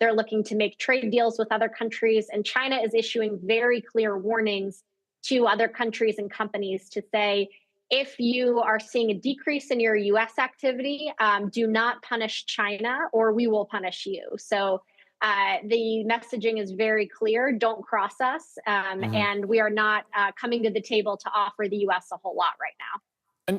They're looking to make trade deals with other countries, and China is issuing very clear warnings to other countries and companies to say, if you are seeing a decrease in your US activity, do not punish China or we will punish you. So the messaging is very clear, don't cross us. And we are not coming to the table to offer the US a whole lot right now.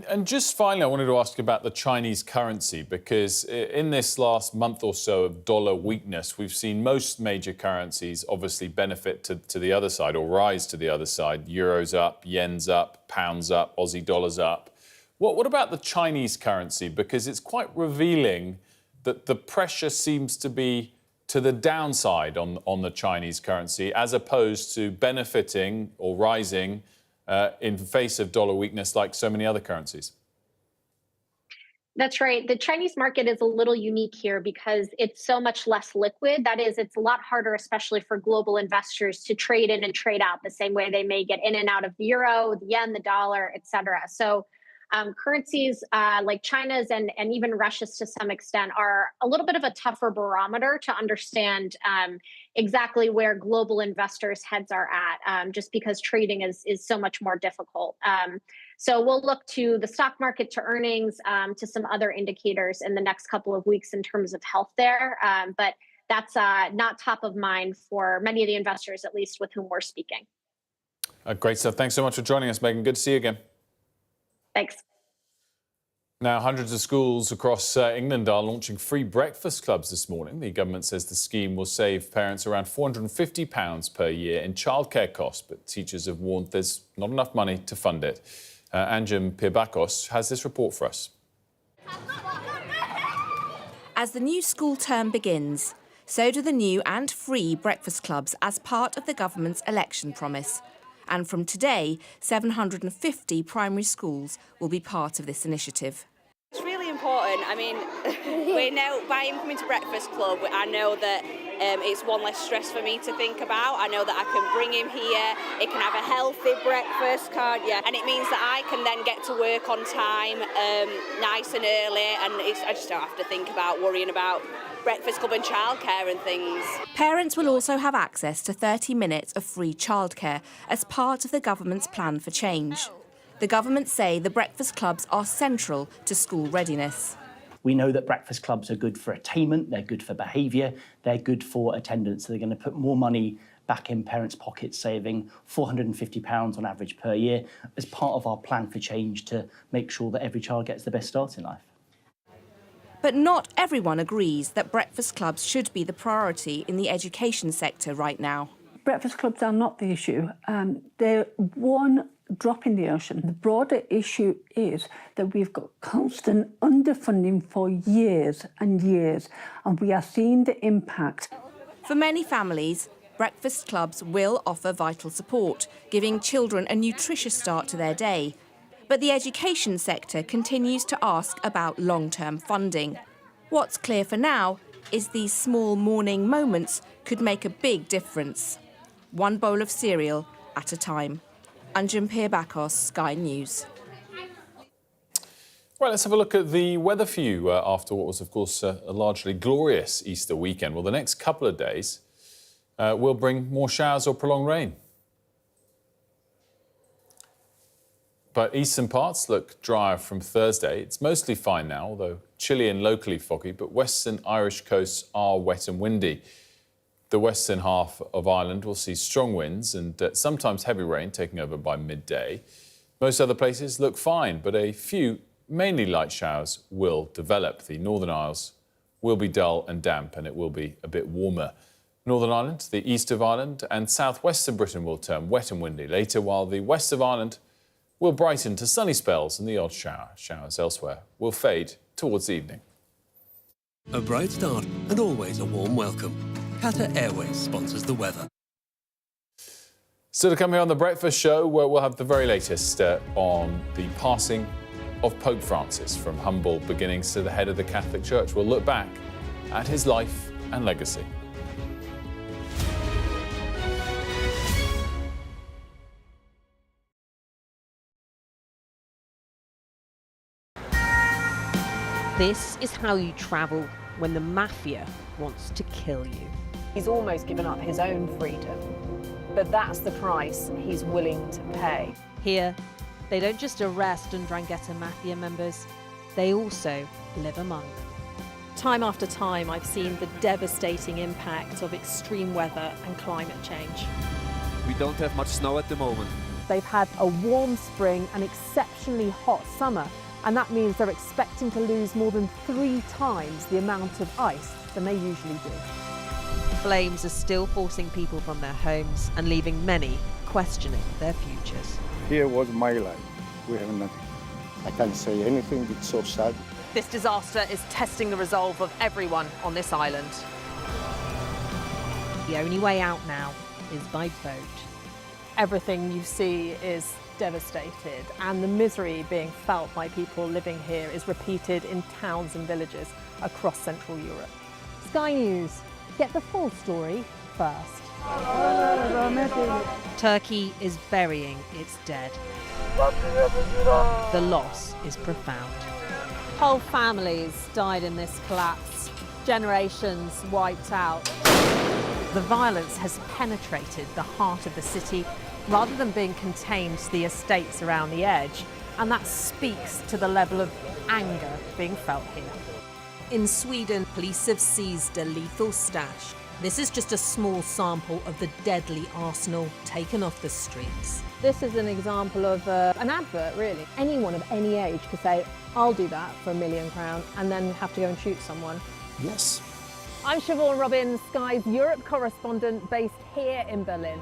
And just finally, I wanted to ask about the Chinese currency, because in this last month or so of dollar weakness, we've seen most major currencies obviously benefit to the other side or rise to the other side. Euros up, yen's up, pounds up, Aussie dollars up. What about the Chinese currency? Because it's quite revealing that the pressure seems to be to the downside on the Chinese currency, as opposed to benefiting or rising in face of dollar weakness like so many other currencies. That's right. The Chinese market is a little unique here because it's so much less liquid. That is, it's a lot harder, especially for global investors, to trade in and trade out the same way they may get in and out of the euro, the yen, the dollar, et cetera. So currencies like China's and even Russia's to some extent are a little bit of a tougher barometer to understand exactly where global investors' heads are at, just because trading is so much more difficult. So we'll look to the stock market, to earnings, to some other indicators in the next couple of weeks in terms of health there. But that's not top of mind for many of the investors, at least with whom we're speaking. Great stuff. Thanks so much for joining us, Megan. Good to see you again. Thanks. Now, hundreds of schools across England are launching free breakfast clubs this morning. The government says the scheme will save parents around £450 per year in childcare costs, but teachers have warned there's not enough money to fund it. Anjum Pirbakos has this report for us. As the new school term begins, so do the new and free breakfast clubs as part of the government's election promise. And from today, 750 primary schools will be part of this initiative. It's really important. I mean, we know by him coming to Breakfast Club, I know that it's one less stress for me to think about. I know that I can bring him here, he can have a healthy breakfast, can't you? And it means that I can then get to work on time, nice and early, and I just don't have to think about worrying about Breakfast Club and childcare and things. Parents will also have access to 30 minutes of free childcare as part of the government's plan for change. The government say the breakfast clubs are central to school readiness. We know that breakfast clubs are good for attainment, they're good for behaviour, they're good for attendance. So they're going to put more money back in parents' pockets, saving £450 on average per year as part of our plan for change to make sure that every child gets the best start in life. But not everyone agrees that breakfast clubs should be the priority in the education sector right now. Breakfast clubs are not the issue. They're one drop in the ocean. The broader issue is that we've got constant underfunding for years and years, and we are seeing the impact. For many families, breakfast clubs will offer vital support, giving children a nutritious start to their day. But the education sector continues to ask about long-term funding. What's clear for now is these small morning moments could make a big difference. One bowl of cereal at a time. Anjum Pirbakos, Sky News. Right, let's have a look at the weather for you after what was, of course, a largely glorious Easter weekend. Well, the next couple of days will bring more showers or prolonged rain. But eastern parts look drier from Thursday. It's mostly fine now, although chilly and locally foggy, but western Irish coasts are wet and windy. The western half of Ireland will see strong winds and sometimes heavy rain taking over by midday. Most other places look fine, but a few, mainly light showers, will develop. The Northern Isles will be dull and damp, and it will be a bit warmer. Northern Ireland, the east of Ireland and southwestern Britain will turn wet and windy later, while the west of Ireland will brighten to sunny spells, and the odd shower. Showers elsewhere will fade towards evening. A bright start and always a warm welcome. Qatar Airways sponsors the weather. So to come here on The Breakfast Show, where we'll have the very latest on the passing of Pope Francis. From humble beginnings to the head of the Catholic Church, we'll look back at his life and legacy. This is how you travel. when the mafia wants to kill you. He's almost given up his own freedom, but that's the price he's willing to pay. Here, they don't just arrest 'Ndrangheta mafia members, they also live among them. Time after time, I've seen the devastating impact of extreme weather and climate change. We don't have much snow at the moment. They've had a warm spring and exceptionally hot summer, and that means they're expecting to lose more than 3 times the amount of ice than they usually do. Flames are still forcing people from their homes and leaving many questioning their futures. Here was my life. We have nothing. I can't say anything, it's so sad. This disaster is testing the resolve of everyone on this island. The only way out now is by boat. Everything you see is devastated, and the misery being felt by people living here is repeated in towns and villages across Central Europe. Sky News, get the full story first. Turkey is burying its dead. The loss is profound. Whole families died in this collapse, generations wiped out. The violence has penetrated the heart of the city rather than being contained to the estates around the edge, and that speaks to the level of anger being felt here. In Sweden, police have seized a lethal stash. This is just a small sample of the deadly arsenal taken off the streets. This is an example of an advert, really. Anyone of any age could say, I'll do that for £1 million, and then have to go and shoot someone. Yes. I'm Siobhan Robbins, Sky's Europe correspondent based here in Berlin.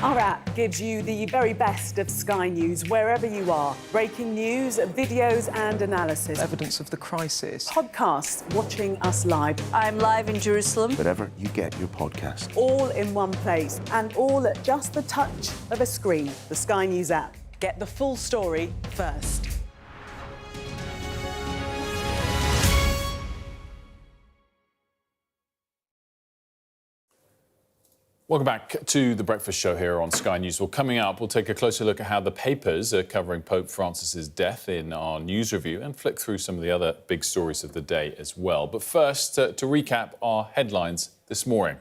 Our app gives you the very best of Sky News wherever you are. Breaking news, videos and analysis. Evidence of the crisis. Podcasts, watching us live. I'm live in Jerusalem. Wherever you get your podcast. All in one place and all at just the touch of a screen. The Sky News app. Get the full story first. Welcome back to The Breakfast Show here on Sky News. Well, coming up, we'll take a closer look at how the papers are covering Pope Francis's death in our news review and flick through some of the other big stories of the day as well. But first, to recap our headlines this morning.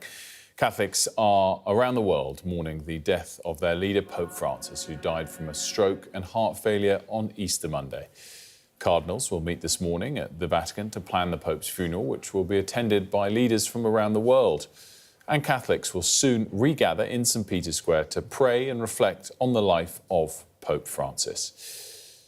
Catholics are around the world mourning the death of their leader, Pope Francis, who died from a stroke and heart failure on Easter Monday. Cardinals will meet this morning at the Vatican to plan the Pope's funeral, which will be attended by leaders from around the world. And Catholics will soon regather in St. Peter's Square to pray and reflect on the life of Pope Francis.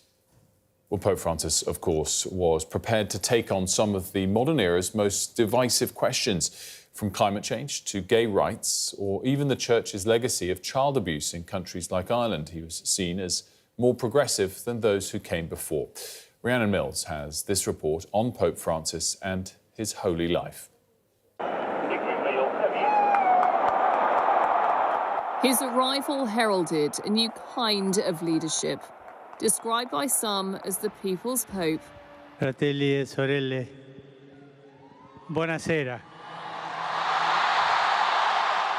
Well, Pope Francis, of course, was prepared to take on some of the modern era's most divisive questions, from climate change to gay rights, or even the Church's legacy of child abuse in countries like Ireland. He was seen as more progressive than those who came before. Rhiannon Mills has this report on Pope Francis and his holy life. His arrival heralded a new kind of leadership, described by some as the People's Pope. Fratelli e sorelle, buonasera.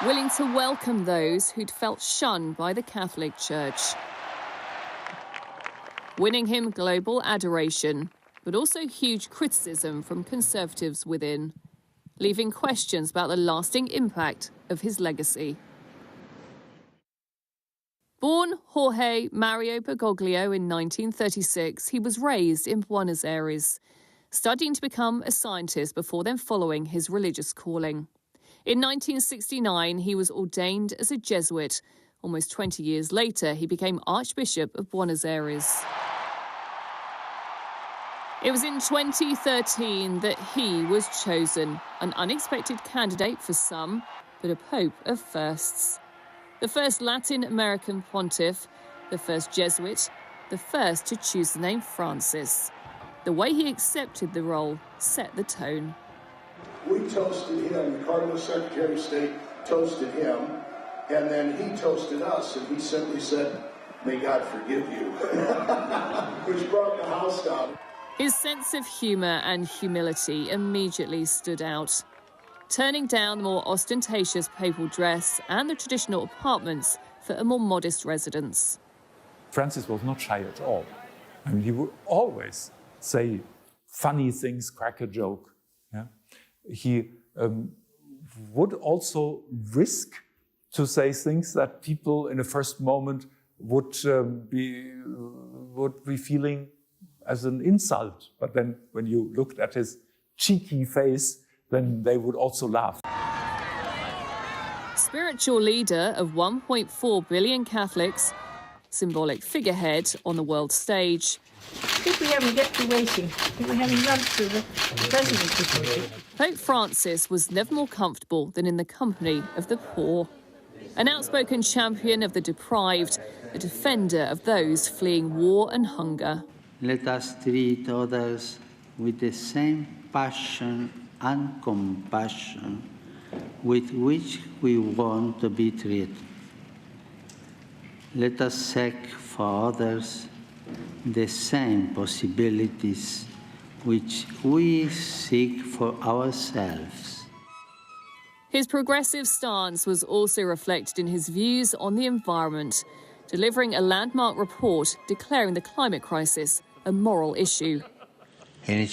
Willing to welcome those who'd felt shunned by the Catholic Church. Winning him global adoration, but also huge criticism from conservatives within, leaving questions about the lasting impact of his legacy. Born Jorge Mario Bergoglio in 1936, he was raised in Buenos Aires, studying to become a scientist before then following his religious calling. In 1969, he was ordained as a Jesuit. Almost 20 years later, he became Archbishop of Buenos Aires. It was in 2013 that he was chosen, an unexpected candidate for some, but a pope of firsts. The first Latin American pontiff, the first Jesuit, the first to choose the name Francis. The way he accepted the role set the tone. We toasted him, the Cardinal Secretary of State toasted him, and then he toasted us, and he simply said, "May God forgive you," which brought the house down. His sense of humour and humility immediately stood out, turning down the more ostentatious papal dress and the traditional apartments for a more modest residence. Francis was not shy at all. I mean, he would always say funny things, crack a joke. Yeah? He would also risk to say things that people in the first moment would be feeling as an insult. But then when you looked at his cheeky face, then they would also laugh. Spiritual leader of 1.4 billion Catholics, symbolic figurehead on the world stage. I think we haven't get to waiting. I think we haven't run through the presidency. Pope Francis was never more comfortable than in the company of the poor. An outspoken champion of the deprived, a defender of those fleeing war and hunger. Let us treat others with the same passion and compassion with which we want to be treated. Let us seek for others the same possibilities which we seek for ourselves. His progressive stance was also reflected in his views on the environment, delivering a landmark report declaring the climate crisis a moral issue. We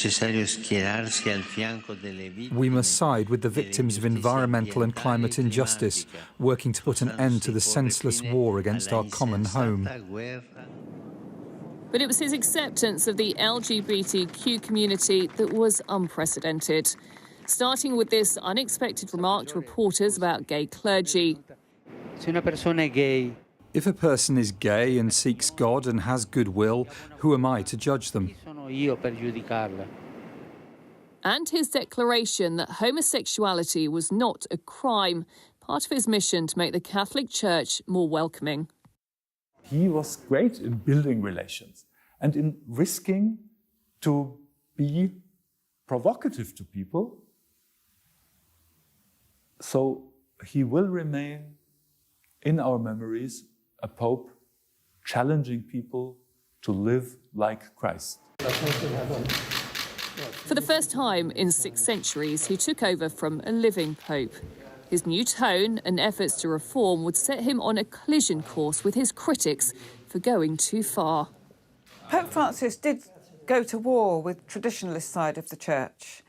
must side with the victims of environmental and climate injustice, working to put an end to the senseless war against our common home. But it was his acceptance of the LGBTQ community that was unprecedented, starting with this unexpected remark to reporters about gay clergy. If a person is gay and seeks God and has goodwill, who am I to judge them? And his declaration that homosexuality was not a crime, part of his mission to make the Catholic Church more welcoming. He was great in building relations and in risking to be provocative to people. So he will remain in our memories a pope challenging people to live like Christ. For the first time in 6 centuries, he took over from a living pope. His new tone and efforts to reform would set him on a collision course with his critics for going too far. Pope Francis did go to war with the traditionalist side of the church,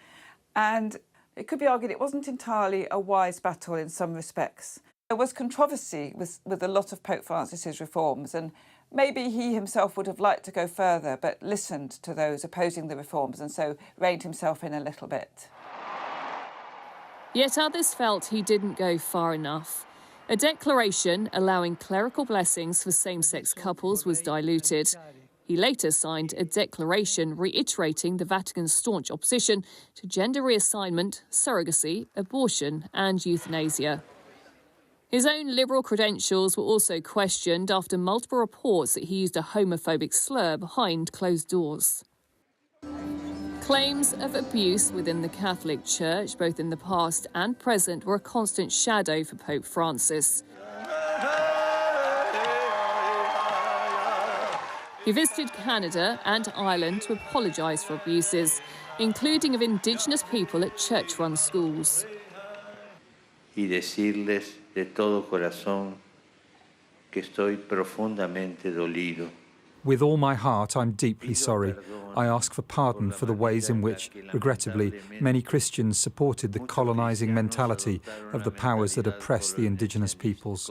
and it could be argued it wasn't entirely a wise battle in some respects. There was controversy with a lot of Pope Francis's reforms, and maybe he himself would have liked to go further, but listened to those opposing the reforms and so reined himself in a little bit. Yet others felt he didn't go far enough. A declaration allowing clerical blessings for same-sex couples was diluted. He later signed a declaration reiterating the Vatican's staunch opposition to gender reassignment, surrogacy, abortion and euthanasia. His own liberal credentials were also questioned after multiple reports that he used a homophobic slur behind closed doors. Claims of abuse within the Catholic Church, both in the past and present, were a constant shadow for Pope Francis. He visited Canada and Ireland to apologise for abuses, including of Indigenous people at church-run schools. Y decirles de todo corazón que estoy profundamente dolido. With all my heart, I'm deeply sorry. I ask for pardon for the ways in which, regrettably, many Christians supported the colonising mentality of the powers that oppress the indigenous peoples.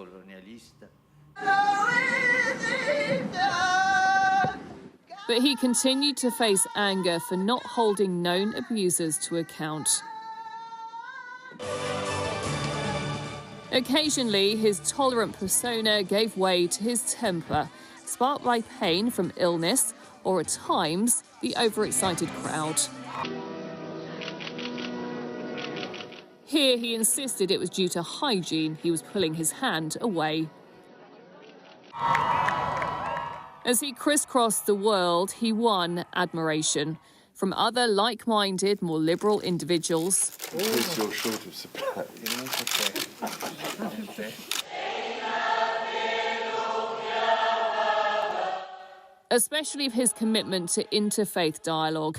But he continued to face anger for not holding known abusers to account. Occasionally, his tolerant persona gave way to his temper, sparked by pain from illness or, at times, the overexcited crowd. Here, he insisted it was due to hygiene he was pulling his hand away. As he crisscrossed the world, he won admiration from other like-minded, more liberal individuals. You're short of supply, you know, it's okay. Especially of his commitment to interfaith dialogue,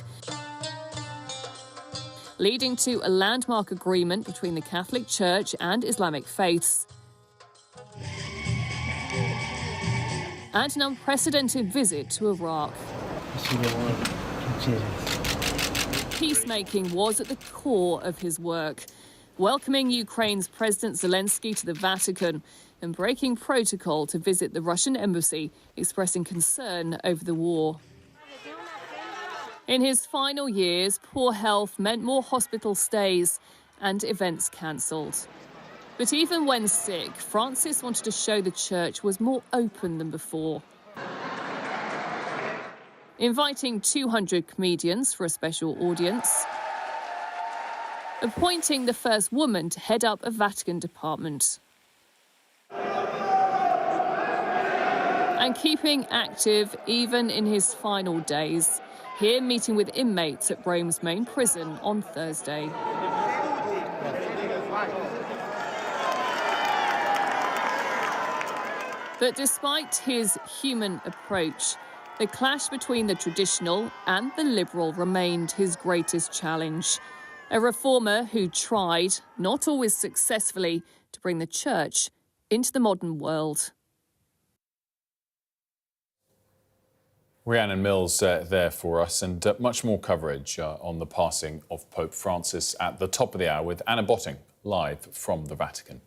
leading to a landmark agreement between the Catholic Church and Islamic faiths. and an unprecedented visit to Iraq. Peacemaking was at the core of his work, welcoming Ukraine's President Zelensky to the Vatican and breaking protocol to visit the Russian embassy, expressing concern over the war. In his final years, poor health meant more hospital stays and events cancelled. But even when sick, Francis wanted to show the church was more open than before. Inviting 200 comedians for a special audience, appointing the first woman to head up a Vatican department, and keeping active even in his final days, here meeting with inmates at Rome's main prison on Thursday. But despite his human approach, the clash between the traditional and the liberal remained his greatest challenge. A reformer who tried, not always successfully, to bring the church into the modern world. Rhiannon Mills there for us, and much more coverage on the passing of Pope Francis at the top of the hour with Anna Botting, live from the Vatican.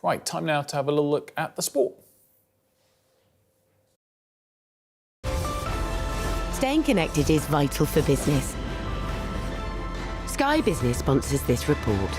Right, time now to have a little look at the sport. Staying connected is vital for business. Sky Business sponsors this report.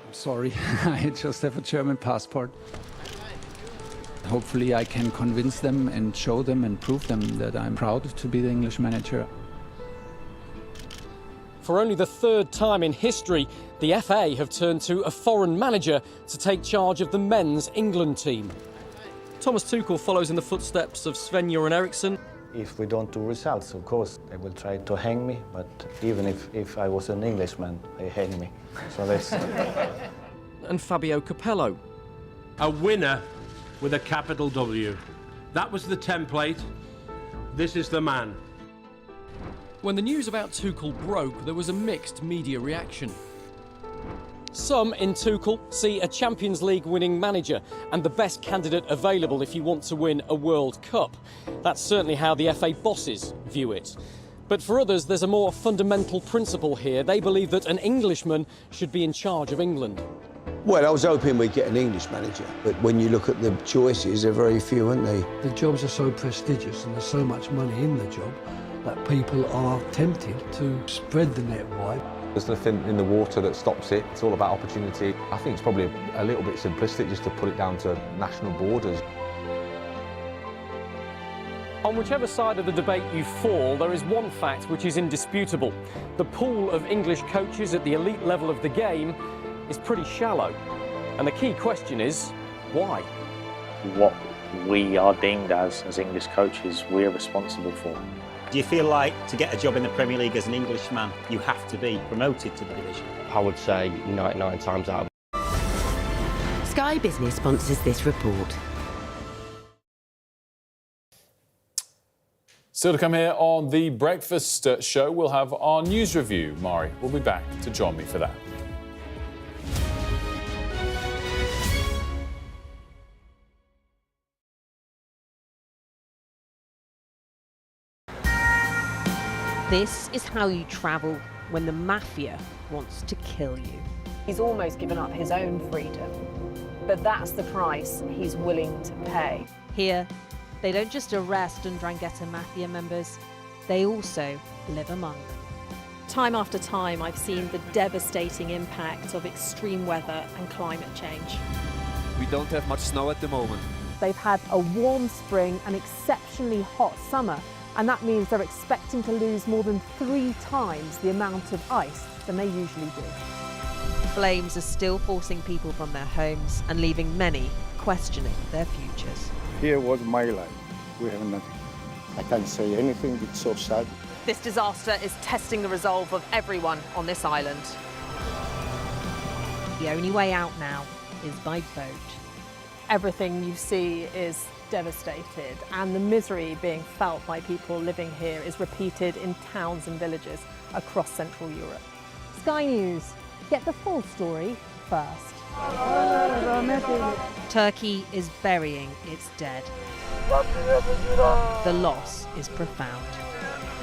I'm sorry, I just have a German passport. Hopefully I can convince them and show them and prove them that I'm proud to be the English manager. For only the third time in history, the FA have turned to a foreign manager to take charge of the men's England team. Thomas Tuchel follows in the footsteps of Sven-Göran Eriksson. If we don't do results, of course, they will try to hang me, but even if I was an Englishman, they hang me. So that's... And Fabio Capello. A winner with a capital W. That was the template. This is the man. When the news about Tuchel broke, there was a mixed media reaction. Some in Tuchel see a Champions League winning manager and the best candidate available if you want to win a World Cup. That's certainly how the FA bosses view it. But for others, there's a more fundamental principle here. They believe that an Englishman should be in charge of England. Well, I was hoping we'd get an English manager, but when you look at the choices, there are very few, aren't they? The jobs are so prestigious and there's so much money in the job that people are tempted to spread the net wide. There's nothing in the water that stops it. It's all about opportunity. I think it's probably a little bit simplistic just to put it down to national borders. On whichever side of the debate you fall, there is one fact which is indisputable. The pool of English coaches at the elite level of the game is pretty shallow. And the key question is, why? What we are deemed as English coaches, we're responsible for. Do you feel like to get a job in the Premier League as an Englishman, you have to be promoted to the division? I would say 99 times out of... Sky Business sponsors this report. Still to come here on The Breakfast Show, we'll have our news review. Mari will be back to join me for that. This is how you travel when the mafia wants to kill you. He's almost given up his own freedom, but that's the price he's willing to pay. Here, they don't just arrest and Ndrangheta mafia members, they also live among them. Time after time, I've seen the devastating impact of extreme weather and climate change. We don't have much snow at the moment. They've had a warm spring and exceptionally hot summer, and that means they're expecting to lose more than 3 times the amount of ice than they usually do. Flames are still forcing people from their homes and leaving many questioning their futures. Here was my life. We have nothing. I can't say anything. It's so sad. This disaster is testing the resolve of everyone on this island. The only way out now is by boat. Everything you see is devastated, and the misery being felt by people living here is repeated in towns and villages across Central Europe. Sky News, get the full story first. Turkey is burying its dead. The loss is profound.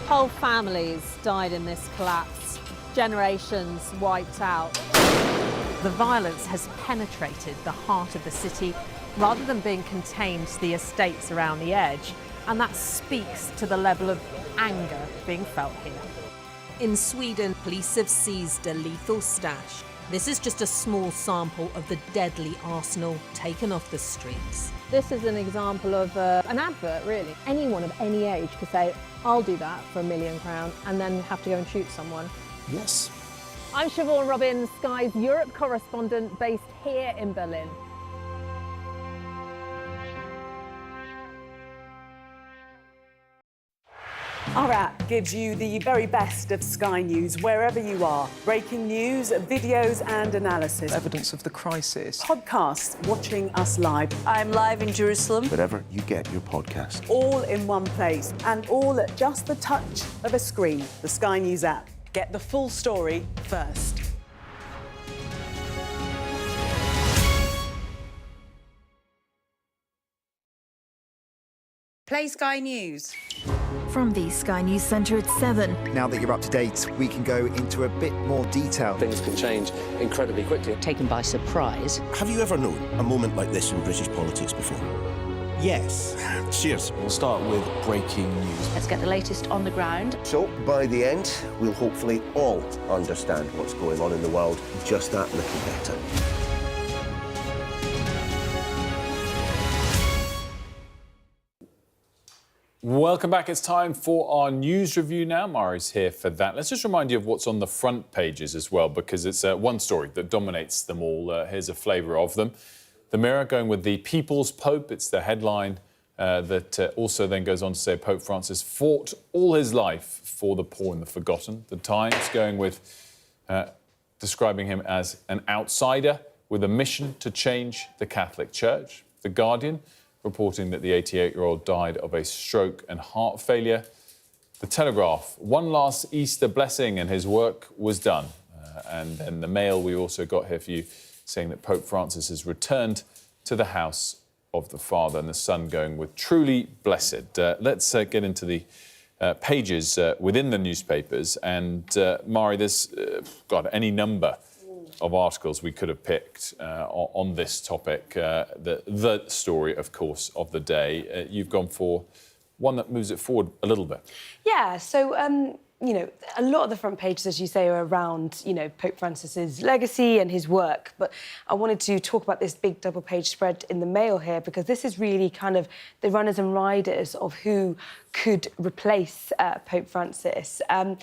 Whole families died in this collapse, generations wiped out. The violence has penetrated the heart of the city rather than being contained to the estates around the edge, and that speaks to the level of anger being felt here. In Sweden, police have seized a lethal stash. This is just a small sample of the deadly arsenal taken off the streets. This is an example of an advert, really. Anyone of any age could say, I'll do that for £1 million, and then have to go and shoot someone. Yes. I'm Siobhan Robbins, Sky's Europe correspondent based here in Berlin. Our app gives you the very best of Sky News wherever you are. Breaking news, videos and analysis. Evidence of the crisis. Podcasts watching us live. I'm live in Jerusalem. Wherever you get your podcast. All in one place and all at just the touch of a screen. The Sky News app. Get the full story first. Play Sky News. From the Sky News Centre at 7. Now that you're up to date, we can go into a bit more detail. Things can change incredibly quickly. Taken by surprise. Have you ever known a moment like this in British politics before? Yes. Cheers. We'll start with breaking news. Let's get the latest on the ground. So, by the end, we'll hopefully all understand what's going on in the world just that little better. Welcome back. It's time for our news review now. Mari's here for that. Let's just remind you of what's on the front pages as well, because it's one story that dominates them all. Here's a flavour of them. The Mirror going with the People's Pope. It's the headline that also then goes on to say Pope Francis fought all his life for the poor and the forgotten. The Times going with describing him as an outsider with a mission to change the Catholic Church. The Guardian reporting that the 88-year-old died of a stroke and heart failure. The Telegraph, one last Easter blessing and his work was done. And then the Mail we also got here for you, saying that Pope Francis has returned to the house of the Father, and the Son going with truly blessed. Let's get into the pages within the newspapers. And Mari, there's any number of articles we could have picked on this topic. The story, of course, of the day. You've gone for one that moves it forward a little bit. Yeah, so, you know, a lot of the front pages, as you say, are around, you know, Pope Francis's legacy and his work. But I wanted to talk about this big double-page spread in the Mail here, because this is really kind of the runners and riders of who could replace Pope Francis. And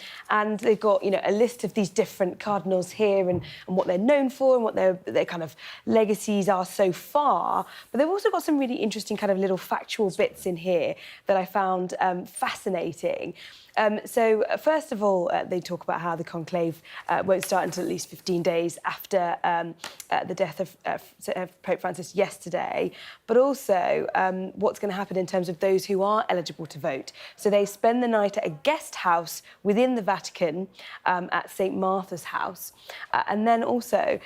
they've got, you know, a list of these different cardinals here and what they're known for and what their kind of legacies are so far. But they've also got some really interesting kind of little factual bits in here that I found fascinating. So, first of all, they talk about how the conclave won't start until at least 15 days after the death of Pope Francis yesterday, but also what's going to happen in terms of those who are eligible to vote. So they spend the night at a guest house within the Vatican at St. Martha's House. And then also,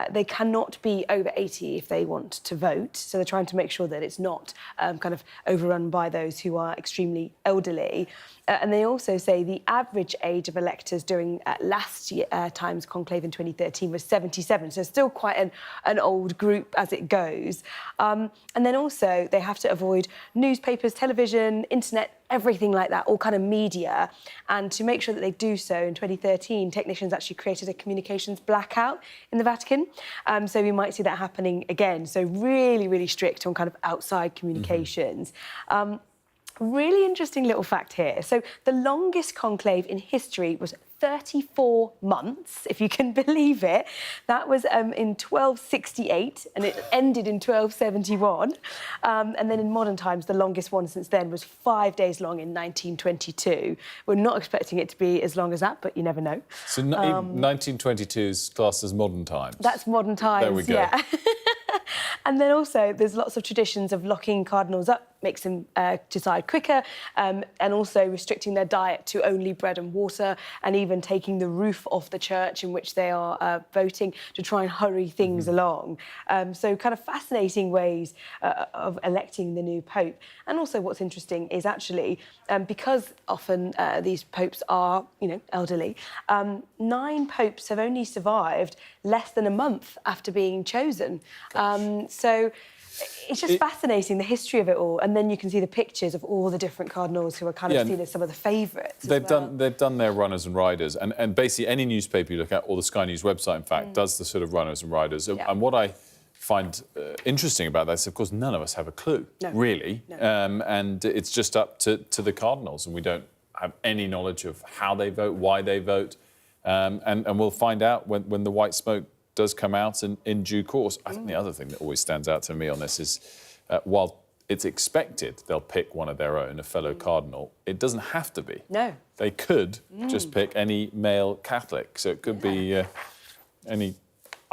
they cannot be over 80 if they want to vote. So they're trying to make sure that it's not kind of overrun by those who are extremely elderly. And they also say the average age of electors during last time's conclave in 2013 was 77, so still quite an old group as it goes. And then also they have to avoid newspapers, television, internet, everything like that, all kind of media. And to make sure that they do so, in 2013, technicians actually created a communications blackout in the Vatican. So we might see that happening again. So really, really strict on kind of outside communications. Really interesting little fact here. So the longest conclave in history was 34 months, if you can believe it. That was in 1268, and it ended in 1271. And then in modern times, the longest one since then was 5 days long in 1922. We're not expecting it to be as long as that, but you never know. So 1922 is classed as modern times? That's modern times, there we go. Yeah. And then also there's lots of traditions of locking cardinals up, makes them decide quicker, and also restricting their diet to only bread and water, and even taking the roof off the church in which they are voting to try and hurry things along. So kind of fascinating ways of electing the new pope. And also what's interesting is actually, because often these popes are, elderly, 9 popes have only survived less than a month after being chosen. So it's just fascinating, the history of it all. And then you can see the pictures of all the different cardinals who are kind of seen as some of the favourites. They've done their runners and riders. And basically any newspaper you look at, or the Sky News website, in fact, does the sort of runners and riders. And what I find interesting about that is, of course, none of us have a clue, really. And it's just up to the cardinals, and we don't have any knowledge of how they vote, why they vote. And we'll find out when the white smoke does come out in due course. I think the other thing that always stands out to me on this is, while it's expected they'll pick one of their own, a fellow cardinal, it doesn't have to be. No. They could just pick any male Catholic, so it could be any...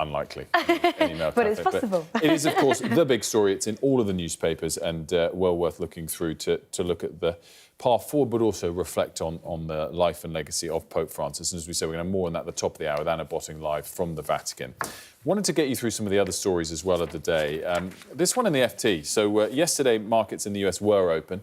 Unlikely. Any male but Catholic. it's possible. But it is, of course, the big story. It's in all of the newspapers, and well worth looking through to look at the path forward, but also reflect on the life and legacy of Pope Francis. And as we said, we're going to have more on that at the top of the hour with Anna Botting live from the Vatican. Wanted to get you through some of the other stories as well of the day. This one in the FT. So yesterday, markets in the US were open.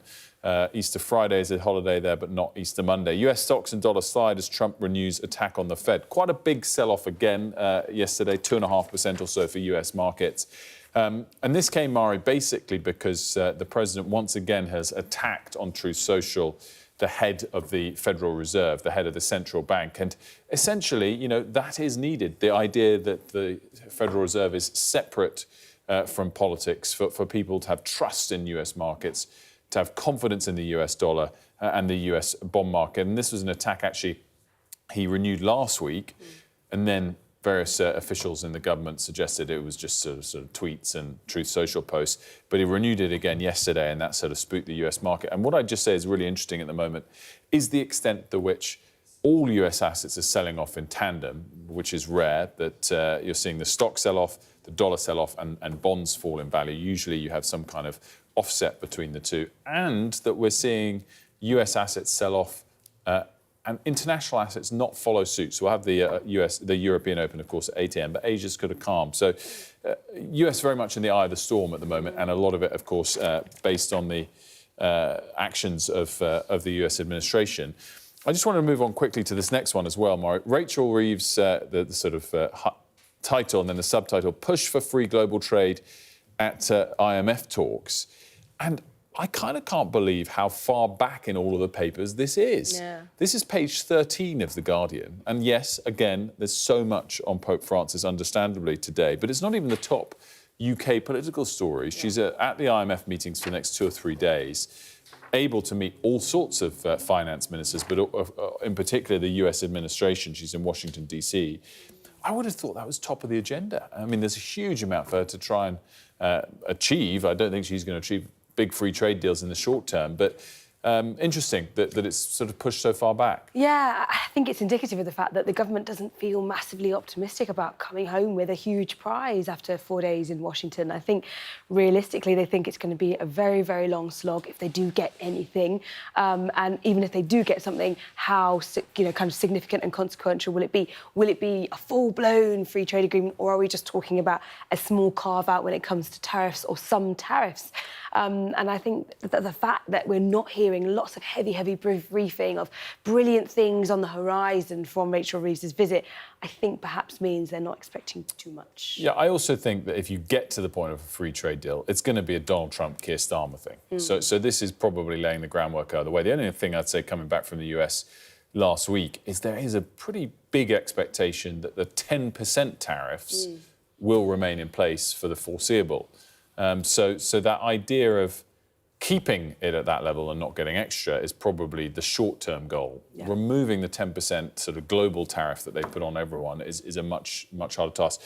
Easter Friday is a holiday there, but not Easter Monday. US stocks and dollar slide as Trump renews attack on the Fed. Quite a big sell-off again yesterday, 2.5% or so for US markets. And this came, Mari, basically because the president once again has attacked on Truth Social the head of the Federal Reserve, the head of the central bank. And essentially, that is needed. The idea that the Federal Reserve is separate from politics, for people to have trust in US markets, to have confidence in the US dollar and the US bond market. And this was an attack, actually, he renewed last week, and then various officials in the government suggested it was just sort of tweets and Truth Social posts. But he renewed it again yesterday, and that sort of spooked the US market. And what I'd just say is really interesting at the moment is the extent to which all US assets are selling off in tandem, which is rare, that you're seeing the stock sell off, the dollar sell off, and bonds fall in value. Usually you have some kind of offset between the two, and that we're seeing US assets sell off and international assets not follow suit. So we'll have the European Open, of course, at 8 a.m, but Asia's kind of calm. So US very much in the eye of the storm at the moment, and a lot of it, of course, based on the actions of the US administration. I just want to move on quickly to this next one as well, Maury. Rachel Reeves, the sort of title and then the subtitle, Push for Free Global Trade at IMF Talks. And I kind of can't believe how far back in all of the papers this is. Yeah. This is page 13 of The Guardian. And yes, again, there's so much on Pope Francis, understandably, today, but it's not even the top UK political story. She's at the IMF meetings for the next 2 or 3 days, able to meet all sorts of finance ministers, but in particular the US administration. She's in Washington, D.C. I would have thought that was top of the agenda. I mean, there's a huge amount for her to try and achieve. I don't think she's going to achieve big free trade deals in the short term, but interesting that it's sort of pushed so far back. Yeah, I think it's indicative of the fact that the government doesn't feel massively optimistic about coming home with a huge prize after 4 days in Washington. I think realistically they think it's going to be a very, very long slog if they do get anything. And even if they do get something, how kind of significant and consequential will it be? Will it be a full-blown free trade agreement, or are we just talking about a small carve-out when it comes to tariffs or some tariffs? And I think that the fact that we're not hearing lots of heavy briefing of brilliant things on the horizon from Rachel Reeves' visit, I think perhaps means they're not expecting too much. Yeah, I also think that if you get to the point of a free trade deal, it's going to be a Donald Trump, Keir Starmer thing. So this is probably laying the groundwork out of the way. The only thing I'd say coming back from the US last week is there is a pretty big expectation that the 10% tariffs will remain in place for the foreseeable. So that idea of keeping it at that level and not getting extra is probably the short-term goal. Yeah. Removing the 10% sort of global tariff that they put on everyone is a much harder task.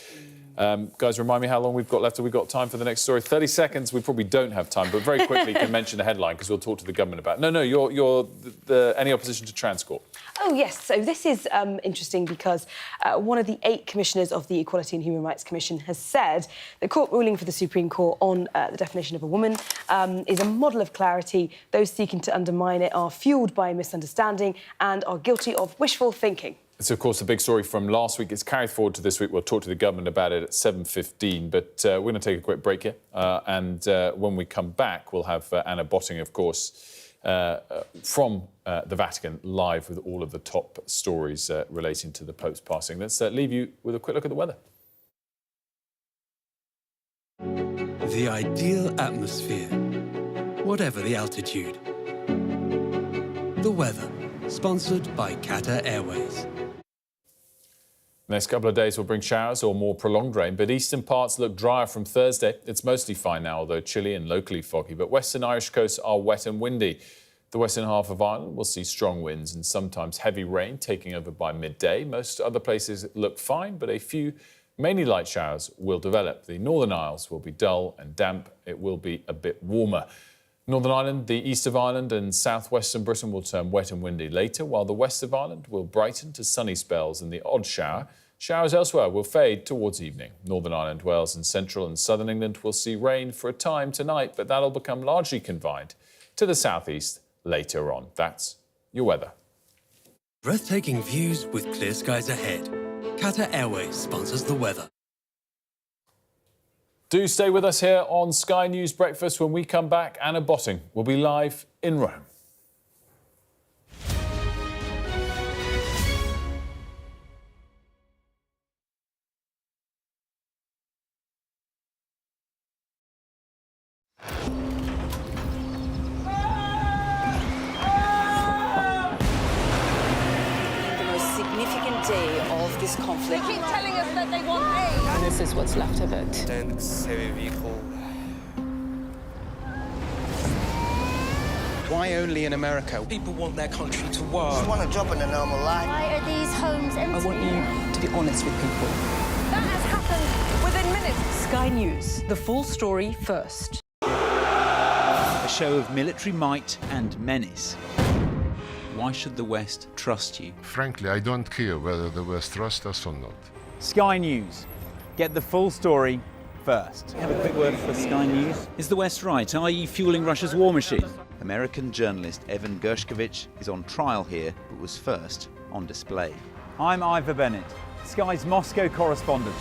Guys, remind me how long we've got left. Have we got time for the next story? 30 seconds. We probably don't have time, but very quickly can mention the headline because we'll talk to the government about it. No, you're any opposition to Transcorp. Oh, yes. So this is interesting because one of the 8 commissioners of the Equality and Human Rights Commission has said the court ruling for the Supreme Court on the definition of a woman is a model of clarity. Those seeking to undermine it are fuelled by misunderstanding and are guilty of wishful thinking. It's, of course, the big story from last week. It's carried forward to this week. We'll talk to the government about it at 7:15. But we're going to take a quick break here. And when we come back, we'll have Anna Botting, of course, from the Vatican, live with all of the top stories relating to the Pope's passing. Let's leave you with a quick look at the weather. The ideal atmosphere, whatever the altitude. The weather, sponsored by Qatar Airways. Next couple of days will bring showers or more prolonged rain, but eastern parts look drier from Thursday. It's mostly fine now, although chilly and locally foggy. But western Irish coasts are wet and windy. The western half of Ireland will see strong winds and sometimes heavy rain taking over by midday. Most other places look fine, but a few mainly light showers will develop. The Northern Isles will be dull and damp. It will be a bit warmer. Northern Ireland, the east of Ireland and southwestern Britain will turn wet and windy later, while the west of Ireland will brighten to sunny spells and the odd shower. Showers elsewhere will fade towards evening. Northern Ireland, Wales and central and southern England will see rain for a time tonight, but that'll become largely confined to the southeast later on. That's your weather. Breathtaking views with clear skies ahead. Qatar Airways sponsors the weather. Do stay with us here on Sky News Breakfast. When we come back, Anna Botting will be live in Rome. Day of this conflict. They keep telling us that they want aid. And this is what's left of it. Why only in America? People want their country to work. Just want a job in a normal life. Why are these homes empty? I want you to be honest with people. That has happened within minutes. Sky News, the full story first. A show of military might and menace. Why should the West trust you? Frankly, I don't care whether the West trusts us or not. Sky News. Get the full story first. Have a quick word for Sky News. Is the West right? Are you fueling Russia's war machine? American journalist Evan Gershkovich is on trial here, but was first on display. I'm Ivor Bennett, Sky's Moscow correspondent.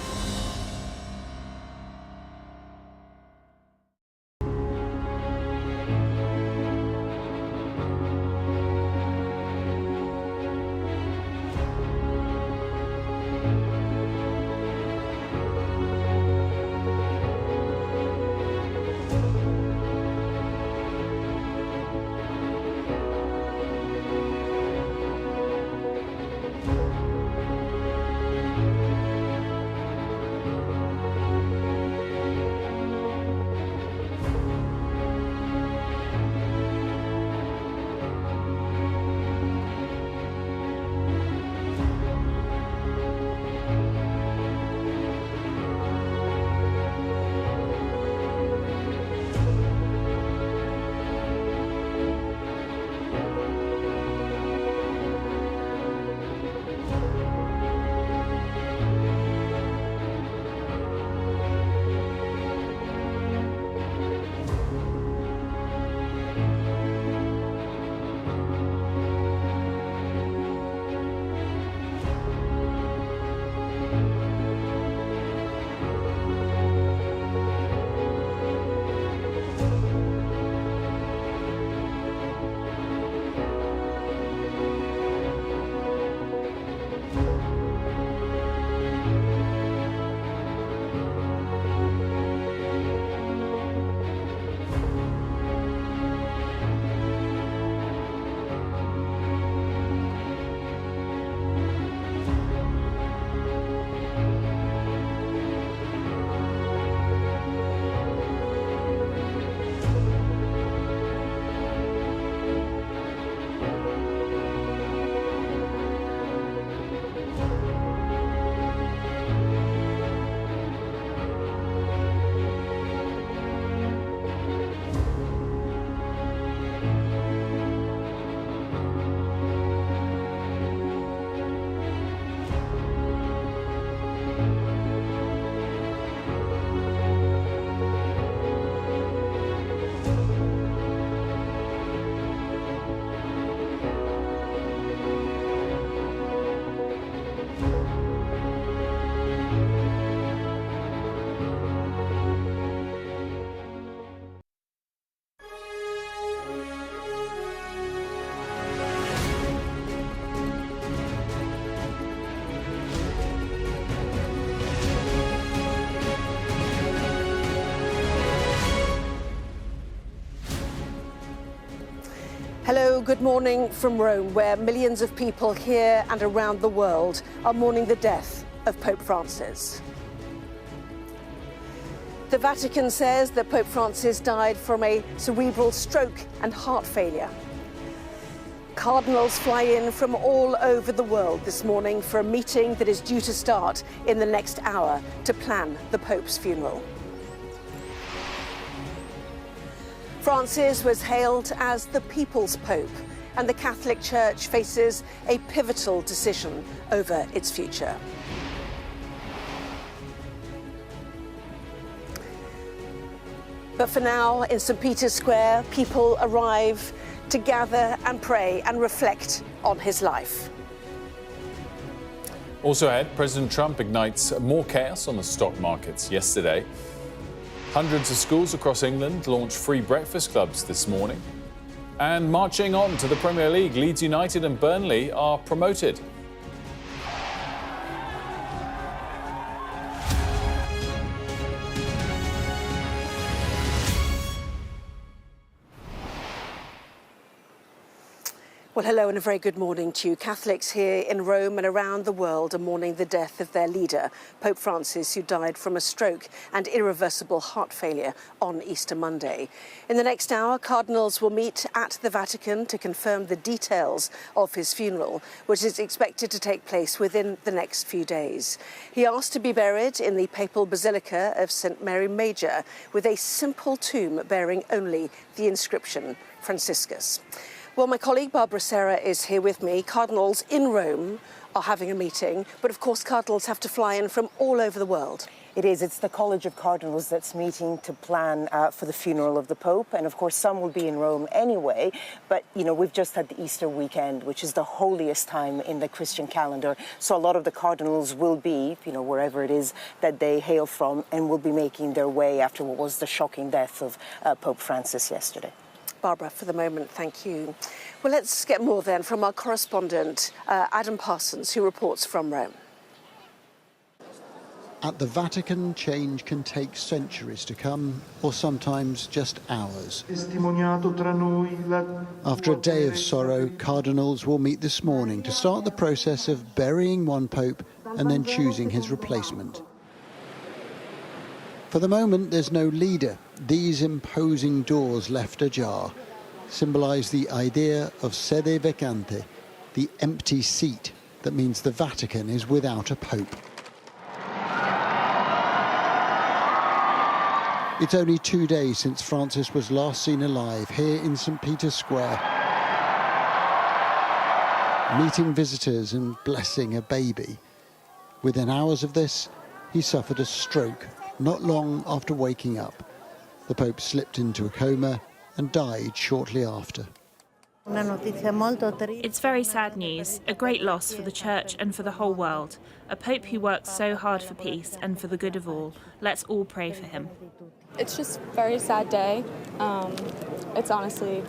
Hello, good morning from Rome, where millions of people here and around the world are mourning the death of Pope Francis. The Vatican says that Pope Francis died from a cerebral stroke and heart failure. Cardinals fly in from all over the world this morning for a meeting that is due to start in the next hour to plan the Pope's funeral. Francis was hailed as the People's Pope, and the Catholic Church faces a pivotal decision over its future. But for now, in St. Peter's Square, people arrive to gather and pray and reflect on his life. Also ahead, President Trump ignites more chaos on the stock markets yesterday. Hundreds of schools across England launched free breakfast clubs this morning. And marching on to the Premier League, Leeds United and Burnley are promoted. Well, hello and a very good morning to you. Catholics here in Rome and around the world are mourning the death of their leader, Pope Francis, who died from a stroke and irreversible heart failure on Easter Monday. In the next hour, cardinals will meet at the Vatican to confirm the details of his funeral, which is expected to take place within the next few days. He asked to be buried in the papal basilica of St. Mary Major, with a simple tomb bearing only the inscription Franciscus. Well, my colleague Barbara Serra is here with me. Cardinals in Rome are having a meeting, but of course cardinals have to fly in from all over the world. It is. It's the College of Cardinals that's meeting to plan for the funeral of the Pope. And of course, some will be in Rome anyway. But, you know, we've just had the Easter weekend, which is the holiest time in the Christian calendar. So a lot of the cardinals will be, you know, wherever it is that they hail from, and will be making their way after what was the shocking death of Pope Francis yesterday. Barbara, for the moment, thank you. Well, let's get more then from our correspondent, Adam Parsons, who reports from Rome. At the Vatican, change can take centuries to come, or sometimes just hours. After a day of sorrow, cardinals will meet this morning to start the process of burying one pope and then choosing his replacement. For the moment, there's no leader. These imposing doors left ajar symbolise the idea of sede vacante, the empty seat that means the Vatican is without a pope. It's only 2 days since Francis was last seen alive here in St. Peter's Square, meeting visitors and blessing a baby. Within hours of this, he suffered a stroke not long after waking up. The Pope slipped into a coma and died shortly after. It's very sad news, a great loss for the Church and for the whole world. A Pope who worked so hard for peace and for the good of all. Let's all pray for him. It's just a very sad day. It's honestly,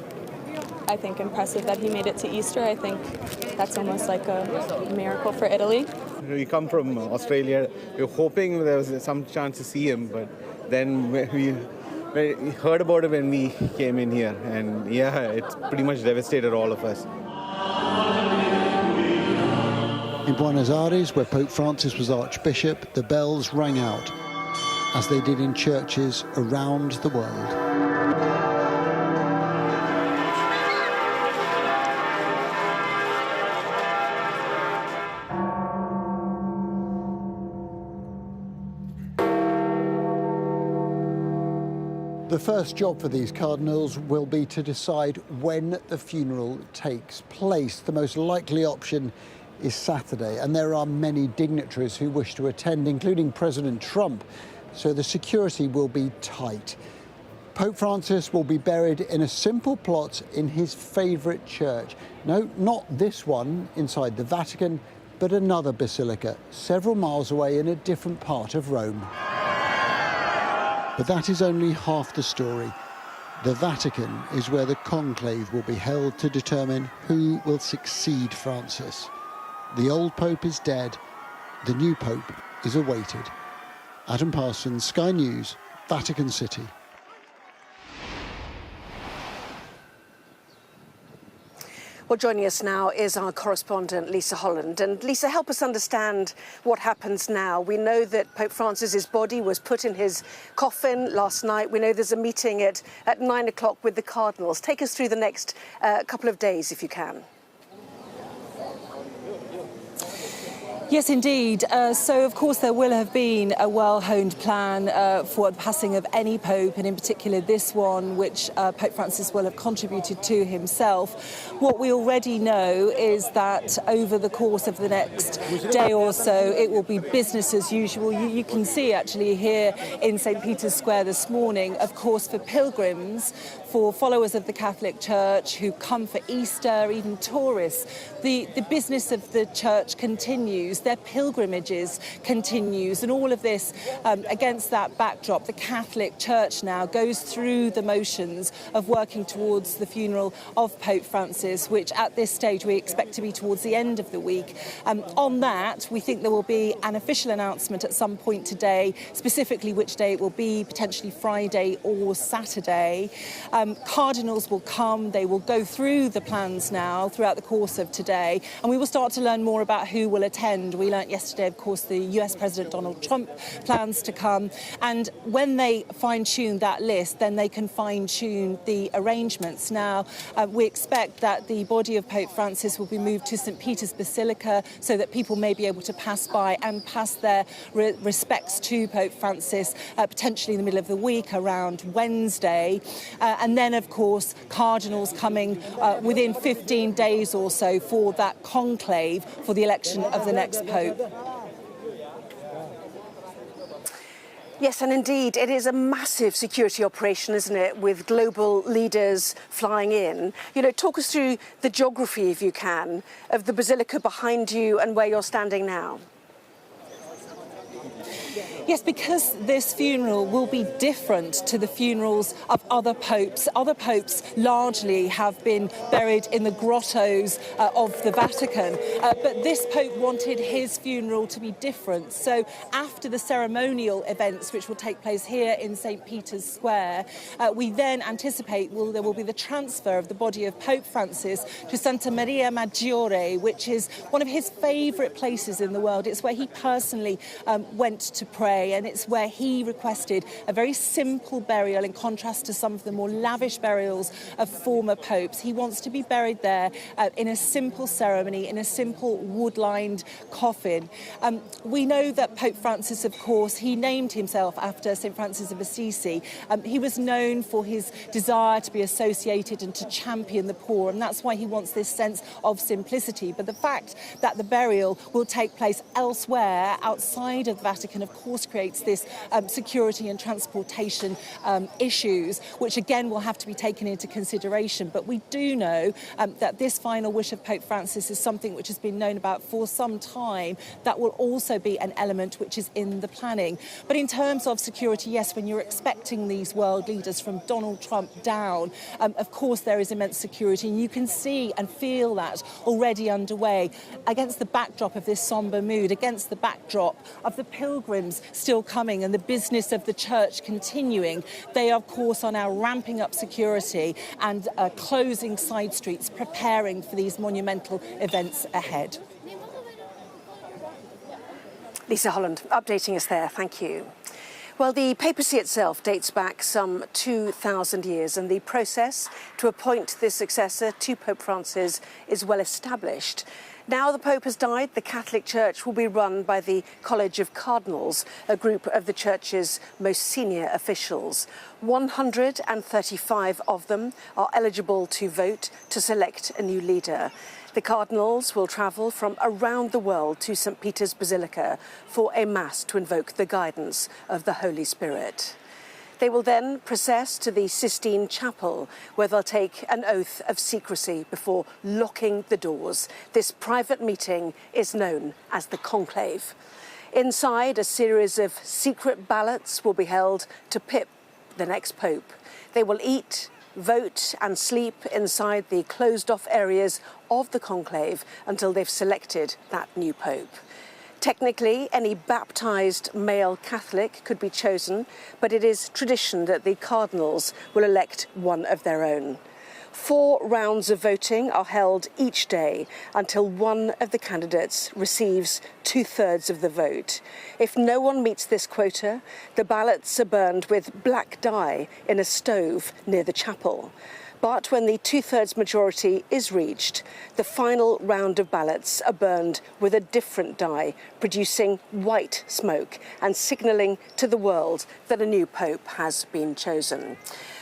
I think, impressive that he made it to Easter. I think that's almost like a miracle for Italy. We come from Australia. We were hoping there was some chance to see him, but then we heard about it when we came in here, and yeah, it's pretty much devastated all of us. In Buenos Aires, where Pope Francis was Archbishop, the bells rang out, as they did in churches around the world. The first job for these cardinals will be to decide when the funeral takes place. The most likely option is Saturday, and there are many dignitaries who wish to attend, including President Trump, so the security will be tight. Pope Francis will be buried in a simple plot in his favourite church. No, not this one inside the Vatican, but another basilica, several miles away in a different part of Rome. But that is only half the story. The Vatican is where the conclave will be held to determine who will succeed Francis. The old Pope is dead. The new Pope is awaited. Adam Parsons, Sky News, Vatican City. Well, joining us now is our correspondent, Lisa Holland. And Lisa, help us understand what happens now. We know that Pope Francis's body was put in his coffin last night. We know there's a meeting at 9 o'clock with the cardinals. Take us through the next couple of days, if you can. Yes, indeed. So, of course, there will have been a well-honed plan for the passing of any pope, and in particular this one, which Pope Francis will have contributed to himself. What we already know is that over the course of the next day or so, it will be business as usual. You can see, actually, here in St. Peter's Square this morning, of course, for pilgrims, for followers of the Catholic Church who come for Easter, even tourists, the business of the Church continues, their pilgrimages continues, and all of this against that backdrop. The Catholic Church now goes through the motions of working towards the funeral of Pope Francis, which at this stage we expect to be towards the end of the week. On that, we think there will be an official announcement at some point today, specifically which day it will be, potentially Friday or Saturday. Cardinals will come, they will go through the plans now throughout the course of today, and we will start to learn more about who will attend. We learnt yesterday, of course, the US President Donald Trump plans to come, and when they fine-tune that list, then they can fine-tune the arrangements. Now, we expect that the body of Pope Francis will be moved to St. Peter's Basilica so that people may be able to pass by and pass their respects to Pope Francis, potentially in the middle of the week, around Wednesday. And then, of course, cardinals coming within 15 days or so for that conclave for the election of the next pope. Yes, and indeed, it is a massive security operation, isn't it, with global leaders flying in. You know, talk us through the geography, if you can, of the basilica behind you and where you're standing now. Yes, because this funeral will be different to the funerals of other popes. Other popes largely have been buried in the grottos of the Vatican, but this pope wanted his funeral to be different. So after the ceremonial events, which will take place here in St. Peter's Square, we then anticipate there will be the transfer of the body of Pope Francis to Santa Maria Maggiore, which is one of his favourite places in the world. It's where he personally went to pray, and it's where he requested a very simple burial in contrast to some of the more lavish burials of former popes. He wants to be buried there in a simple ceremony, in a simple wood-lined coffin. We know that Pope Francis, of course, he named himself after St. Francis of Assisi. He was known for his desire to be associated and to champion the poor, and that's why he wants this sense of simplicity. But the fact that the burial will take place elsewhere outside of the Vatican, of course, creates this security and transportation issues, which again will have to be taken into consideration. But we do know that this final wish of Pope Francis is something which has been known about for some time. That will also be an element which is in the planning. But in terms of security, yes, when you're expecting these world leaders from Donald Trump down, of course there is immense security, and you can see and feel that already underway against the backdrop of this sombre mood, against the backdrop of the pilgrims still coming and the business of the church continuing. They, of course, are now ramping up security and closing side streets, preparing for these monumental events ahead. Lisa Holland, updating us there. Thank you. Well, the papacy itself dates back some 2,000 years, and the process to appoint the successor to Pope Francis is well established. Now the Pope has died, the Catholic Church will be run by the College of Cardinals, a group of the Church's most senior officials. 135 of them are eligible to vote to select a new leader. The cardinals will travel from around the world to St. Peter's Basilica for a mass to invoke the guidance of the Holy Spirit. They will then process to the Sistine Chapel, where they'll take an oath of secrecy before locking the doors. This private meeting is known as the conclave. Inside, a series of secret ballots will be held to pick the next pope. They will eat, vote and sleep inside the closed-off areas of the conclave until they've selected that new pope. Technically, any baptised male Catholic could be chosen, but it is tradition that the cardinals will elect one of their own. 4 rounds of voting are held each day until one of the candidates receives 2/3 of the vote. If no one meets this quota, the ballots are burned with black dye in a stove near the chapel. But when the 2/3 majority is reached, the final round of ballots are burned with a different dye, producing white smoke and signalling to the world that a new pope has been chosen.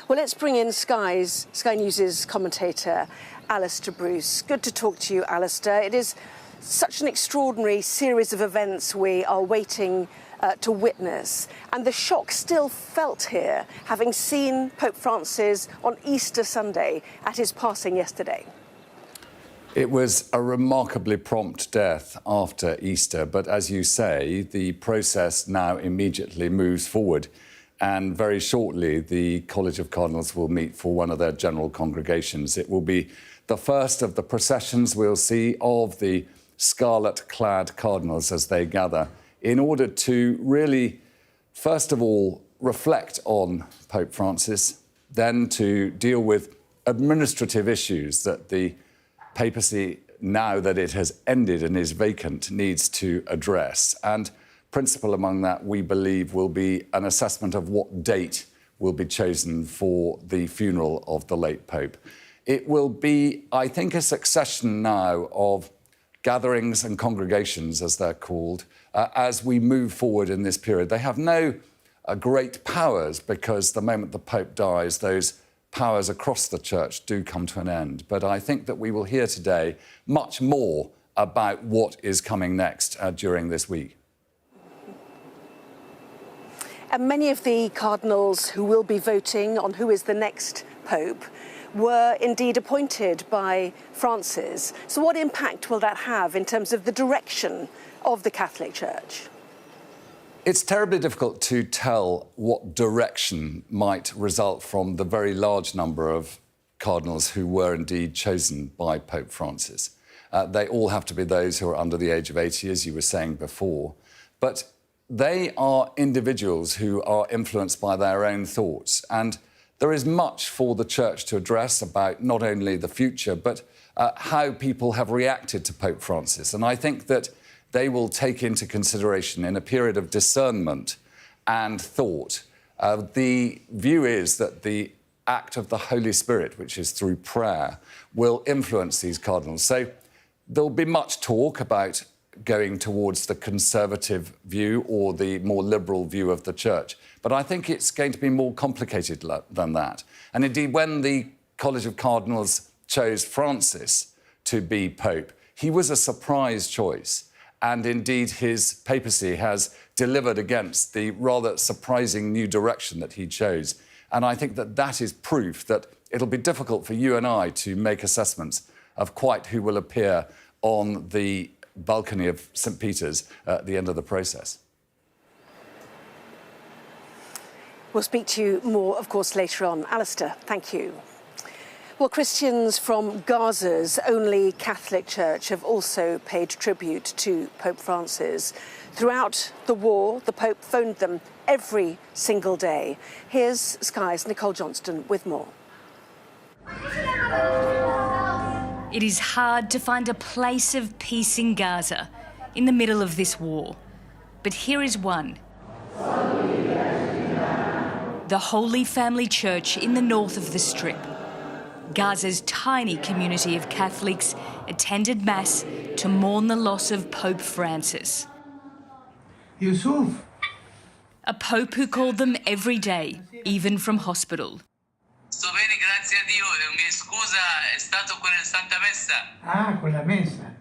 Well, let's bring in Sky News' commentator, Alistair Bruce. Good to talk to you, Alistair. It is such an extraordinary series of events we are waiting to witness, and the shock still felt here, having seen Pope Francis on Easter Sunday at his passing yesterday. It was a remarkably prompt death after Easter, but as you say, the process now immediately moves forward, and very shortly the College of Cardinals will meet for one of their general congregations. It will be the first of the processions we'll see of the scarlet-clad cardinals as they gather in order to really, first of all, reflect on Pope Francis, then to deal with administrative issues that the papacy, now that it has ended and is vacant, needs to address. And principal among that, we believe, will be an assessment of what date will be chosen for the funeral of the late Pope. It will be, I think, a succession now of gatherings and congregations, as they're called, as we move forward in this period. They have no great powers because the moment the Pope dies, those powers across the Church do come to an end. But I think that we will hear today much more about what is coming next during this week. And many of the cardinals who will be voting on who is the next Pope were indeed appointed by Francis. So what impact will that have in terms of the direction of the Catholic Church? It's terribly difficult to tell what direction might result from the very large number of cardinals who were indeed chosen by Pope Francis. They all have to be those who are under the age of 80, as you were saying before. But they are individuals who are influenced by their own thoughts. And there is much for the Church to address about not only the future, but how people have reacted to Pope Francis. And I think that they will take into consideration, in a period of discernment and thought, the view is that the act of the Holy Spirit, which is through prayer, will influence these cardinals. So there'll be much talk about going towards the conservative view or the more liberal view of the Church. But I think it's going to be more complicated than that. And indeed, when the College of Cardinals chose Francis to be Pope, he was a surprise choice. And indeed, his papacy has delivered against the rather surprising new direction that he chose. And I think that that is proof that it'll be difficult for you and I to make assessments of quite who will appear on the balcony of St. Peter's at the end of the process. We'll speak to you more, of course, later on. Alistair, thank you. Well, Christians from Gaza's only Catholic church have also paid tribute to Pope Francis. Throughout the war, the Pope phoned them every single day. Here's Sky's Nicole Johnston with more. It is hard to find a place of peace in Gaza, in the middle of this war. But here is one. The Holy Family Church in the north of the Strip. Gaza's tiny community of Catholics attended Mass to mourn the loss of Pope Francis. Yusuf. A Pope who called them every day, even from hospital. Sto bene, grazie a Dio. Mi scusa, è stato con il Santa Messa. Ah, con la messa.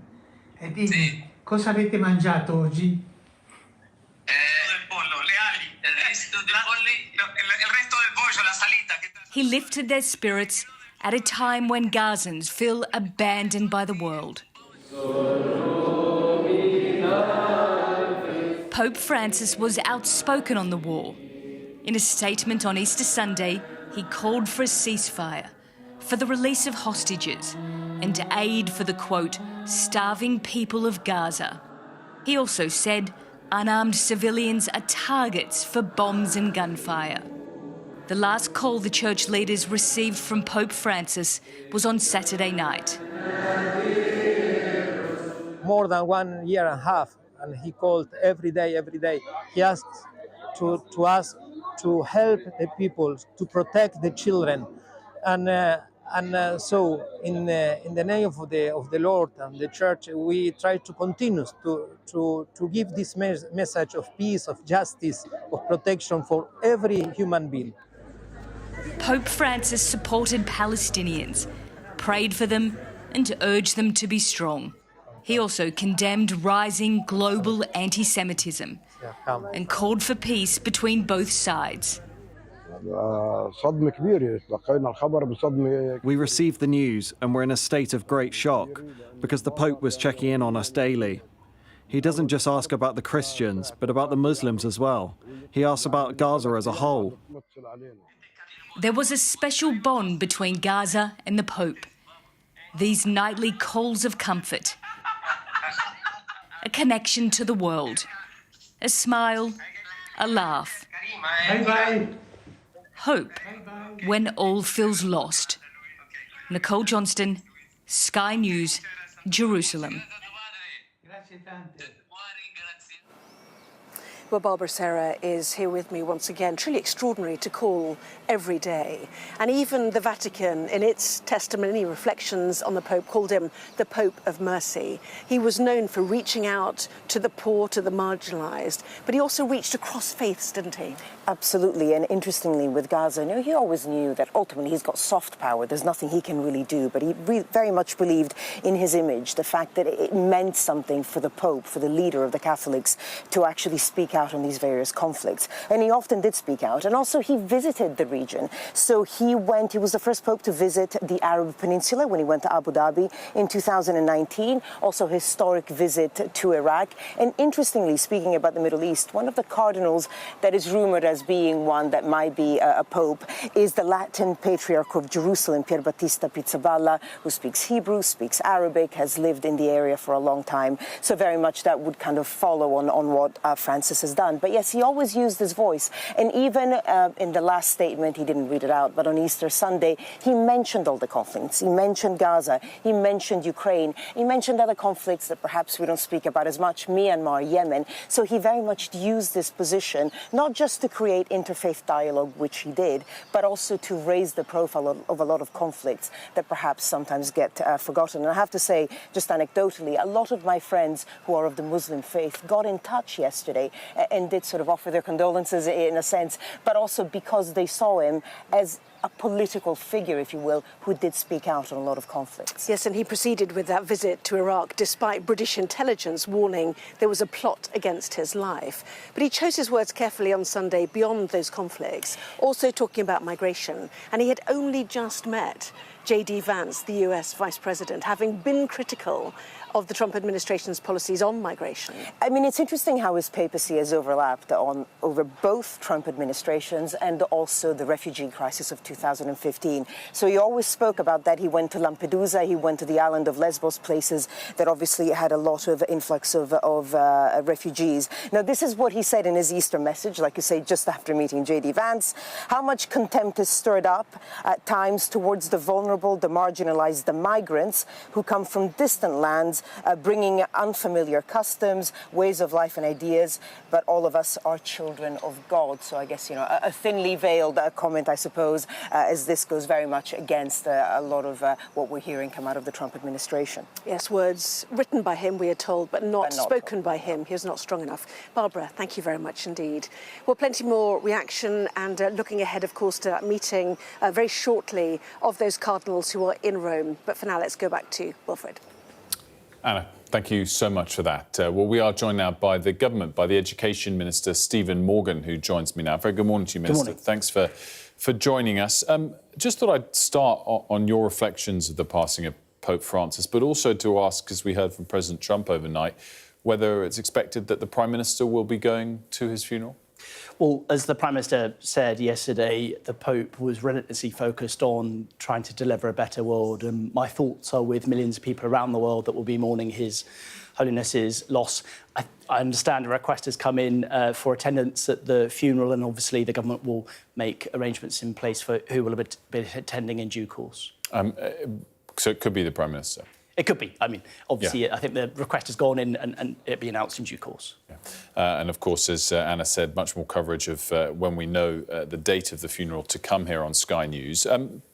E dimmi, sì. Cosa avete mangiato oggi? Del pollo, le ali. Il resto dei polli, il resto del pollo, la salita. He lifted their spirits at a time when Gazans feel abandoned by the world. Pope Francis was outspoken on the war. In a statement on Easter Sunday, he called for a ceasefire, for the release of hostages, and aid for the, quote, starving people of Gaza. He also said unarmed civilians are targets for bombs and gunfire. The last call the church leaders received from Pope Francis was on Saturday night. More than 1 year and a half, and he called every day. He asked to us to help the people, to protect the children. So in the name of the Lord and the Church, we try to continue to give this message of peace, of justice, of protection for every human being. Pope Francis supported Palestinians, prayed for them and urged them to be strong. He also condemned rising global anti-Semitism and called for peace between both sides. We received the news and were in a state of great shock because the Pope was checking in on us daily. He doesn't just ask about the Christians, but about the Muslims as well. He asks about Gaza as a whole. There was a special bond between Gaza and the Pope. These nightly calls of comfort. A connection to the world. A smile, a laugh. Bye-bye. Hope when all feels lost. Nicole Johnston, Sky News, Jerusalem. Well, Barbara Serra is here with me once again. Truly extraordinary to call every day. And even the Vatican, in its testimony, reflections on the Pope, called him the Pope of Mercy. He was known for reaching out to the poor, to the marginalised, but he also reached across faiths, didn't he? Absolutely, and interestingly with Gaza, he always knew that ultimately he's got soft power. There's nothing he can really do, but he very much believed in his image, the fact that it meant something for the Pope, for the leader of the Catholics, to actually speak out on these various conflicts. And he often did speak out, and also he visited the region. So he was the first Pope to visit the Arab Peninsula when he went to Abu Dhabi in 2019, also a historic visit to Iraq. And interestingly, speaking about the Middle East, one of the cardinals that is rumored as being one that might be a pope is the Latin Patriarch of Jerusalem, Pier Battista Pizzaballa, who speaks Hebrew, speaks Arabic, has lived in the area for a long time. So very much that would kind of follow on what Francis has done. But yes, he always used his voice. And even in the last statement, he didn't read it out, but on Easter Sunday, he mentioned all the conflicts. He mentioned Gaza. He mentioned Ukraine. He mentioned other conflicts that perhaps we don't speak about as much, Myanmar, Yemen. So he very much used this position, not just to create interfaith dialogue, which he did, but also to raise the profile of a lot of conflicts that perhaps sometimes get forgotten. And I have to say, just anecdotally, a lot of my friends who are of the Muslim faith got in touch yesterday and did sort of offer their condolences in a sense, but also because they saw him as a political figure, if you will, who did speak out on a lot of conflicts. Yes, and he proceeded with that visit to Iraq despite British intelligence warning there was a plot against his life. But he chose his words carefully on Sunday beyond those conflicts, also talking about migration. And he had only just met J.D. Vance, the US Vice President, having been critical of the Trump administration's policies on migration. I mean, it's interesting how his papacy has overlapped over both Trump administrations and also the refugee crisis of 2015. So he always spoke about that. He went to Lampedusa, he went to the island of Lesbos, places that obviously had a lot of influx of refugees. Now, this is what he said in his Easter message, like you say, just after meeting J.D. Vance. How much contempt is stirred up at times towards the vulnerable, the marginalized, the migrants who come from distant lands, bringing unfamiliar customs, ways of life and ideas, but all of us are children of God. So I guess, a thinly veiled comment, I suppose, as this goes very much against a lot of what we're hearing come out of the Trump administration. Yes, words written by him, we are told, but not spoken by him. He was not strong enough. Barbara, thank you very much indeed. Well, plenty more reaction and looking ahead, of course, to that meeting very shortly of those cardinals who are in Rome. But for now, let's go back to Wilfred. Anna, thank you so much for that. Well, we are joined now by the government, by the Education Minister, Stephen Morgan, who joins me now. Very good morning to you, Minister. Good morning. Thanks for joining us. Just thought I'd start on your reflections of the passing of Pope Francis, but also to ask, as we heard from President Trump overnight, whether it's expected that the Prime Minister will be going to his funeral? Well, as the Prime Minister said yesterday, the Pope was relentlessly focused on trying to deliver a better world, and my thoughts are with millions of people around the world that will be mourning His Holiness's loss. I understand a request has come in for attendance at the funeral, and obviously the government will make arrangements in place for who will be attending in due course. So it could be the Prime Minister? It could be. I mean, obviously, I think the request has gone in and it'll be announced in due course. And of course, as Anna said, much more coverage of when we know the date of the funeral to come here on Sky News.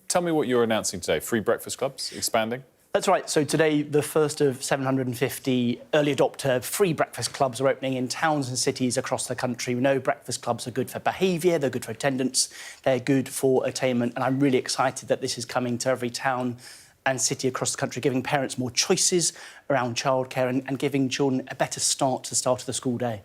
Tell me what you're announcing today. Free breakfast clubs expanding? That's right. So today, the first of 750 early adopter free breakfast clubs are opening in towns and cities across the country. We know breakfast clubs are good for behaviour, they're good for attendance, they're good for attainment. And I'm really excited that this is coming to every town and city across the country, giving parents more choices around childcare and giving children a better start to the start of the school day.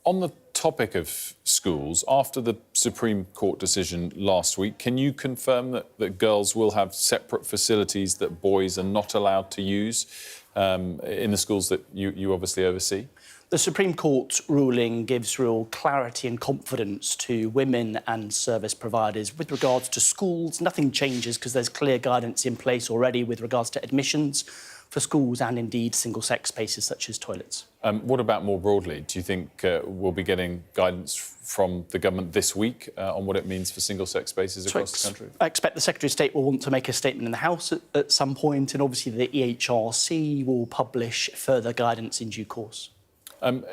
On the topic of schools, after the Supreme Court decision last week, can you confirm that girls will have separate facilities that boys are not allowed to use in the schools that you obviously oversee? The Supreme Court's ruling gives real clarity and confidence to women and service providers. With regards to schools, nothing changes because there's clear guidance in place already with regards to admissions for schools and indeed single-sex spaces such as toilets. What about more broadly? Do you think we'll be getting guidance from the government this week on what it means for single-sex spaces across the country? I expect the Secretary of State will want to make a statement in the House at some point, and obviously the EHRC will publish further guidance in due course.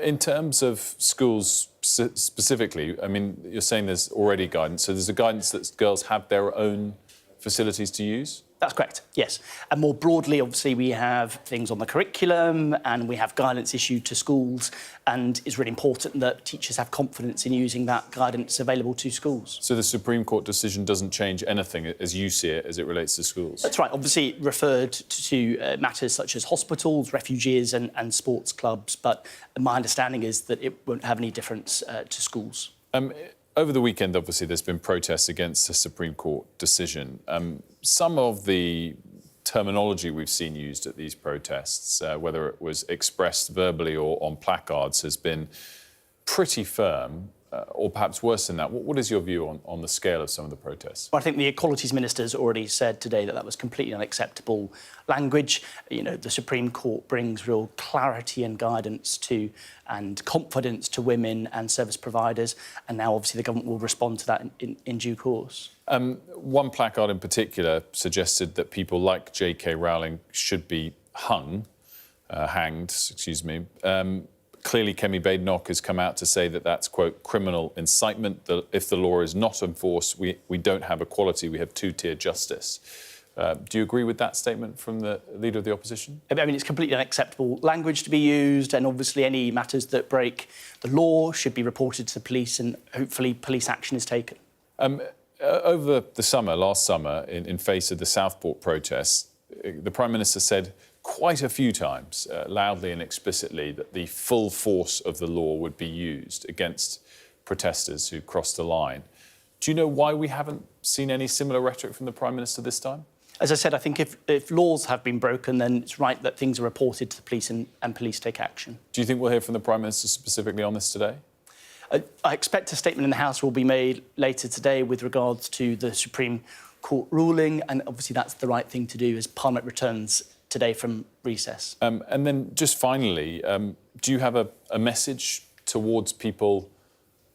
In terms of schools specifically, I mean, you're saying there's already guidance, so there's a guidance that girls have their own facilities to use? That's correct, yes. And more broadly, obviously, we have things on the curriculum and we have guidance issued to schools, and it's really important that teachers have confidence in using that guidance available to schools. So the Supreme Court decision doesn't change anything, as you see it, as it relates to schools? That's right. Obviously, it referred to matters such as hospitals, refugees and sports clubs, but my understanding is that it won't have any difference to schools. Over the weekend, obviously, there's been protests against the Supreme Court decision. Some of the terminology we've seen used at these protests, whether it was expressed verbally or on placards, has been pretty firm, or perhaps worse than that. What is your view on the scale of some of the protests? I think the Equalities Minister's already said today that that was completely unacceptable language. You know, the Supreme Court brings real clarity and guidance to and confidence to women and service providers, and now obviously the government will respond to that in due course. One placard in particular suggested that people like J.K. Rowling should be hanged. Clearly, Kemi Badenoch has come out to say that that's, quote, criminal incitement. If the law is not enforced, we don't have equality, we have two-tier justice. Do you agree with that statement from the Leader of the Opposition? I mean, it's completely unacceptable language to be used, and obviously any matters that break the law should be reported to the police, and hopefully police action is taken. Over the summer, last summer, in face of the Southport protests, the Prime Minister said quite a few times, loudly and explicitly, that the full force of the law would be used against protesters who crossed the line. Do you know why we haven't seen any similar rhetoric from the Prime Minister this time? As I said, I think if laws have been broken, then it's right that things are reported to the police and police take action. Do you think we'll hear from the Prime Minister specifically on this today? I expect a statement in the House will be made later today with regards to the Supreme Court ruling, and obviously that's the right thing to do as Parliament returns today from recess. And then just finally, do you have a message towards people,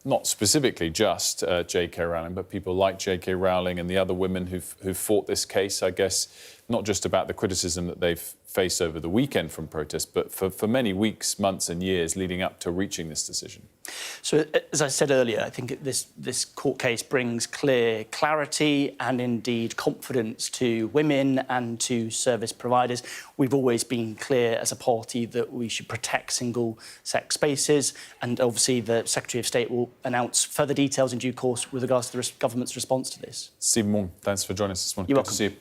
not specifically just J.K. Rowling, but people like J.K. Rowling and the other women who've fought this case, I guess, not just about the criticism that they've faced over the weekend from protests, but for many weeks, months and years leading up to reaching this decision? So, as I said earlier, I think this court case brings clarity and indeed confidence to women and to service providers. We've always been clear as a party that we should protect single-sex spaces, and obviously the Secretary of State will announce further details in due course with regards to the government's response to this. Stephen Moore, thanks for joining us this morning. You're Good to see you.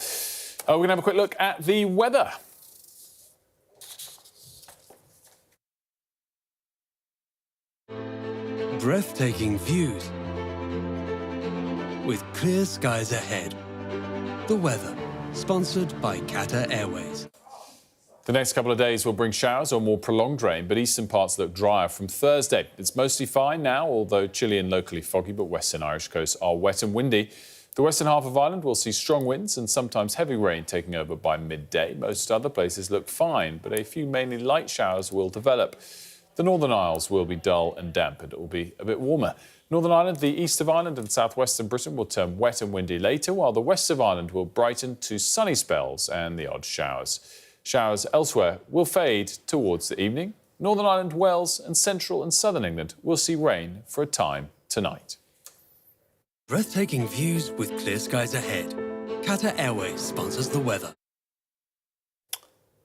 We're going to have a quick look at the weather. Breathtaking views with clear skies ahead. The weather, sponsored by Qatar Airways. The next couple of days will bring showers or more prolonged rain, but eastern parts look drier from Thursday. It's mostly fine now, although chilly and locally foggy, but western Irish coasts are wet and windy. The western half of Ireland will see strong winds and sometimes heavy rain taking over by midday. Most other places look fine, but a few mainly light showers will develop. The Northern Isles will be dull and damp, and it will be a bit warmer. Northern Ireland, the east of Ireland and southwestern Britain will turn wet and windy later, while the west of Ireland will brighten to sunny spells and the odd showers. Showers elsewhere will fade towards the evening. Northern Ireland, Wales and central and southern England will see rain for a time tonight. Breathtaking views with clear skies ahead. Qatar Airways sponsors the weather.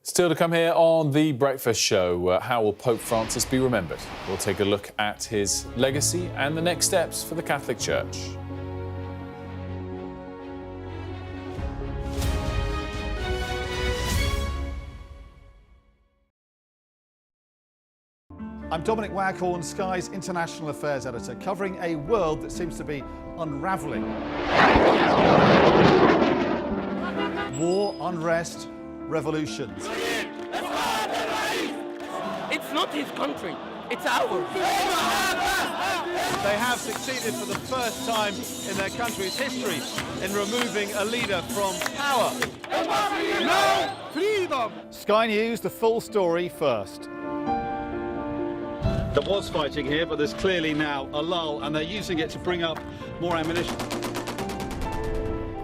Still to come here on The Breakfast Show, how will Pope Francis be remembered? We'll take a look at his legacy and the next steps for the Catholic Church. I'm Dominic Waghorn, Sky's International Affairs Editor, covering a world that seems to be unravelling. War, unrest, revolutions. It's not his country, it's ours. They have succeeded for the first time in their country's history in removing a leader from power. No freedom! Sky News, the full story first. There was fighting here, but there's clearly now a lull, and they're using it to bring up more ammunition.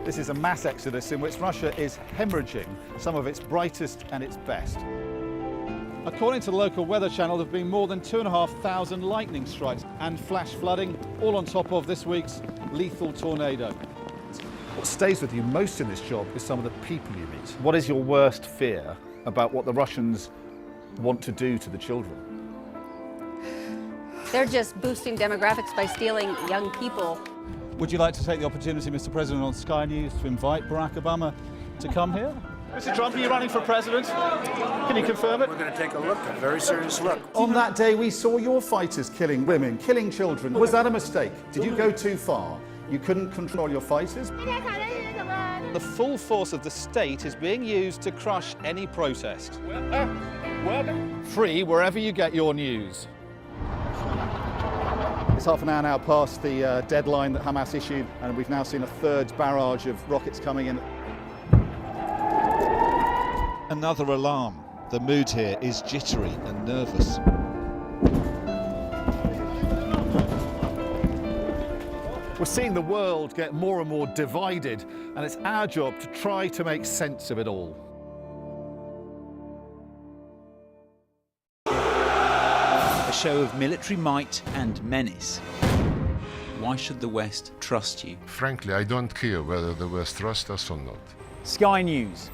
This is a mass exodus in which Russia is hemorrhaging some of its brightest and its best. According to the local weather channel, there have been more than 2,500 lightning strikes and flash flooding, all on top of this week's lethal tornado. What stays with you most in this job is some of the people you meet. What is your worst fear about what the Russians want to do to the children? They're just boosting demographics by stealing young people. Would you like to take the opportunity, Mr. President, on Sky News to invite Barack Obama to come here? Mr. Trump, are you running for president? Can you confirm it? We're going to take a look, a very serious look. On that day, we saw your fighters killing women, killing children. Was that a mistake? Did you go too far? You couldn't control your fighters? The full force of the state is being used to crush any protest. Free wherever you get your news. It's half an hour now past the deadline that Hamas issued, and we've now seen a third barrage of rockets coming in. Another alarm. The mood here is jittery and nervous. We're seeing the world get more and more divided, and it's our job to try to make sense of it all. A show of military might and menace. Why should the West trust you? Frankly, I don't care whether the West trusts us or not. Sky News.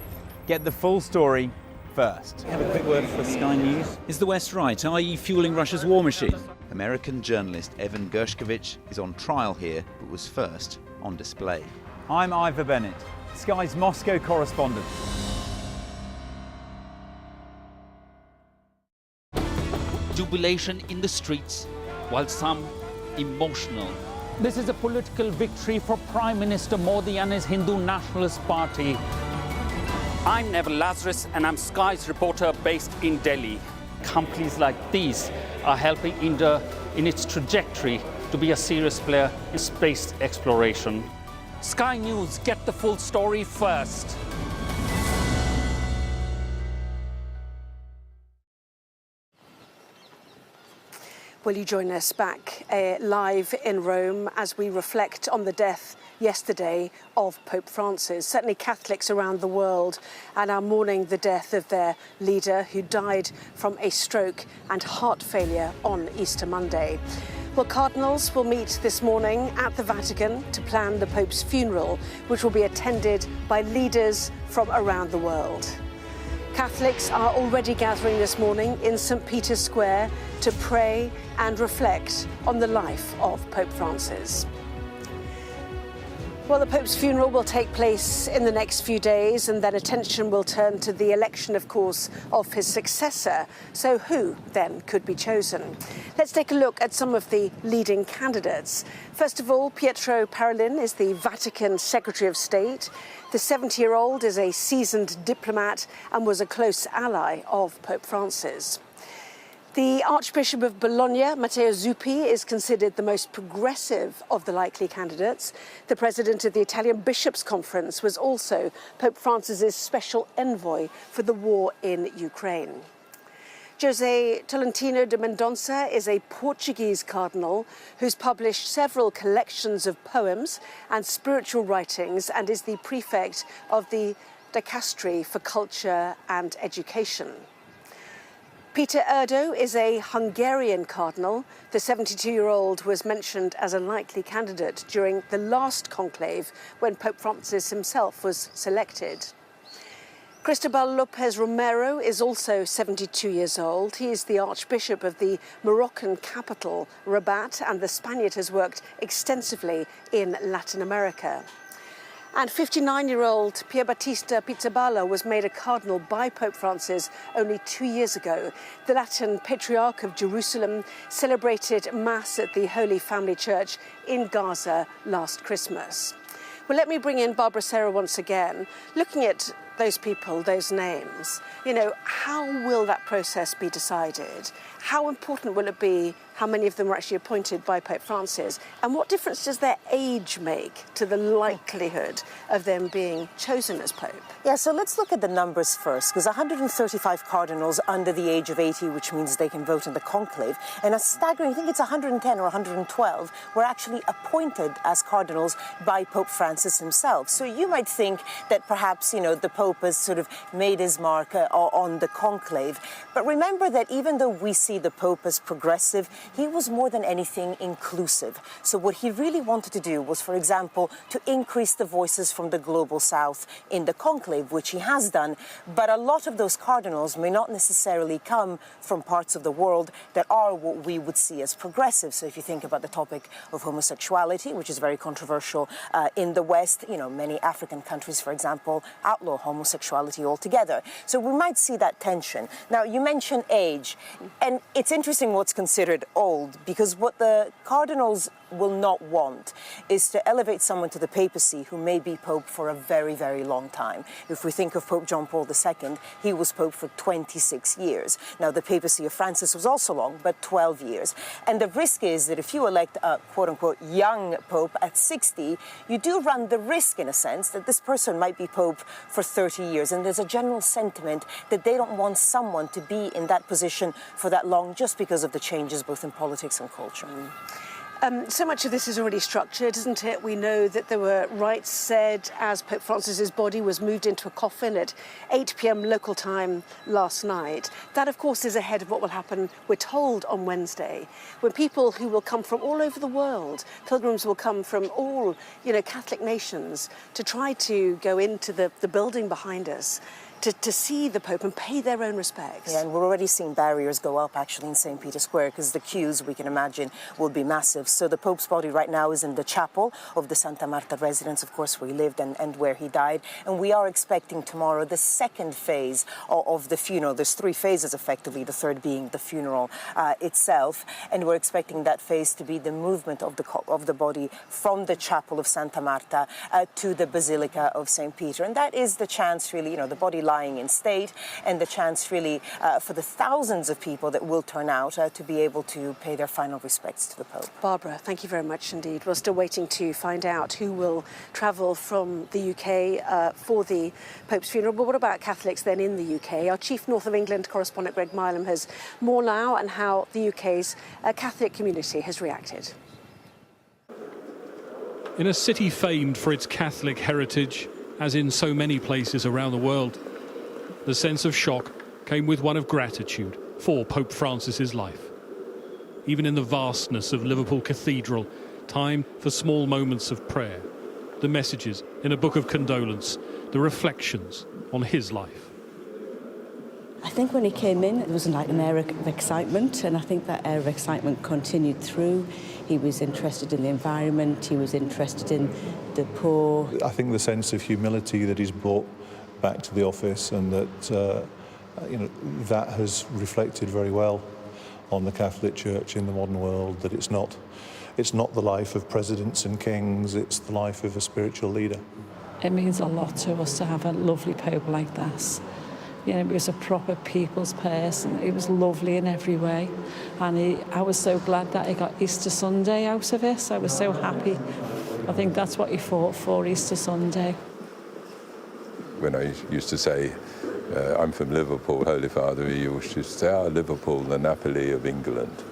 Get the full story first. Have a quick word for Sky News. Is the West right? Are you fueling Russia's war machine? American journalist Evan Gershkovich is on trial here, but was first on display. I'm Ivor Bennett, Sky's Moscow correspondent. Jubilation in the streets, while some emotional. This is a political victory for Prime Minister Modi and his Hindu Nationalist Party. I'm Neville Lazarus, and I'm Sky's reporter based in Delhi. Companies like these are helping India in its trajectory to be a serious player in space exploration. Sky News, get the full story first. Will you join us back live in Rome as we reflect on the death yesterday of Pope Francis? Certainly Catholics around the world and are mourning the death of their leader who died from a stroke and heart failure on Easter Monday. Well, cardinals will meet this morning at the Vatican to plan the Pope's funeral, which will be attended by leaders from around the world. Catholics are already gathering this morning in St. Peter's Square to pray and reflect on the life of Pope Francis. Well, the Pope's funeral will take place in the next few days, and then attention will turn to the election, of course, of his successor. So who, then, could be chosen? Let's take a look at some of the leading candidates. First of all, Pietro Parolin is the Vatican Secretary of State. The 70-year-old is a seasoned diplomat and was a close ally of Pope Francis. The Archbishop of Bologna, Matteo Zuppi, is considered the most progressive of the likely candidates. The president of the Italian Bishops' Conference was also Pope Francis's special envoy for the war in Ukraine. José Tolentino de Mendonça is a Portuguese cardinal who's published several collections of poems and spiritual writings and is the prefect of the Dicastery for Culture and Education. Peter Erdo is a Hungarian cardinal. The 72-year-old was mentioned as a likely candidate during the last conclave when Pope Francis himself was selected. Cristobal López Romero is also 72 years old. He is the Archbishop of the Moroccan capital, Rabat, and the Spaniard has worked extensively in Latin America. And 59-year-old Pier Battista Pizzaballa was made a cardinal by Pope Francis only 2 years ago. The Latin Patriarch of Jerusalem celebrated Mass at the Holy Family Church in Gaza last Christmas. Well, let me bring in Barbara Serra once again. Looking at those people, those names, how will that process be decided? How important will it be how many of them were actually appointed by Pope Francis? And what difference does their age make to the likelihood of them being chosen as Pope? Yeah, so let's look at the numbers first, because 135 cardinals under the age of 80, which means they can vote in the conclave, and a staggering, I think it's 110 or 112, were actually appointed as cardinals by Pope Francis himself. So you might think that perhaps, the Pope has sort of made his mark on the conclave. But remember that even though we see the Pope as progressive, he was more than anything inclusive. So what he really wanted to do was, for example, to increase the voices from the global south in the conclave, which he has done. But a lot of those cardinals may not necessarily come from parts of the world that are what we would see as progressive. So if you think about the topic of homosexuality, which is very controversial in the West, many African countries, for example, outlaw homosexuality altogether. So we might see that tension. Now, you mentioned age, and it's interesting what's considered old, because what the cardinals will not want is to elevate someone to the papacy who may be Pope for a very, very long time. If we think of Pope John Paul II, he was Pope for 26 years. Now, the papacy of Francis was also long, but 12 years. And the risk is that if you elect a quote-unquote young Pope at 60, you do run the risk, in a sense, that this person might be Pope for 30 years. And there's a general sentiment that they don't want someone to be in that position for that long, just because of the changes both in politics and culture. So much of this is already structured, isn't it? We know that there were rites said as Pope Francis's body was moved into a coffin at 8 p.m. local time last night. That, of course, is ahead of what will happen, we're told, on Wednesday, when people who will come from all over the world, pilgrims will come from all, Catholic nations, to try to go into the building behind us, to see the Pope and pay their own respects. Yeah, and we're already seeing barriers go up, actually, in St. Peter's Square, because the queues, we can imagine, will be massive. So the Pope's body right now is in the chapel of the Santa Marta residence, of course, where he lived and where he died. And we are expecting tomorrow the second phase of the funeral. There's 3 phases, effectively, the third being the funeral itself. And we're expecting that phase to be the movement of the body from the chapel of Santa Marta to the Basilica of St. Peter. And that is the chance, really, the body lying in state, and the chance really for the thousands of people that will turn out to be able to pay their final respects to the Pope. Barbara, thank you very much indeed. We're still waiting to find out who will travel from the UK for the Pope's funeral. But what about Catholics then in the UK? Our chief North of England correspondent Greg Milam has more now on how the UK's Catholic community has reacted. In a city famed for its Catholic heritage, as in so many places around the world, the sense of shock came with one of gratitude for Pope Francis's life. Even in the vastness of Liverpool Cathedral, time for small moments of prayer, the messages in a book of condolence, the reflections on his life. I think when he came in, there was like an air of excitement, and I think that air of excitement continued through. He was interested in the environment, he was interested in the poor. I think the sense of humility that he's brought back to the office, and that that has reflected very well on the Catholic Church in the modern world, that it's not the life of presidents and kings, it's the life of a spiritual leader. It means a lot to us to have a lovely Pope like this. You know, he was a proper people's person. He was lovely in every way. And I was so glad that he got Easter Sunday out of it. I was so happy. I think that's what he fought for, Easter Sunday. When I used to say, I'm from Liverpool, Holy Father, he used to say, Liverpool, the Napoli of England.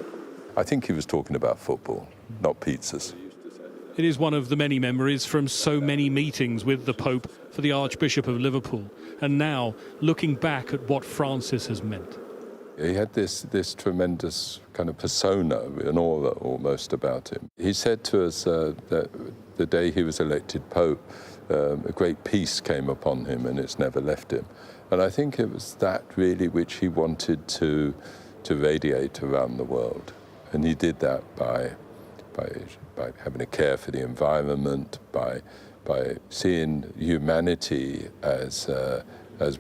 I think he was talking about football, not pizzas. It is one of the many memories from so many meetings with the Pope for the Archbishop of Liverpool, and now looking back at what Francis has meant. He had this tremendous kind of persona, an aura almost about him. He said to us that the day he was elected Pope, a great peace came upon him and it's never left him. And I think it was that really which he wanted to radiate around the world. And he did that by having a care for the environment, by seeing humanity as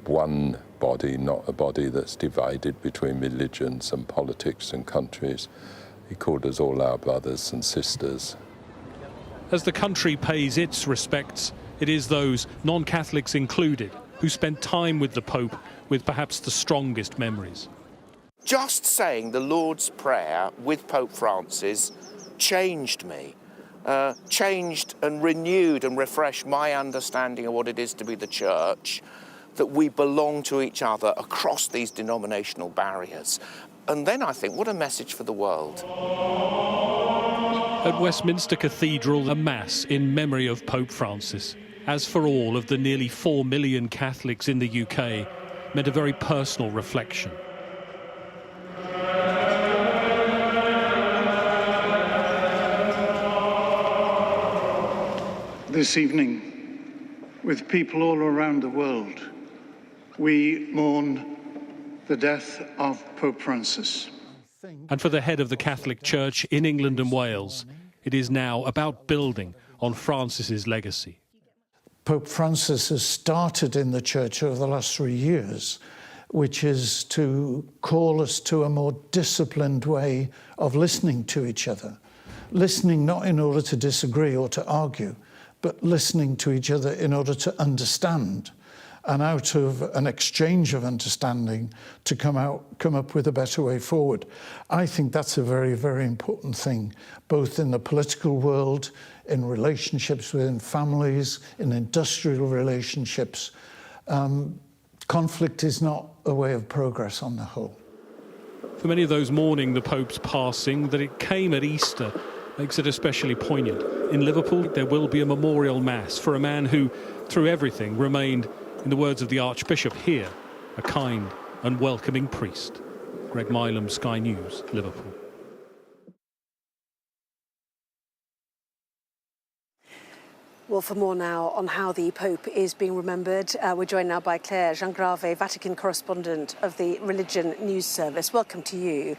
one body, not a body that's divided between religions and politics and countries. He called us all our brothers and sisters. As the country pays its respects, it is those, non-Catholics included, who spent time with the Pope with perhaps the strongest memories. Just saying the Lord's Prayer with Pope Francis changed me, changed and renewed and refreshed my understanding of what it is to be the Church, that we belong to each other across these denominational barriers. And then I think, what a message for the world. At Westminster Cathedral, a Mass in memory of Pope Francis, as for all of the nearly 4 million Catholics in the UK, meant a very personal reflection. This evening, with people all around the world, we mourn the death of Pope Francis. And for the head of the Catholic Church in England and Wales, it is now about building on Francis's legacy. Pope Francis has started in the Church over the last 3 years, which is to call us to a more disciplined way of listening to each other. Listening not in order to disagree or to argue, but listening to each other in order to understand, and out of an exchange of understanding to come up with a better way forward. I think that's a very, very important thing, both in the political world, in relationships within families, in industrial relationships. Conflict is not a way of progress on the whole. For many of those mourning the Pope's passing, that it came at Easter makes it especially poignant. In Liverpool, there will be a memorial mass for a man who, through everything, remained, in the words of the Archbishop here, a kind and welcoming priest. Greg Milam, Sky News, Liverpool. Well, for more now on how the Pope is being remembered, we're joined now by Claire Jeangrave, Vatican correspondent of the Religion News Service. Welcome to you.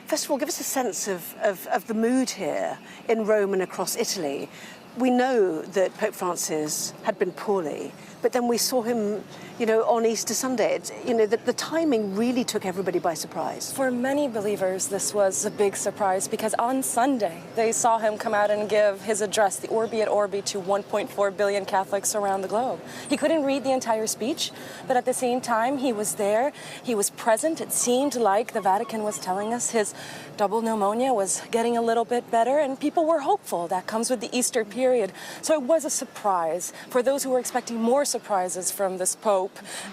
First of all, give us a sense of the mood here in Rome and across Italy. We know that Pope Francis had been poorly, but then we saw him, on Easter Sunday. The timing really took everybody by surprise. For many believers, this was a big surprise because on Sunday, they saw him come out and give his address, the Orbi et Orbi, to 1.4 billion Catholics around the globe. He couldn't read the entire speech, but at the same time, he was there, he was present. It seemed like the Vatican was telling us his double pneumonia was getting a little bit better, and people were hopeful. That comes with the Easter period. So it was a surprise for those who were expecting more surprises from this Pope,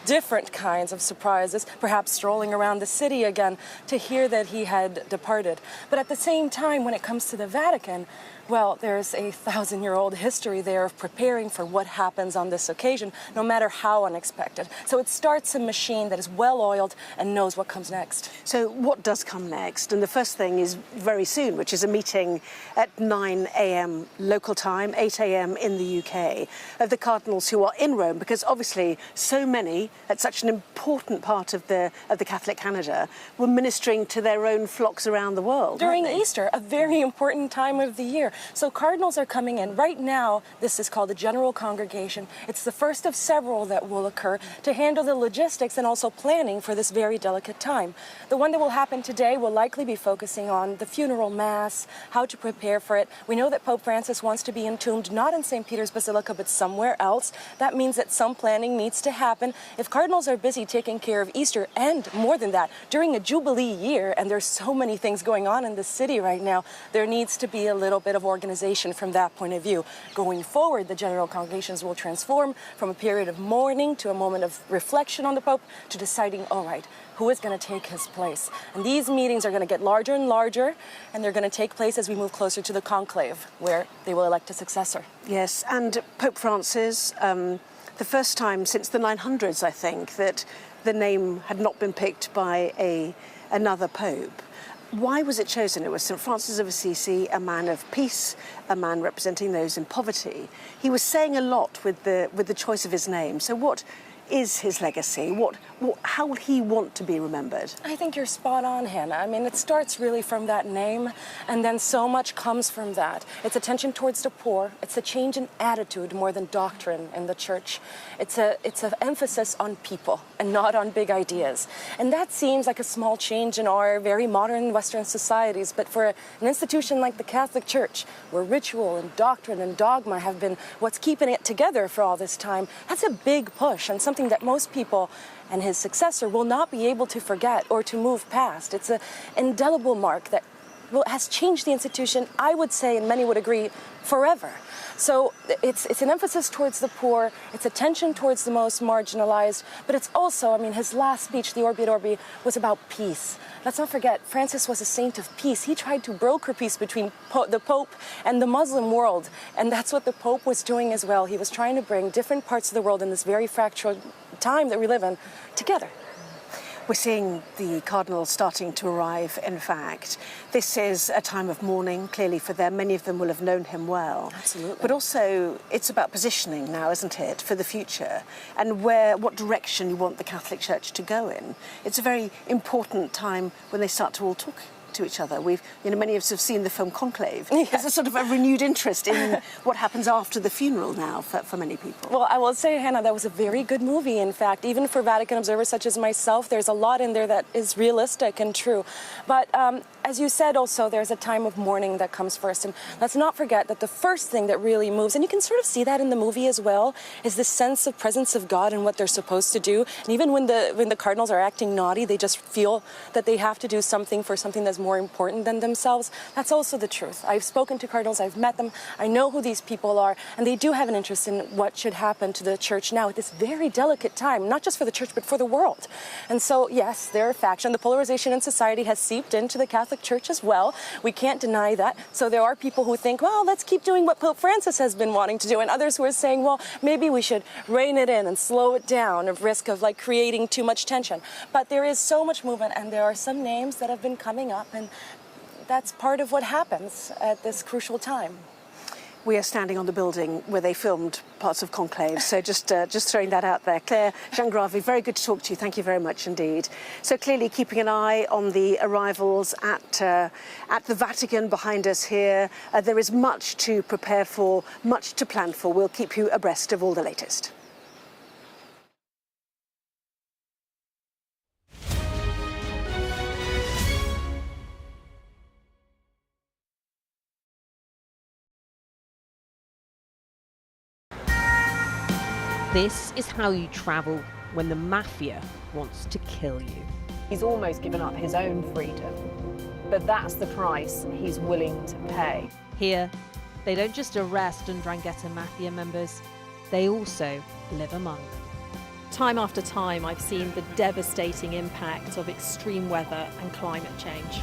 different kinds of surprises, perhaps strolling around the city again, to hear that he had departed. But at the same time, when it comes to the Vatican, well, there's a 1,000-year-old history there of preparing for what happens on this occasion, no matter how unexpected. So it starts a machine that is well-oiled and knows what comes next. So what does come next? And the first thing is very soon, which is a meeting at 9 a.m. local time, 8 a.m. in the UK, of the cardinals who are in Rome Rome, because obviously so many, at such an important part of the Catholic Canada, were ministering to their own flocks around the world. During Easter, a very important time of the year. So cardinals are coming in. Right now, this is called the General Congregation. It's the first of several that will occur to handle the logistics and also planning for this very delicate time. The one that will happen today will likely be focusing on the funeral mass, how to prepare for it. We know that Pope Francis wants to be entombed not in St. Peter's Basilica, but somewhere else. That means that some planning needs to happen. If cardinals are busy taking care of Easter, and more than that, during a Jubilee year, and there's so many things going on in the city right now, there needs to be a little bit of organization from that point of view. Going forward, the General Congregations will transform from a period of mourning to a moment of reflection on the Pope to deciding, all right, who is going to take his place? And these meetings are going to get larger and larger, and they're going to take place as we move closer to the conclave, where they will elect a successor. Yes, and Pope Francis, the first time since the 900s, I think, that the name had not been picked by another pope. Why was it chosen? It was St. Francis of Assisi, a man of peace, a man representing those in poverty. He was saying a lot with the choice of his name. So what is his legacy? How will he want to be remembered? I think you're spot on, Hannah. I mean, it starts really from that name, and then so much comes from that. It's attention towards the poor. It's a change in attitude more than doctrine in the church. It's an emphasis on people and not on big ideas. And that seems like a small change in our very modern Western societies, but for an institution like the Catholic Church, where ritual and doctrine and dogma have been what's keeping it together for all this time, that's a big push and something that most people and his successor will not be able to forget or to move past. It's an indelible mark that has changed the institution, I would say, and many would agree, forever. So it's an emphasis towards the poor, it's attention towards the most marginalized, but it's also, I mean, his last speech, the Orbi et Orbi, was about peace. Let's not forget, Francis was a saint of peace. He tried to broker peace between the Pope and the Muslim world, and that's what the Pope was doing as well. He was trying to bring different parts of the world in this very fractured time that we live in together. We're seeing the cardinals starting to arrive, in fact. This is a time of mourning, clearly, for them. Many of them will have known him well. Absolutely. But also, it's about positioning now, isn't it, for the future, and what direction you want the Catholic Church to go in. It's a very important time when they start to all talk to each other. Many of us have seen the film Conclave. Yes. There's a sort of a renewed interest in what happens after the funeral now for many people. Well, I will say, Hannah, that was a very good movie, in fact. Even for Vatican observers such as myself, there's a lot in there that is realistic and true. But as you said also, there's a time of mourning that comes first. And let's not forget that the first thing that really moves, and you can sort of see that in the movie as well, is the sense of presence of God and what they're supposed to do. And even when the cardinals are acting naughty, they just feel that they have to do something for something that's more important than themselves. That's also the truth. I've spoken to cardinals, I've met them, I know who these people are, and they do have an interest in what should happen to the church now at this very delicate time, not just for the church, but for the world. And so, yes, there are factions. The polarization in society has seeped into the Catholic Church as well. We can't deny that. So there are people who think, well, let's keep doing what Pope Francis has been wanting to do, and others who are saying, well, maybe we should rein it in and slow it down at risk of creating too much tension. But there is so much movement, and there are some names that have been coming up, and that's part of what happens at this crucial time. We are standing on the building where they filmed parts of Conclave, so just throwing that out there. Claire Jean-Gravi, very good to talk to you. Thank you very much indeed. So clearly keeping an eye on the arrivals at the Vatican behind us here. There is much to prepare for, much to plan for. We'll keep you abreast of all the latest. This is how you travel when the mafia wants to kill you. He's almost given up his own freedom, but that's the price he's willing to pay. Here, they don't just arrest 'Ndrangheta mafia members, they also live among them. Time after time, I've seen the devastating impact of extreme weather and climate change.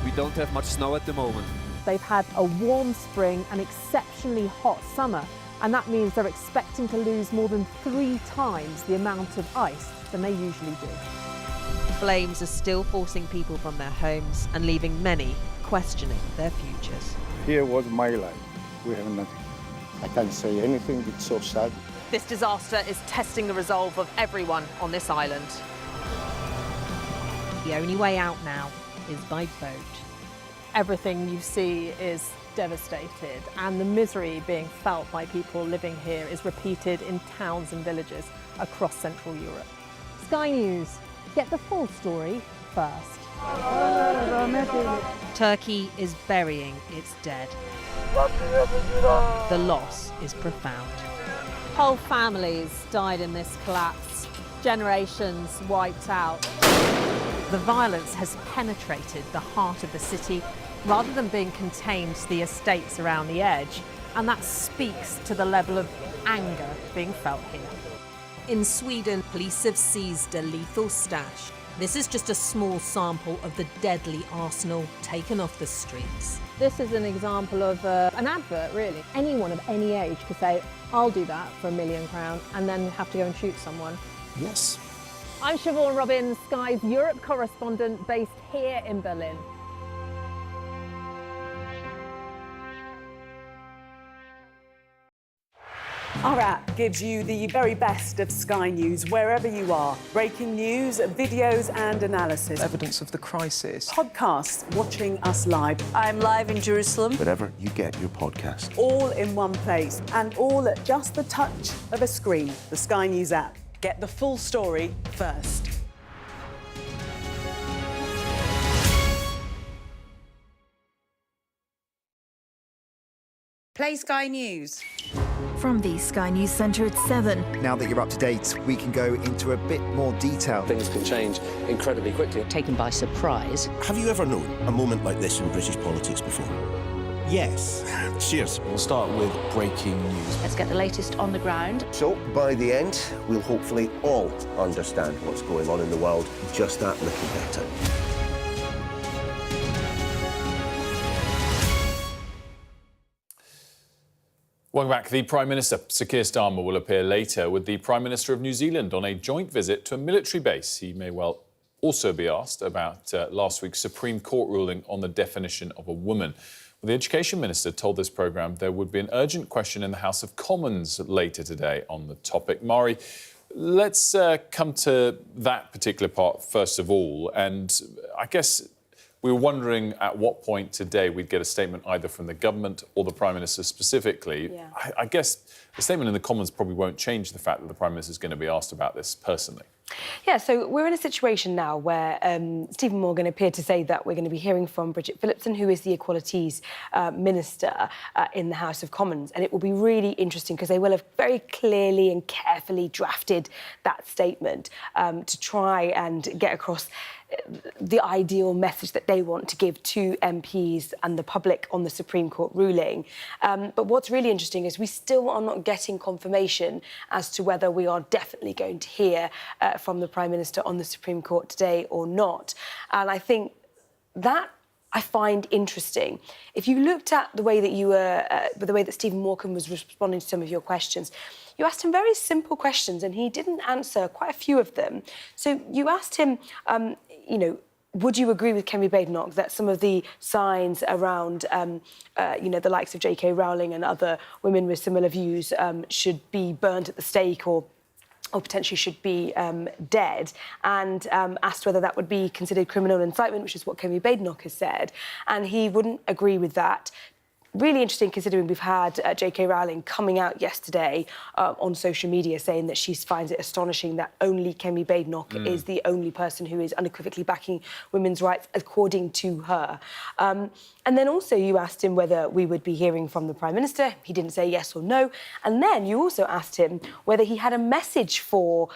We don't have much snow at the moment. They've had a warm spring and exceptionally hot summer, and that means they're expecting to lose more than 3 times the amount of ice than they usually do. Flames are still forcing people from their homes and leaving many questioning their futures. Here was my life. We have nothing. I can't say anything, it's so sad. This disaster is testing the resolve of everyone on this island. The only way out now is by boat. Everything you see is devastated, and the misery being felt by people living here is repeated in towns and villages across Central Europe. Sky News, get the full story first. Turkey is burying its dead. The loss is profound. Whole families died in this collapse, generations wiped out. The violence has penetrated the heart of the city rather than being contained to the estates around the edge, and that speaks to the level of anger being felt here. In Sweden, police have seized a lethal stash. This is just a small sample of the deadly arsenal taken off the streets. This is an example of an advert, really. Anyone of any age could say, I'll do that for £1 million, and then have to go and shoot someone. Yes. I'm Siobhan Robbins, Sky's Europe correspondent based here in Berlin. Our app gives you the very best of Sky News wherever you are. Breaking news, videos and analysis. Evidence of the crisis. Podcasts watching us live. I'm live in Jerusalem. Wherever you get your podcast. All in one place and all at just the touch of a screen. The Sky News app. Get the full story first. Play Sky News. From the Sky News Centre at 7. Now that you're up to date, we can go into a bit more detail. Things can change incredibly quickly. Taken by surprise. Have you ever known a moment like this in British politics before? Yes. Cheers. We'll start with breaking news. Let's get the latest on the ground. So, by the end, we'll hopefully all understand what's going on in the world just that little better. Welcome back. The Prime Minister, Sir Keir Starmer, will appear later with the Prime Minister of New Zealand on a joint visit to a military base. He may well also be asked about last week's Supreme Court ruling on the definition of a woman. Well, the Education Minister told this programme there would be an urgent question in the House of Commons later today on the topic. Mari, let's come to that particular part first of all. And I guess we were wondering at what point today we'd get a statement either from the government or the Prime Minister specifically. Yeah. I guess the statement in the Commons probably won't change the fact that the Prime Minister is going to be asked about this personally. Yeah, so we're in a situation now where Stephen Morgan appeared to say that we're going to be hearing from Bridget Phillipson, who is the Equalities Minister in the House of Commons. And it will be really interesting because they will have very clearly and carefully drafted that statement to try and get across the ideal message that they want to give to MPs and the public on the Supreme Court ruling. But what's really interesting is we still are not getting confirmation as to whether we are definitely going to hear from the Prime Minister on the Supreme Court today or not. And I think that I find interesting. If you looked at the way that you were, the way that Stephen Morgan was responding to some of your questions, you asked him very simple questions and he didn't answer quite a few of them. So you asked him, you know, would you agree with Kemi Badenoch that some of the signs around, you know, the likes of J.K. Rowling and other women with similar views should be burnt at the stake or potentially should be dead, and asked whether that would be considered criminal incitement, which is what Kemi Badenoch has said, and he wouldn't agree with that. Really interesting, considering we've had J.K. Rowling coming out yesterday on social media saying that she finds it astonishing that only Kemi Badenoch is the only person who is unequivocally backing women's rights, according to her. And then also you asked him whether we would be hearing from the Prime Minister. He didn't say yes or no. And then you also asked him whether he had a message for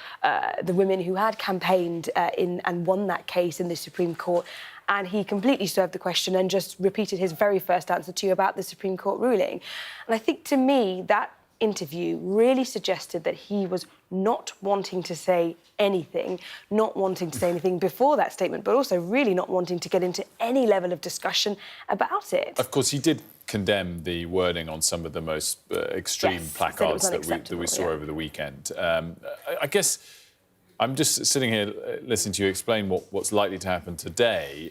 the women who had campaigned and won that case in the Supreme Court. And he completely swerved the question and just repeated his very first answer to you about the Supreme Court ruling. And I think, to me, that interview really suggested that he was not wanting to say anything, not wanting to say anything before that statement, but also really not wanting to get into any level of discussion about it. Of course, he did condemn the wording on some of the most extreme placards that we saw over the weekend. I guess I'm just sitting here listening to you explain what's likely to happen today.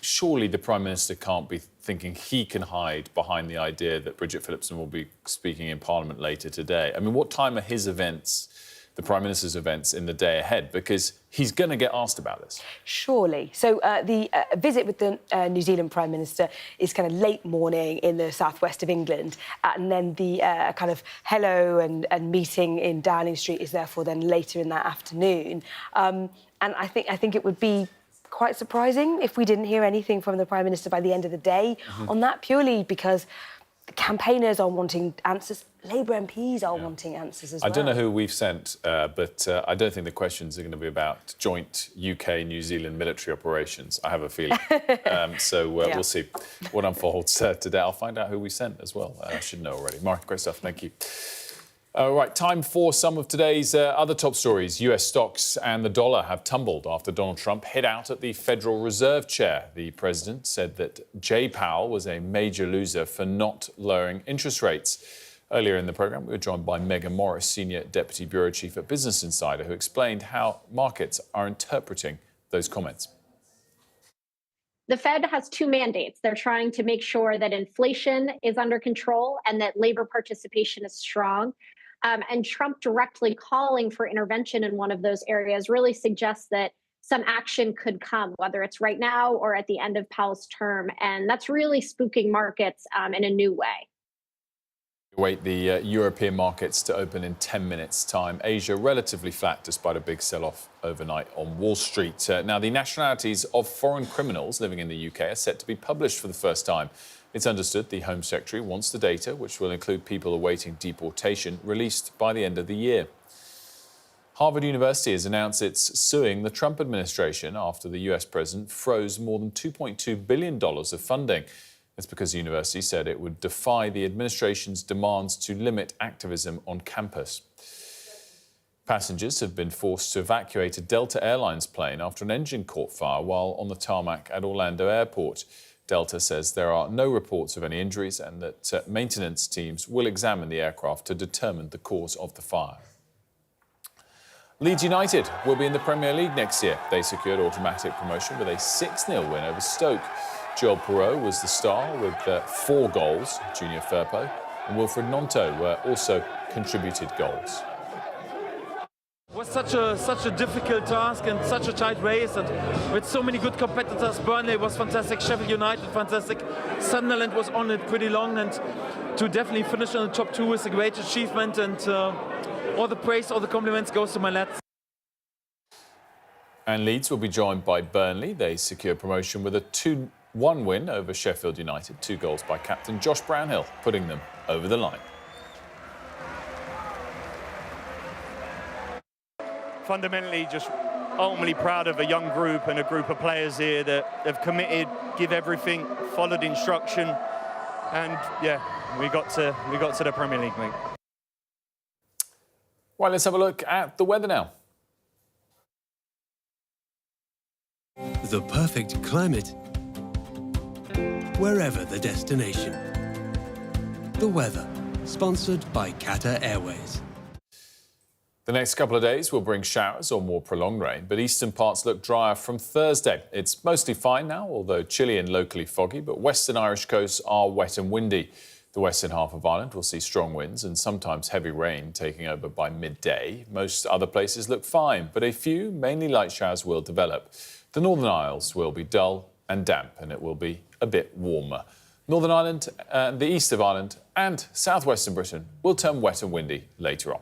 surely the Prime Minister can't be thinking he can hide behind the idea that Bridget Phillipson will be speaking in Parliament later today. I mean, what time are his events, the Prime Minister's events, in the day ahead? Because he's going to get asked about this. Surely. So the visit with the New Zealand Prime Minister is kind of late morning in the southwest of England, and then the kind of hello and meeting in Downing Street is therefore then later in that afternoon. And I think it would be quite surprising if we didn't hear anything from the Prime Minister by the end of the day on that, purely because the campaigners are wanting answers. Labour MPs are wanting answers as well. I don't know who we've sent, but I don't think the questions are going to be about joint UK-New Zealand military operations, I have a feeling. We'll see what unfolds today. I'll find out who we sent as well. I should know already. Mark, great stuff. Thank you. Right, time for some of today's other top stories. US stocks and the dollar have tumbled after Donald Trump hit out at the Federal Reserve chair. The president said that Jay Powell was a major loser for not lowering interest rates. Earlier in the programme, we were joined by Megan Morris, Senior Deputy Bureau Chief at Business Insider, who explained how markets are interpreting those comments. The Fed has two mandates. They're trying to make sure that inflation is under control and that labor participation is strong. And Trump directly calling for intervention in one of those areas really suggests that some action could come, whether it's right now or at the end of Powell's term. And that's really spooking markets in a new way. Wait the European markets to open in 10 minutes' time. Asia relatively flat despite a big sell-off overnight on Wall Street. Now, the nationalities of foreign criminals living in the UK are set to be published for the first time. It's understood the Home Secretary wants the data, which will include people awaiting deportation, released by the end of the year. Harvard University has announced it's suing the Trump administration after the US president froze more than $2.2 billion of funding. It's because the university said it would defy the administration's demands to limit activism on campus. Passengers have been forced to evacuate a Delta Airlines plane after an engine caught fire while on the tarmac at Orlando Airport. Delta says there are no reports of any injuries and that maintenance teams will examine the aircraft to determine the cause of the fire. Leeds United will be in the Premier League next year. They secured automatic promotion with a 6-0 win over Stoke. Joel Perreault was the star with 4 goals. Junior Firpo and Wilfred Gnonto also contributed goals. It was such a difficult task and such a tight race, and with so many good competitors. Burnley was fantastic, Sheffield United fantastic, Sunderland was on it pretty long, and to definitely finish in the top 2 is a great achievement, and all the praise, all the compliments goes to my lads. And Leeds will be joined by Burnley. They secure promotion with a 2-1 win over Sheffield United. 2 goals by captain Josh Brownhill, putting them over the line. Fundamentally, just ultimately proud of a young group and a group of players here that have committed, give everything, followed instruction, and yeah, we got to the Premier League, mate. Right, let's have a look at the weather now. The perfect climate, wherever the destination. The weather, sponsored by Qatar Airways. The next couple of days will bring showers or more prolonged rain, but eastern parts look drier from Thursday. It's mostly fine now, although chilly and locally foggy, but western Irish coasts are wet and windy. The western half of Ireland will see strong winds and sometimes heavy rain taking over by midday. Most other places look fine, but a few, mainly light showers, will develop. The Northern Isles will be dull and damp, and it will be a bit warmer. Northern Ireland, the east of Ireland and southwestern Britain will turn wet and windy later on.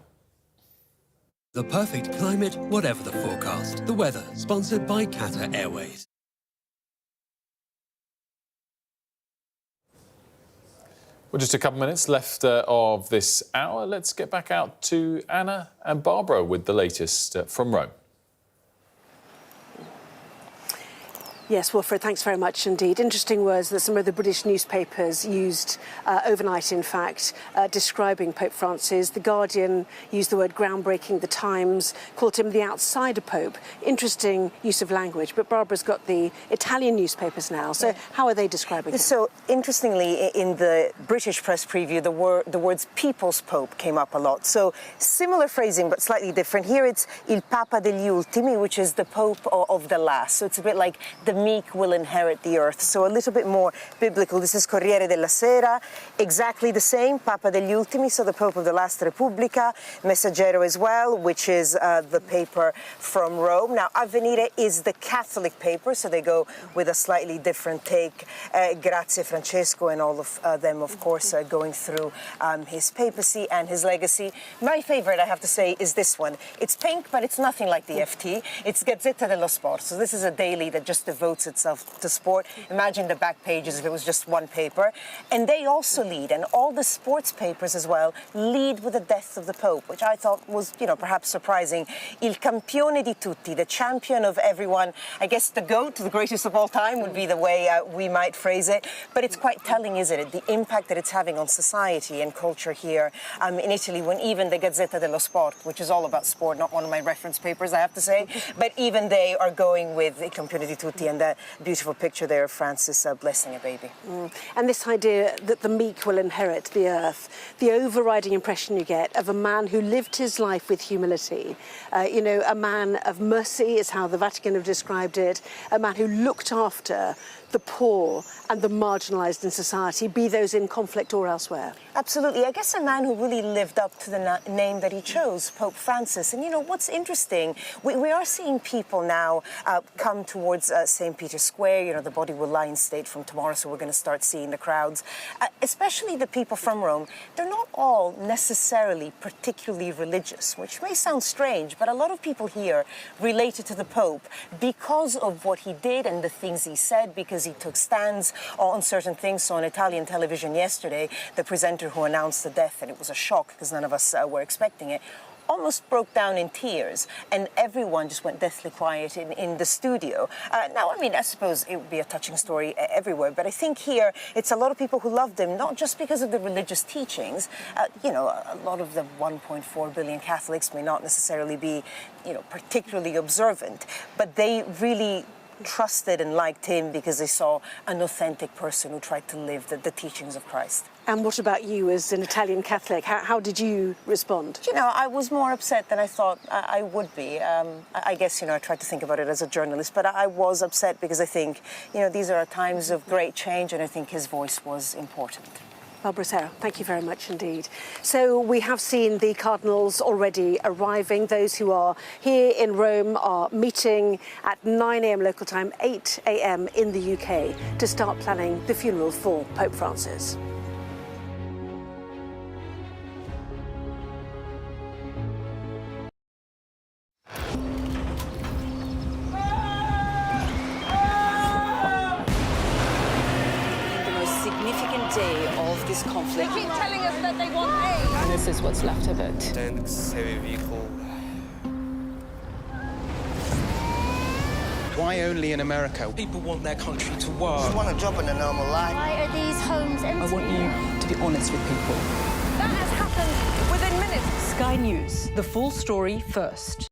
The perfect climate, whatever the forecast. The weather, sponsored by Qatar Airways. Well, just a couple of minutes left of this hour. Let's get back out to Anna and Barbara with the latest from Rome. Yes, Wilfred, thanks very much indeed. Interesting words that some of the British newspapers used overnight, in fact, describing Pope Francis. The Guardian used the word groundbreaking. The Times called him the outsider Pope. Interesting use of language. But Barbara's got the Italian newspapers now. So how are they describing him? So, interestingly, in the British press preview, the words People's Pope came up a lot. So, similar phrasing, but slightly different. Here it's Il Papa degli Ultimi, which is the Pope of the last. So it's a bit like the meek will inherit the earth. So a little bit more biblical. This is Corriere della Sera, exactly the same, Papa degli Ultimi, so the Pope of the Last Repubblica, Messaggero as well, which is the paper from Rome. Now, Avvenire is the Catholic paper, so they go with a slightly different take. Grazie Francesco and all of them, of course, going through his papacy and his legacy. My favorite, I have to say, is this one. It's pink, but it's nothing like the FT. It's Gazzetta dello Sport. So this is a daily that just devotes itself to sport. Imagine the back pages if it was just one paper. And they also lead, and all the sports papers as well, lead with the death of the Pope, which I thought was, perhaps surprising. Il campione di tutti, the champion of everyone. I guess the GOAT, the greatest of all time, would be the way we might phrase it. But it's quite telling, isn't it, the impact that it's having on society and culture here in Italy, when even the Gazzetta dello Sport, which is all about sport, not one of my reference papers, I have to say, but even they are going with Il campione di tutti and that beautiful picture there of Francis blessing a baby. And this idea that the meek will inherit the earth, the overriding impression you get of a man who lived his life with humility, a man of mercy is how the Vatican have described it, a man who looked after the poor and the marginalised in society, be those in conflict or elsewhere. Absolutely. I guess a man who really lived up to the name that he chose, Pope Francis. And, what's interesting, we are seeing people now come towards St. Peter's Square. The body will lie in state from tomorrow, so we're going to start seeing the crowds. Especially the people from Rome. They're not all necessarily particularly religious, which may sound strange, but a lot of people here related to the Pope because of what he did and the things he said, because he took stands on certain things. So on Italian television yesterday, the presenter who announced the death, and it was a shock because none of us were expecting it, almost broke down in tears, and everyone just went deathly quiet in the studio. Now, I suppose it would be a touching story everywhere, but I think here it's a lot of people who loved him, not just because of the religious teachings. A lot of the 1.4 billion Catholics may not necessarily be, particularly observant, but they really trusted and liked him because they saw an authentic person who tried to live the teachings of Christ. And what about you as an Italian Catholic? How did you respond? I was more upset than I thought I would be. I guess, I tried to think about it as a journalist, but I was upset because I think, these are times of great change, and I think his voice was important. Barbara Serra, thank you very much indeed. So we have seen the cardinals already arriving. Those who are here in Rome are meeting at 9 a.m. local time, 8 a.m. in the UK to start planning the funeral for Pope Francis. Day of this conflict. They keep telling us that they want aid. And this is what's left of it. Heavy vehicle. Why only in America? People want their country to work. Just want a job in a normal life. Why are these homes empty? I want you to be honest with people. That has happened within minutes. Sky News, the full story first.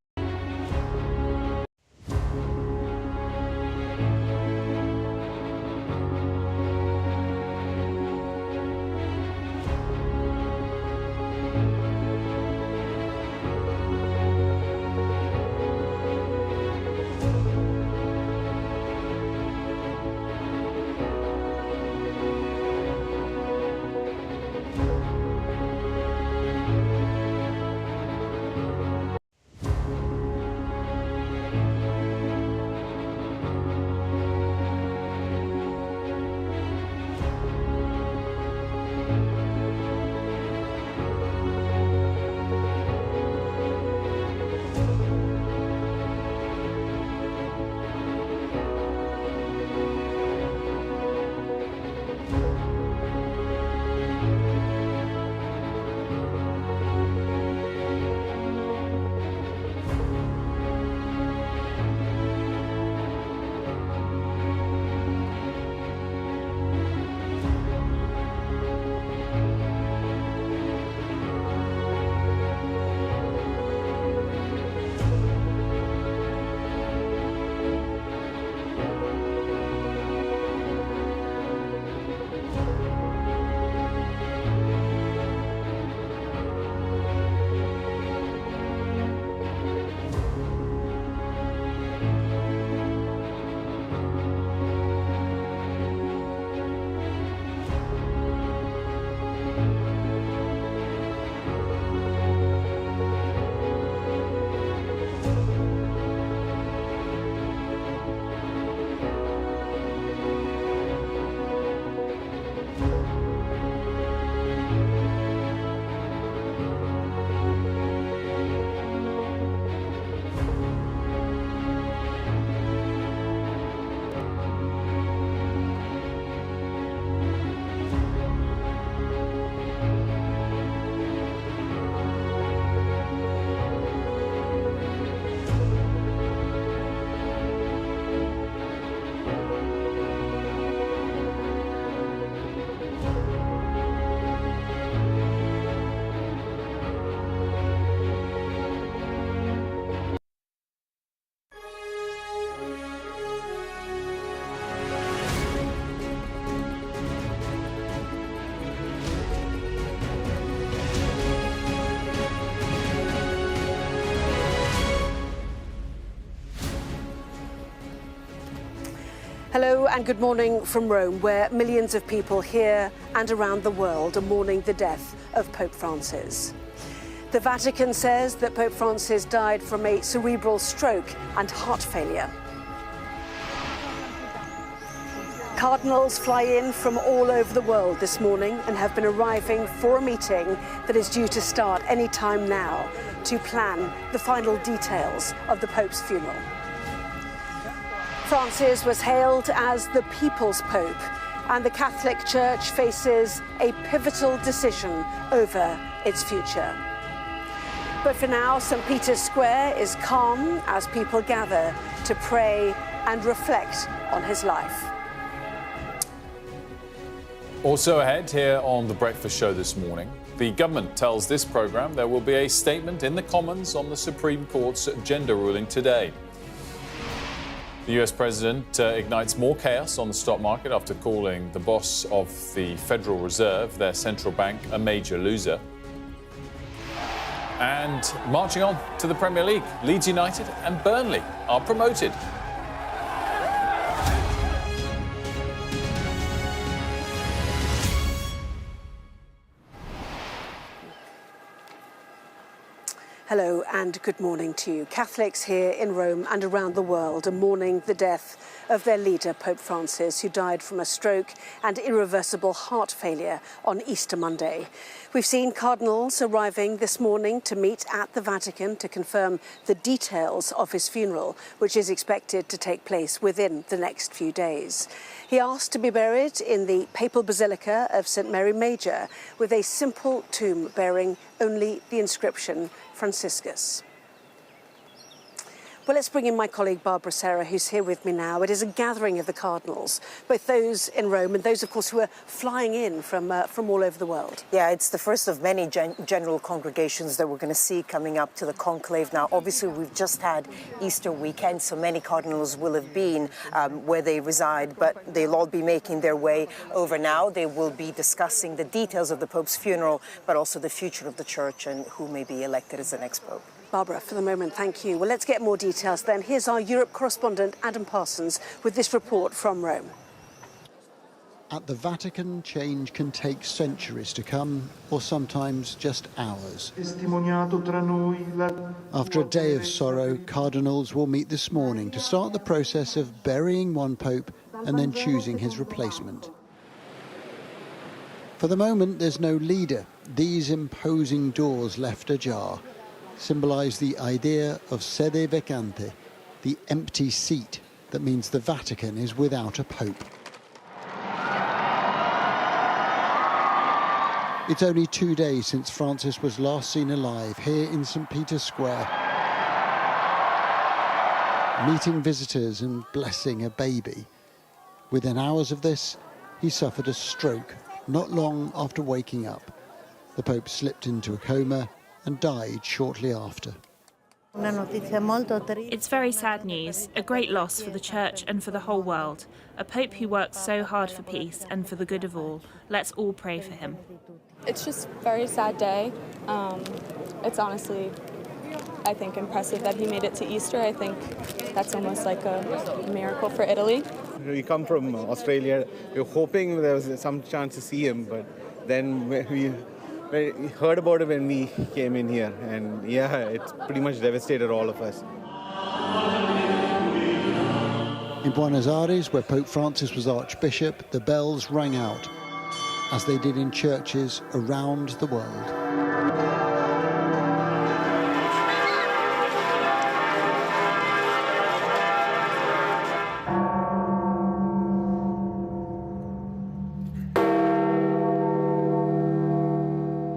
Hello and good morning from Rome, where millions of people here and around the world are mourning the death of Pope Francis. The Vatican says that Pope Francis died from a cerebral stroke and heart failure. Cardinals fly in from all over the world this morning and have been arriving for a meeting that is due to start any time now to plan the final details of the Pope's funeral. Francis was hailed as the People's Pope, and the Catholic Church faces a pivotal decision over its future. But for now, St. Peter's Square is calm as people gather to pray and reflect on his life. Also ahead here on The Breakfast Show this morning, the government tells this programme there will be a statement in the Commons on the Supreme Court's gender ruling today. The US President ignites more chaos on the stock market after calling the boss of the Federal Reserve, their central bank, a major loser. And marching on to the Premier League, Leeds United and Burnley are promoted. Hello and good morning to you. Catholics here in Rome and around the world are mourning the death of their leader, Pope Francis, who died from a stroke and irreversible heart failure on Easter Monday. We've seen cardinals arriving this morning to meet at the Vatican to confirm the details of his funeral, which is expected to take place within the next few days. He asked to be buried in the Papal Basilica of St. Mary Major with a simple tomb bearing only the inscription Franciscus. Well, let's bring in my colleague Barbara Serra, who's here with me now. It is a gathering of the cardinals, both those in Rome and those, of course, who are flying in from all over the world. Yeah, it's the first of many general congregations that we're going to see coming up to the conclave. Now, obviously, we've just had Easter weekend, so many cardinals will have been where they reside, but they'll all be making their way over now. They will be discussing the details of the Pope's funeral, but also the future of the Church and who may be elected as the next Pope. Barbara, for the moment, thank you. Well, let's get more details then. Here's our Europe correspondent, Adam Parsons, with this report from Rome. At the Vatican, change can take centuries to come, or sometimes just hours. After a day of sorrow, cardinals will meet this morning to start the process of burying one pope and then choosing his replacement. For the moment, there's no leader. These imposing doors left ajar symbolise the idea of sede vacante, the empty seat that means the Vatican is without a pope. It's only 2 days since Francis was last seen alive here in St. Peter's Square, meeting visitors and blessing a baby. Within hours of this, he suffered a stroke not long after waking up. The Pope slipped into a coma and died shortly after. It's very sad news, a great loss for the Church and for the whole world. A Pope who worked so hard for peace and for the good of all. Let's all pray for him. It's just a very sad day. It's honestly, I think, impressive that he made it to Easter. I think that's almost like a miracle for Italy. We come from Australia. We were hoping there was some chance to see him, but then we heard about it when we came in here, and yeah, it's pretty much devastated all of us. In Buenos Aires, where Pope Francis was Archbishop, the bells rang out, as they did in churches around the world.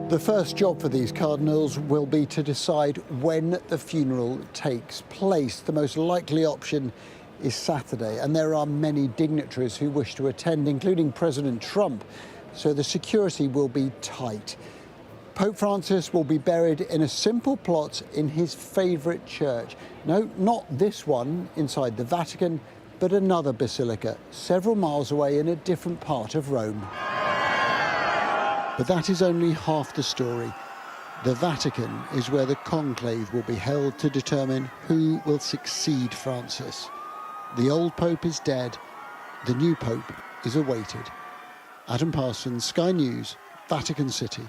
The first job for these cardinals will be to decide when the funeral takes place. The most likely option is Saturday, and there are many dignitaries who wish to attend, including President Trump, so the security will be tight. Pope Francis will be buried in a simple plot in his favourite church. No, not this one inside the Vatican, but another basilica, several miles away in a different part of Rome. But that is only half the story. The Vatican is where the conclave will be held to determine who will succeed Francis. The old Pope is dead, the new Pope is awaited. Adam Parsons, Sky News, Vatican City.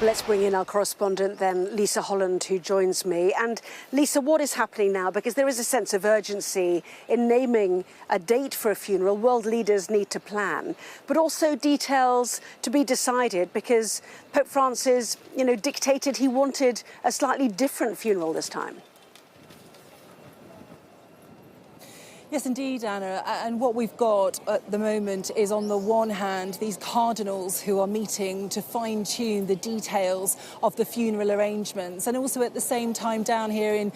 Let's bring in our correspondent then, Lisa Holland, who joins me. And Lisa, what is happening now? Because there is a sense of urgency in naming a date for a funeral. World leaders need to plan, but also details to be decided, because Pope Francis, dictated he wanted a slightly different funeral this time. Yes, indeed, Anna. And what we've got at the moment is, on the one hand, these cardinals who are meeting to fine-tune the details of the funeral arrangements. And also at the same time, down here in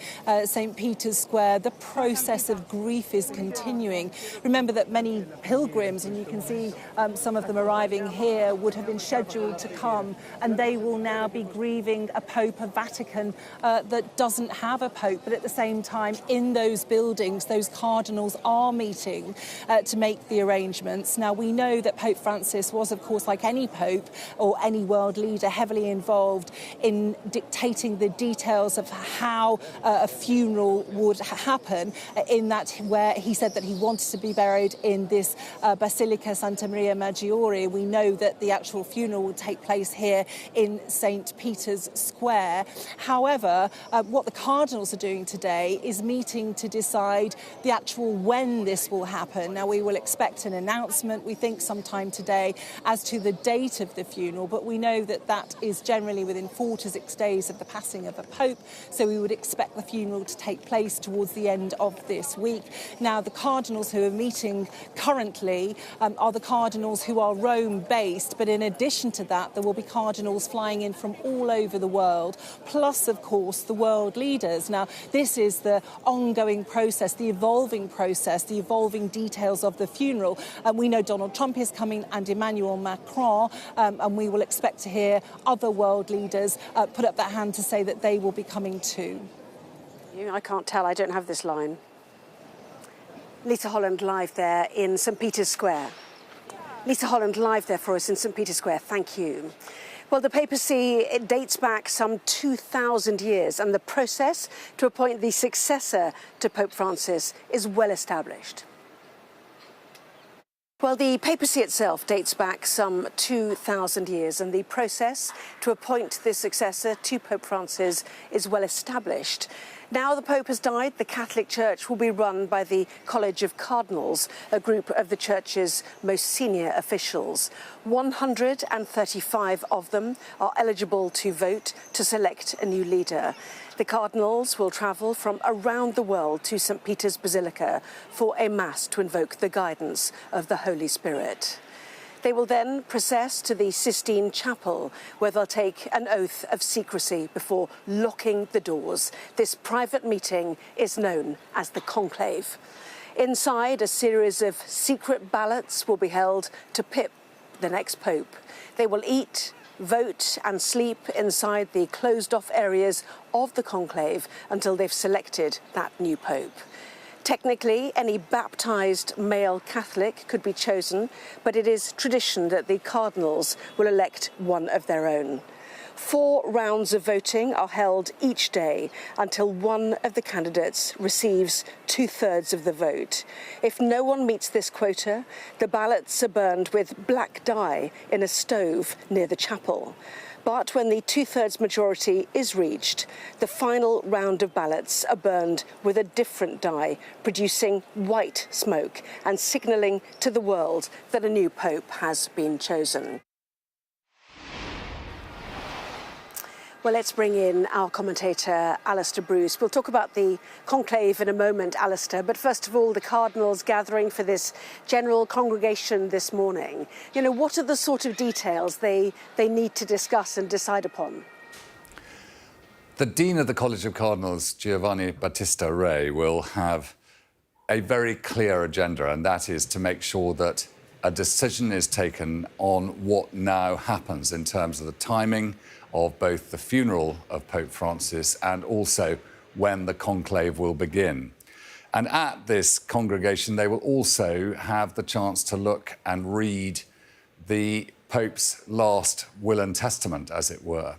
St. Peter's Square, the process of grief is continuing. Remember that many pilgrims, and you can see some of them arriving here, would have been scheduled to come, and they will now be grieving a Pope, a Vatican that doesn't have a Pope. But at the same time, in those buildings, those cardinals are meeting to make the arrangements. Now, we know that Pope Francis was, of course, like any Pope or any world leader, heavily involved in dictating the details of how a funeral would happen, in that where he said that he wanted to be buried in this Basilica Santa Maria Maggiore. We know that the actual funeral will take place here in St. Peter's Square. However, what the cardinals are doing today is meeting to decide the actual when this will happen. Now, we will expect an announcement, we think, sometime today as to the date of the funeral, but we know that that is generally within 4 to 6 days of the passing of a pope, so we would expect the funeral to take place towards the end of this week. Now, the cardinals who are meeting currently are the cardinals who are Rome-based, but in addition to that, there will be cardinals flying in from all over the world, plus, of course, the world leaders. Now, this is the ongoing process, the evolving process, the evolving details of the funeral. We know Donald Trump is coming, and Emmanuel Macron, and we will expect to hear other world leaders put up their hand to say that they will be coming too. I can't tell, I don't have this line. Lisa Holland live there in St. Peter's Square. Lisa Holland live there for us in St. Peter's Square, thank you. Well, the papacy, it dates back some 2,000 years, and the process to appoint the successor to Pope Francis is well established. Well, the papacy itself dates back some 2,000 years, and the process to appoint the successor to Pope Francis is well established. Now the Pope has died, the Catholic Church will be run by the College of Cardinals, a group of the Church's most senior officials. 135 of them are eligible to vote to select a new leader. The cardinals will travel from around the world to St. Peter's Basilica for a mass to invoke the guidance of the Holy Spirit. They will then process to the Sistine Chapel, where they'll take an oath of secrecy before locking the doors. This private meeting is known as the conclave. Inside, a series of secret ballots will be held to pick the next pope. They will eat, vote and sleep inside the closed-off areas of the conclave until they've selected that new pope. Technically, any baptised male Catholic could be chosen, but it is tradition that the cardinals will elect one of their own. 4 rounds of voting are held each day until one of the candidates receives 2/3 of the vote. If no one meets this quota, the ballots are burned with black dye in a stove near the chapel. But when the 2/3 majority is reached, the final round of ballots are burned with a different dye, producing white smoke and signalling to the world that a new pope has been chosen. Well, let's bring in our commentator, Alistair Bruce. We'll talk about the conclave in a moment, Alistair, but first of all, the cardinals gathering for this general congregation this morning. What are the sort of details they need to discuss and decide upon? The Dean of the College of Cardinals, Giovanni Battista Re, will have a very clear agenda, and that is to make sure that a decision is taken on what now happens in terms of the timing of both the funeral of Pope Francis and also when the conclave will begin. And at this congregation, they will also have the chance to look and read the Pope's last will and testament, as it were.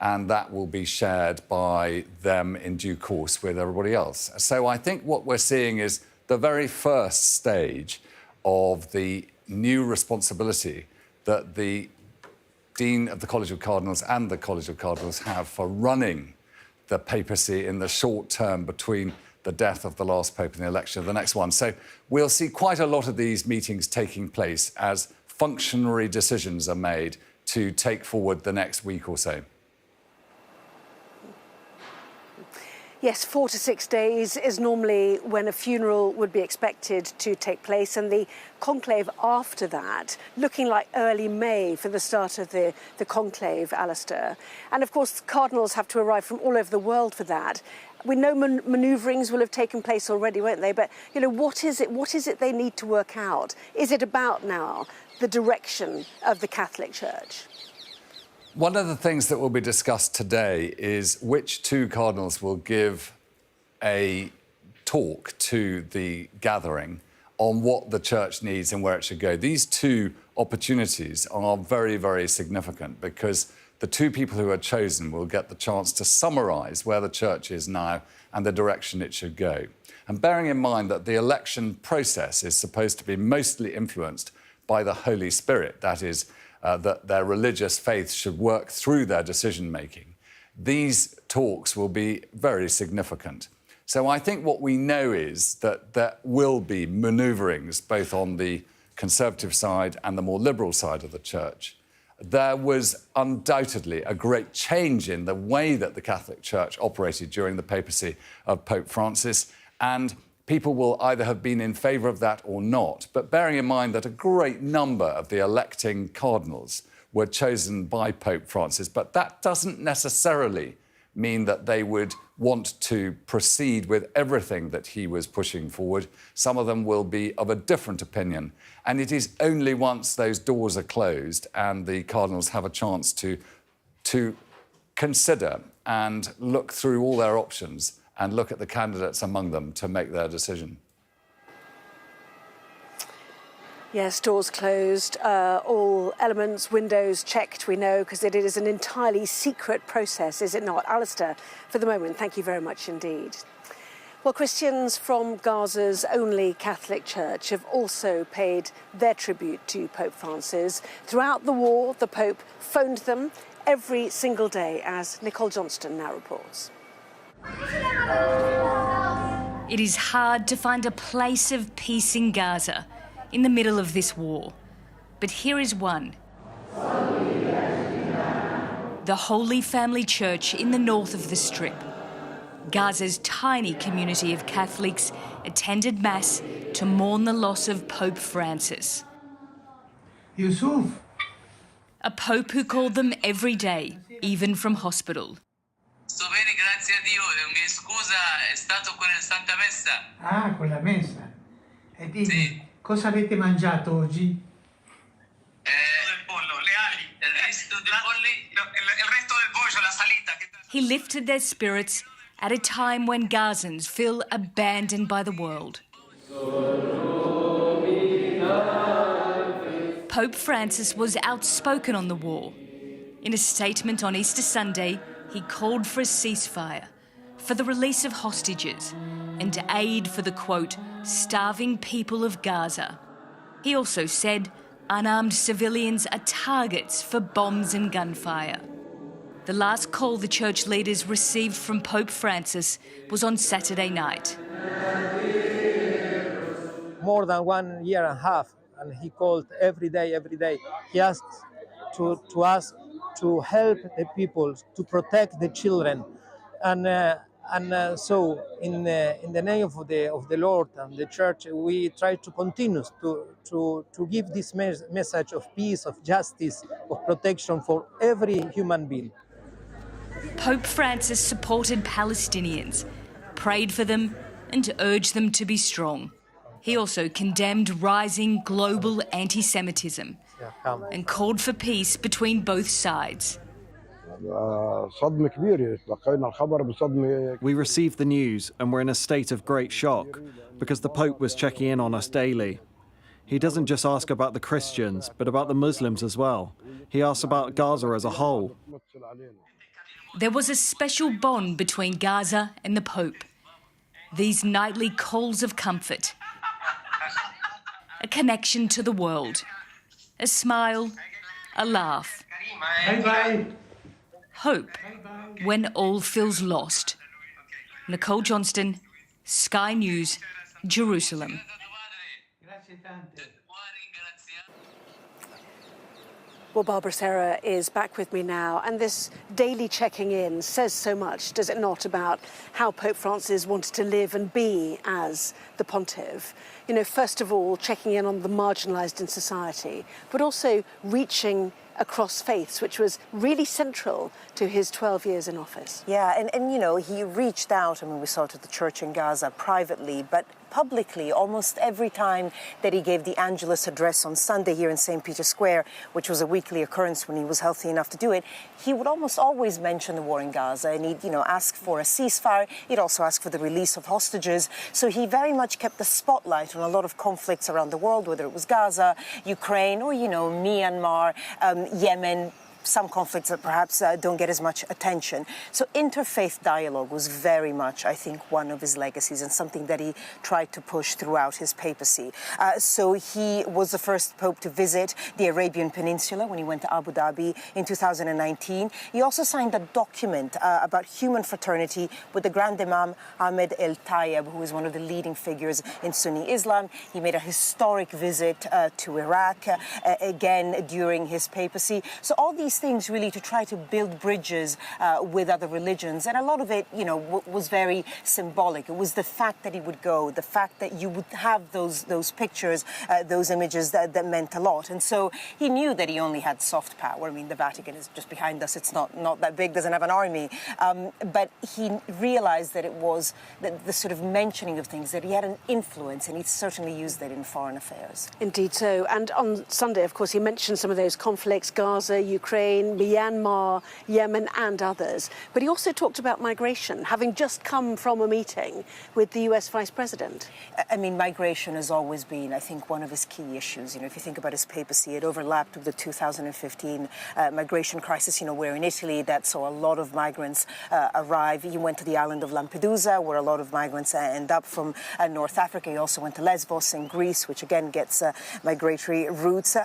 and that will be shared by them in due course with everybody else. So I think what we're seeing is the very first stage of the new responsibility that the Dean of the College of Cardinals and the College of Cardinals have for running the papacy in the short term between the death of the last pope and the election of the next one. So we'll see quite a lot of these meetings taking place as functionary decisions are made to take forward the next week or so. Yes, 4 to 6 days is normally when a funeral would be expected to take place, and the conclave after that, looking like early May for the start of the conclave, Alistair. And of course, cardinals have to arrive from all over the world for that. We know manoeuvrings will have taken place already, won't they? But, you know, what is it they need to work out? Is it about now the direction of the Catholic Church? One of the things that will be discussed today is which two cardinals will give a talk to the gathering on what the church needs and where it should go. These two opportunities are very, very significant because the two people who are chosen will get the chance to summarise where the church is now and the direction it should go. And bearing in mind that the election process is supposed to be mostly influenced by the Holy Spirit, that is, that their religious faith should work through their decision-making, these talks will be very significant. So I think what we know is that there will be manoeuvrings both on the conservative side and the more liberal side of the church. There was undoubtedly a great change in the way that the Catholic Church operated during the papacy of Pope Francis, and people will either have been in favour of that or not. But bearing in mind that a great number of the electing cardinals were chosen by Pope Francis, but that doesn't necessarily mean that they would want to proceed with everything that he was pushing forward. Some of them will be of a different opinion. And it is only once those doors are closed and the cardinals have a chance to consider and look through all their options and look at the candidates among them to make their decision. Yes, doors closed, all elements, windows checked, we know, because it is an entirely secret process, is it not? Alistair, for the moment, thank you very much indeed. Well, Christians from Gaza's only Catholic church have also paid their tribute to Pope Francis. Throughout the war, the Pope phoned them every single day, as Nicole Johnston now reports. It is hard to find a place of peace in Gaza in the middle of this war. But here is one. The Holy Family Church in the north of the Strip. Gaza's tiny community of Catholics attended Mass to mourn the loss of Pope Francis. Yusuf. A Pope who called them every day, even from hospital. Sto bene, grazie a Dio. Mi scusa, è stato con la Santa Messa. Ah, con la messa. E dimmi, sì. Cosa avete mangiato oggi? Il pollo, le ali. Il resto del pollo, la salita. He lifted their spirits at a time when Gazans feel abandoned by the world. Pope Francis was outspoken on the war. In a statement on Easter Sunday, he called for a ceasefire, for the release of hostages, and aid for the, quote, starving people of Gaza. He also said unarmed civilians are targets for bombs and gunfire. The last call the church leaders received from Pope Francis was on Saturday night. More than 1 year and a half, and he called every day. He asked to us to help the people, to protect the children, and so in the name of the Lord and the Church, we try to continue to give this message of peace, of justice, of protection for every human being. Pope Francis supported Palestinians, prayed for them, and urged them to be strong. He also condemned rising global anti-Semitism and called for peace between both sides. We received the news and were in a state of great shock because the Pope was checking in on us daily. He doesn't just ask about the Christians, but about the Muslims as well. He asks about Gaza as a whole. There was a special bond between Gaza and the Pope. These nightly calls of comfort. A connection to the world. A smile, a laugh. Bye-bye. Hope when all feels lost. Nicole Johnston, Sky News, Jerusalem. Well, Barbara Serra is back with me now, and this daily checking in says so much, does it not, about how Pope Francis wanted to live and be as the pontiff. You know, first of all, checking in on the marginalised in society, but also reaching across faiths, which was really central to his 12 years in office. Yeah, and you know, he reached out, I mean, we saw it at the church in Gaza privately, but publicly, almost every time that he gave the Angelus address on Sunday here in St. Peter's Square, which was a weekly occurrence when he was healthy enough to do it, he would almost always mention the war in Gaza, and he'd, you know, ask for a ceasefire. He'd also ask for the release of hostages. So he very much kept the spotlight on a lot of conflicts around the world, whether it was Gaza, Ukraine, or, you know, Myanmar, Yemen, some conflicts that perhaps don't get as much attention. So interfaith dialogue was very much, I think, one of his legacies and something that he tried to push throughout his papacy. So he was the first pope to visit the Arabian Peninsula when he went to Abu Dhabi in 2019. He also signed a document about human fraternity with the Grand Imam Ahmed El Tayeb, who is one of the leading figures in Sunni Islam. He made a historic visit to Iraq, again during his papacy. So all these things really to try to build bridges with other religions, and a lot of it, you know, was very symbolic. It was the fact that he would go, the fact that you would have those pictures, those images that meant a lot. And so he knew that he only had soft power. I mean, the Vatican is just behind us. It's not that big, doesn't have an army. But he realized that it was the sort of mentioning of things, that he had an influence, and he certainly used that in foreign affairs. Indeed so. And on Sunday, of course, he mentioned some of those conflicts, Gaza, Ukraine, Myanmar, Yemen and others. But he also talked about migration, having just come from a meeting with the US Vice President. I mean, migration has always been, I think, one of his key issues. You know, if you think about his papacy, it overlapped with the 2015 migration crisis, you know, where in Italy that saw a lot of migrants arrive. He went to the island of Lampedusa, where a lot of migrants end up from North Africa. He also went to Lesbos in Greece, which again gets migratory routes.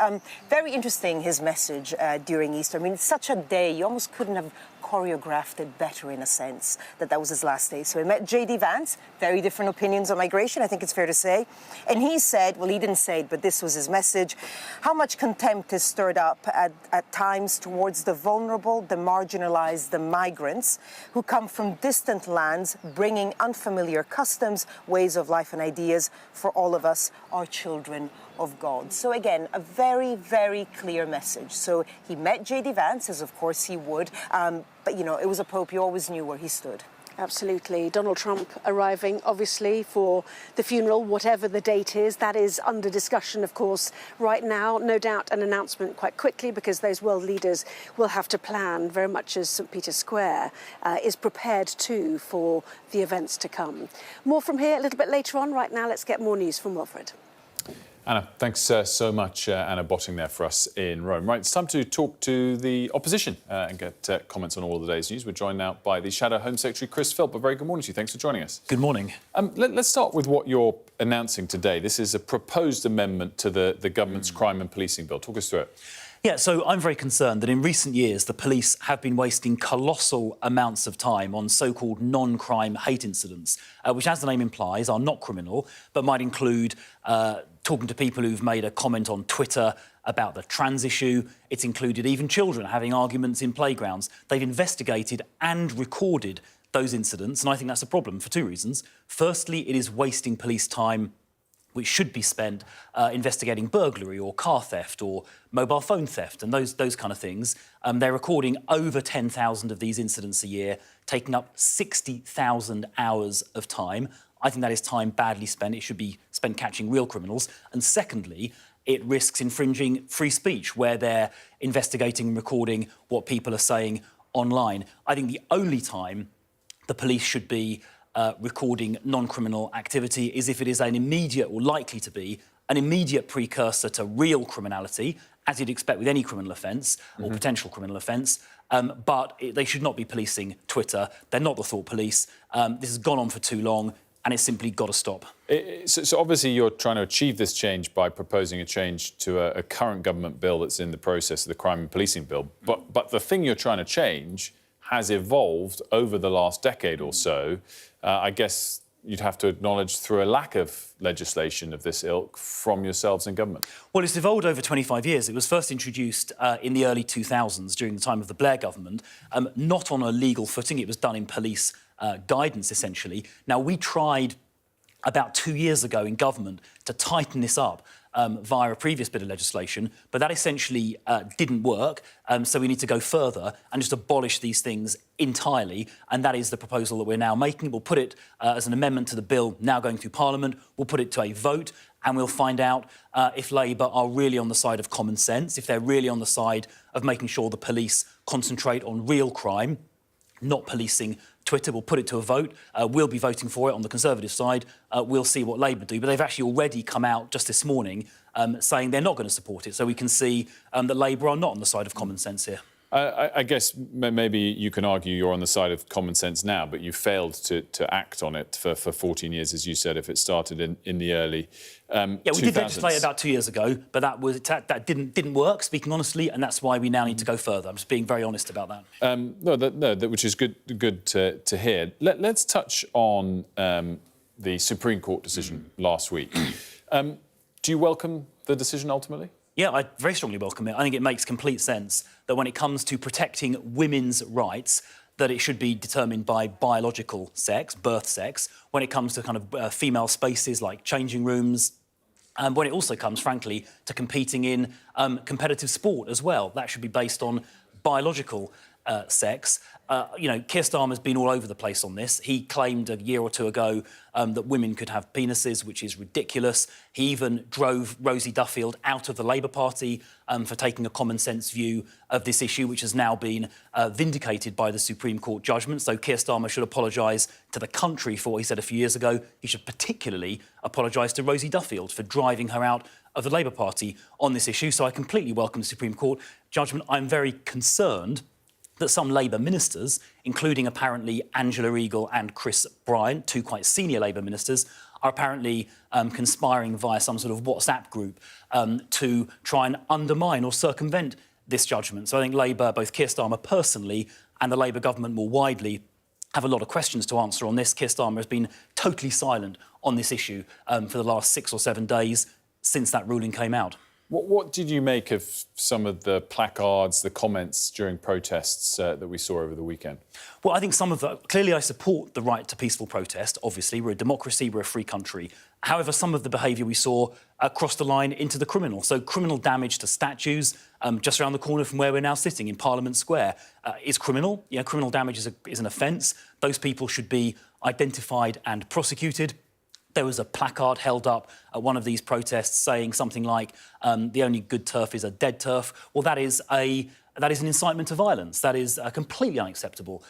Very interesting, his message during Easter. I mean, it's such a day, you almost couldn't have choreographed it better, in a sense, that was his last day. So he met J.D. Vance, very different opinions on migration, I think it's fair to say. And he said, well, he didn't say it, but this was his message, how much contempt is stirred up at times towards the vulnerable, the marginalized, the migrants who come from distant lands, bringing unfamiliar customs, ways of life and ideas for all of us, our children of God. So again, a very, very clear message. So he met J.D. Vance, as of course he would, but, you know, it was a pope, you always knew where he stood. Absolutely. Donald Trump arriving, obviously, for the funeral, whatever the date is. That is under discussion, of course, right now. No doubt an announcement quite quickly, because those world leaders will have to plan, very much as St. Peter's Square is prepared too for the events to come. More from here a little bit later on. Right now, let's get more news from Wilfred. Anna, thanks so much, Anna Botting there for us in Rome. Right, it's time to talk to the opposition and get comments on all of the day's news. We're joined now by the Shadow Home Secretary, Chris Philp. A very good morning to you. Thanks for joining us. Good morning. Let's start with what you're announcing today. This is a proposed amendment to the government's crime and policing bill. Talk us through it. Yeah, so I'm very concerned that in recent years the police have been wasting colossal amounts of time on so-called non-crime hate incidents, which, as the name implies, are not criminal, but might include talking to people who've made a comment on Twitter about the trans issue. It's included even children having arguments in playgrounds. They've investigated and recorded those incidents, and I think that's a problem for two reasons. Firstly, it is wasting police time which should be spent investigating burglary or car theft or mobile phone theft and those kind of things. They're recording over 10,000 of these incidents a year, taking up 60,000 hours of time. I think that is time badly spent. It should be spent catching real criminals. And secondly, it risks infringing free speech, where they're investigating and recording what people are saying online. I think the only time the police should be recording non-criminal activity is if it is an immediate, or likely to be, an immediate precursor to real criminality, as you'd expect with any criminal offence or potential criminal offence, they should not be policing Twitter. They're not the thought police. This has gone on for too long, and it's simply got to stop. So obviously you're trying to achieve this change by proposing a change to a current government bill that's in the process of the crime and policing bill. But the thing you're trying to change has evolved over the last decade or so. I guess you'd have to acknowledge through a lack of legislation of this ilk from yourselves in government. Well, it's evolved over 25 years. It was first introduced in the early 2000s during the time of the Blair government, not on a legal footing. It was done in police guidance, essentially. Now, we tried about 2 years ago in government to tighten this up via a previous bit of legislation, but that essentially didn't work, so we need to go further and just abolish these things entirely, and that is the proposal that we're now making. We'll put it as an amendment to the bill now going through Parliament. We'll put it to a vote, and we'll find out if Labour are really on the side of common sense, if they're really on the side of making sure the police concentrate on real crime, not policing Twitter. We'll put it to a vote. We'll be voting for it on the Conservative side. We'll see what Labour do. But they've actually already come out just this morning saying they're not going to support it. So we can see that Labour are not on the side of common sense here. I guess maybe you can argue you're on the side of common sense now, but you failed to act on it for 14 years, as you said, if it started in the early 2000s. Yeah, we did legislate about 2 years ago, but that didn't work, speaking honestly, and that's why we now need to go further. I'm just being very honest about that. Which is good to hear. Let's touch on the Supreme Court decision last week. Do you welcome the decision ultimately? Yeah, I very strongly welcome it. I think it makes complete sense that when it comes to protecting women's rights, that it should be determined by biological sex, birth sex, when it comes to kind of female spaces like changing rooms, and when it also comes, frankly, to competing in competitive sport as well. That should be based on biological sex. Keir Starmer's been all over the place on this. He claimed a year or two ago that women could have penises, which is ridiculous. He even drove Rosie Duffield out of the Labour Party for taking a common-sense view of this issue, which has now been vindicated by the Supreme Court judgment. So Keir Starmer should apologise to the country for what he said a few years ago. He should particularly apologise to Rosie Duffield for driving her out of the Labour Party on this issue. So I completely welcome the Supreme Court judgment. I'm very concerned that some Labour ministers, including apparently Angela Eagle and Chris Bryant, two quite senior Labour ministers, are apparently conspiring via some sort of WhatsApp group to try and undermine or circumvent this judgment. So I think Labour, both Keir Starmer personally and the Labour government more widely, have a lot of questions to answer on this. Keir Starmer has been totally silent on this issue for the last 6 or 7 days since that ruling came out. What did you make of some of the placards, the comments during protests that we saw over the weekend? Well, I think some of that... Clearly, I support the right to peaceful protest. Obviously, we're a democracy, we're a free country. However, some of the behaviour we saw crossed the line into the criminal. So criminal damage to statues just around the corner from where we're now sitting in Parliament Square is criminal. Yeah, criminal damage is an offence. Those people should be identified and prosecuted. There was a placard held up at one of these protests saying something like, the only good turf is a dead turf. Well, that is an incitement to violence. That is completely unacceptable.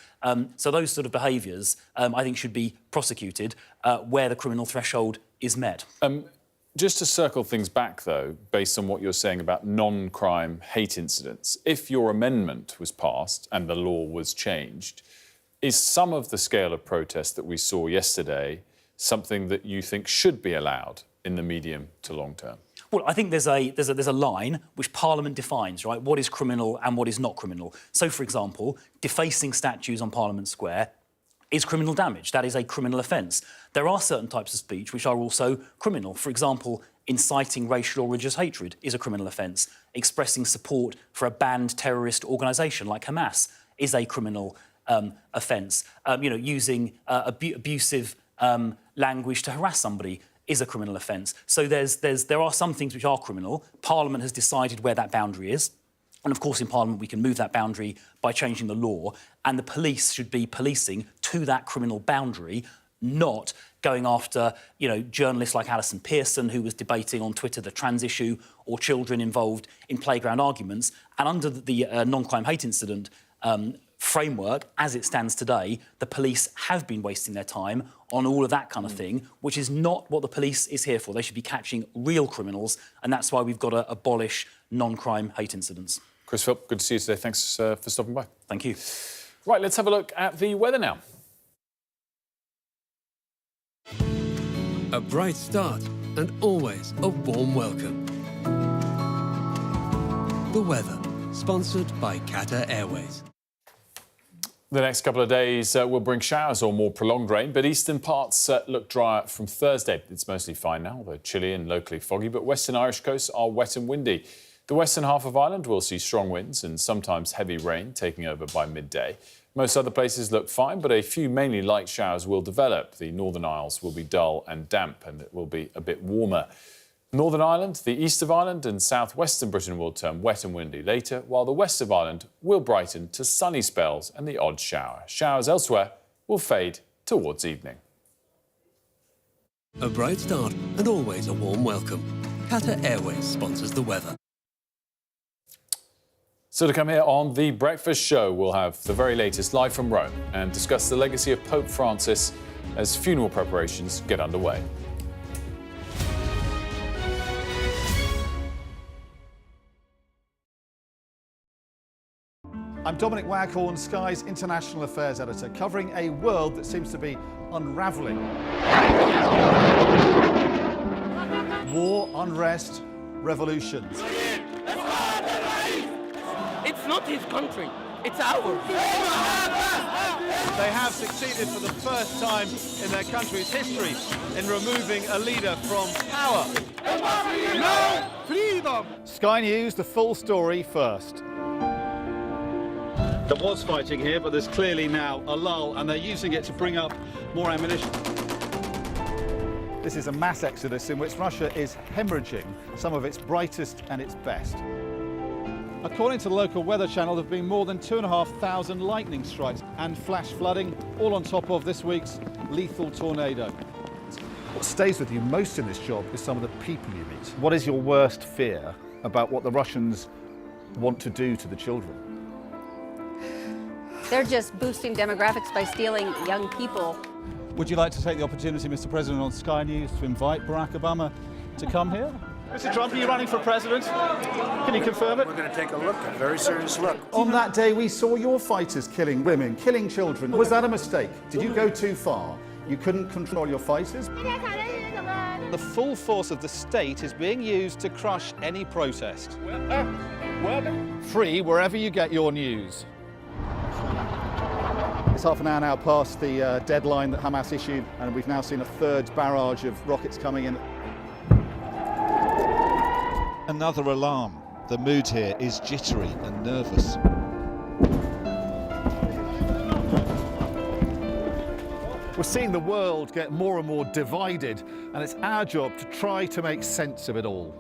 So those sort of behaviours, I think, should be prosecuted where the criminal threshold is met. Just to circle things back, though, based on what you're saying about non-crime hate incidents, if your amendment was passed and the law was changed, is some of the scale of protest that we saw yesterday something that you think should be allowed in the medium to long term? Well, I think there's a line which Parliament defines, right? What is criminal and what is not criminal. So, for example, defacing statues on Parliament Square is criminal damage. That is a criminal offence. There are certain types of speech which are also criminal. For example, inciting racial or religious hatred is a criminal offence. Expressing support for a banned terrorist organisation like Hamas is a criminal offence. Using abusive language to harass somebody is a criminal offence. So there are some things which are criminal. Parliament has decided where that boundary is. And, of course, in Parliament we can move that boundary by changing the law. And the police should be policing to that criminal boundary, not going after, journalists like Alison Pearson, who was debating on Twitter the trans issue, or children involved in playground arguments. And under the non-crime hate incident framework, as it stands today, the police have been wasting their time on all of that kind of thing, which is not what the police is here for. They should be catching real criminals, and that's why we've got to abolish non-crime hate incidents. Chris Philp, good to see you today. Thanks for stopping by. Thank you. Right, let's have a look at the weather now. A bright start and always a warm welcome. The weather, sponsored by Qatar Airways. The next couple of days will bring showers or more prolonged rain, but eastern parts look drier from Thursday. It's mostly fine now, although chilly and locally foggy, but western Irish coasts are wet and windy. The western half of Ireland will see strong winds and sometimes heavy rain taking over by midday. Most other places look fine, but a few mainly light showers will develop. The Northern Isles will be dull and damp, and it will be a bit warmer. Northern Ireland, the east of Ireland and southwestern Britain will turn wet and windy later, while the west of Ireland will brighten to sunny spells and the odd shower. Showers elsewhere will fade towards evening. A bright start and always a warm welcome. Qatar Airways sponsors the weather. So to come here on The Breakfast Show, we'll have the very latest live from Rome and discuss the legacy of Pope Francis as funeral preparations get underway. I'm Dominic Waghorn, Sky's International Affairs Editor, covering a world that seems to be unravelling. War, unrest, revolutions. It's not his country, it's ours. They have succeeded for the first time in their country's history in removing a leader from power. No freedom! Sky News, the full story first. There was fighting here, but there's clearly now a lull, and they're using it to bring up more ammunition. This is a mass exodus in which Russia is hemorrhaging some of its brightest and its best. According to the local weather channel, there have been more than 2,500 lightning strikes and flash flooding, all on top of this week's lethal tornado. What stays with you most in this job is some of the people you meet. What is your worst fear about what the Russians want to do to the children? They're just boosting demographics by stealing young people. Would you like to take the opportunity, Mr. President, on Sky News to invite Barack Obama to come here? Mr. Trump, are you running for president? Can you confirm it? We're going to take a look, a very serious look. On that day, we saw your fighters killing women, killing children. Was that a mistake? Did you go too far? You couldn't control your fighters? The full force of the state is being used to crush any protest. Free wherever you get your news. It's half an hour now past the deadline that Hamas issued, and we've now seen a third barrage of rockets coming in. Another alarm. The mood here is jittery and nervous. We're seeing the world get more and more divided, and it's our job to try to make sense of it all.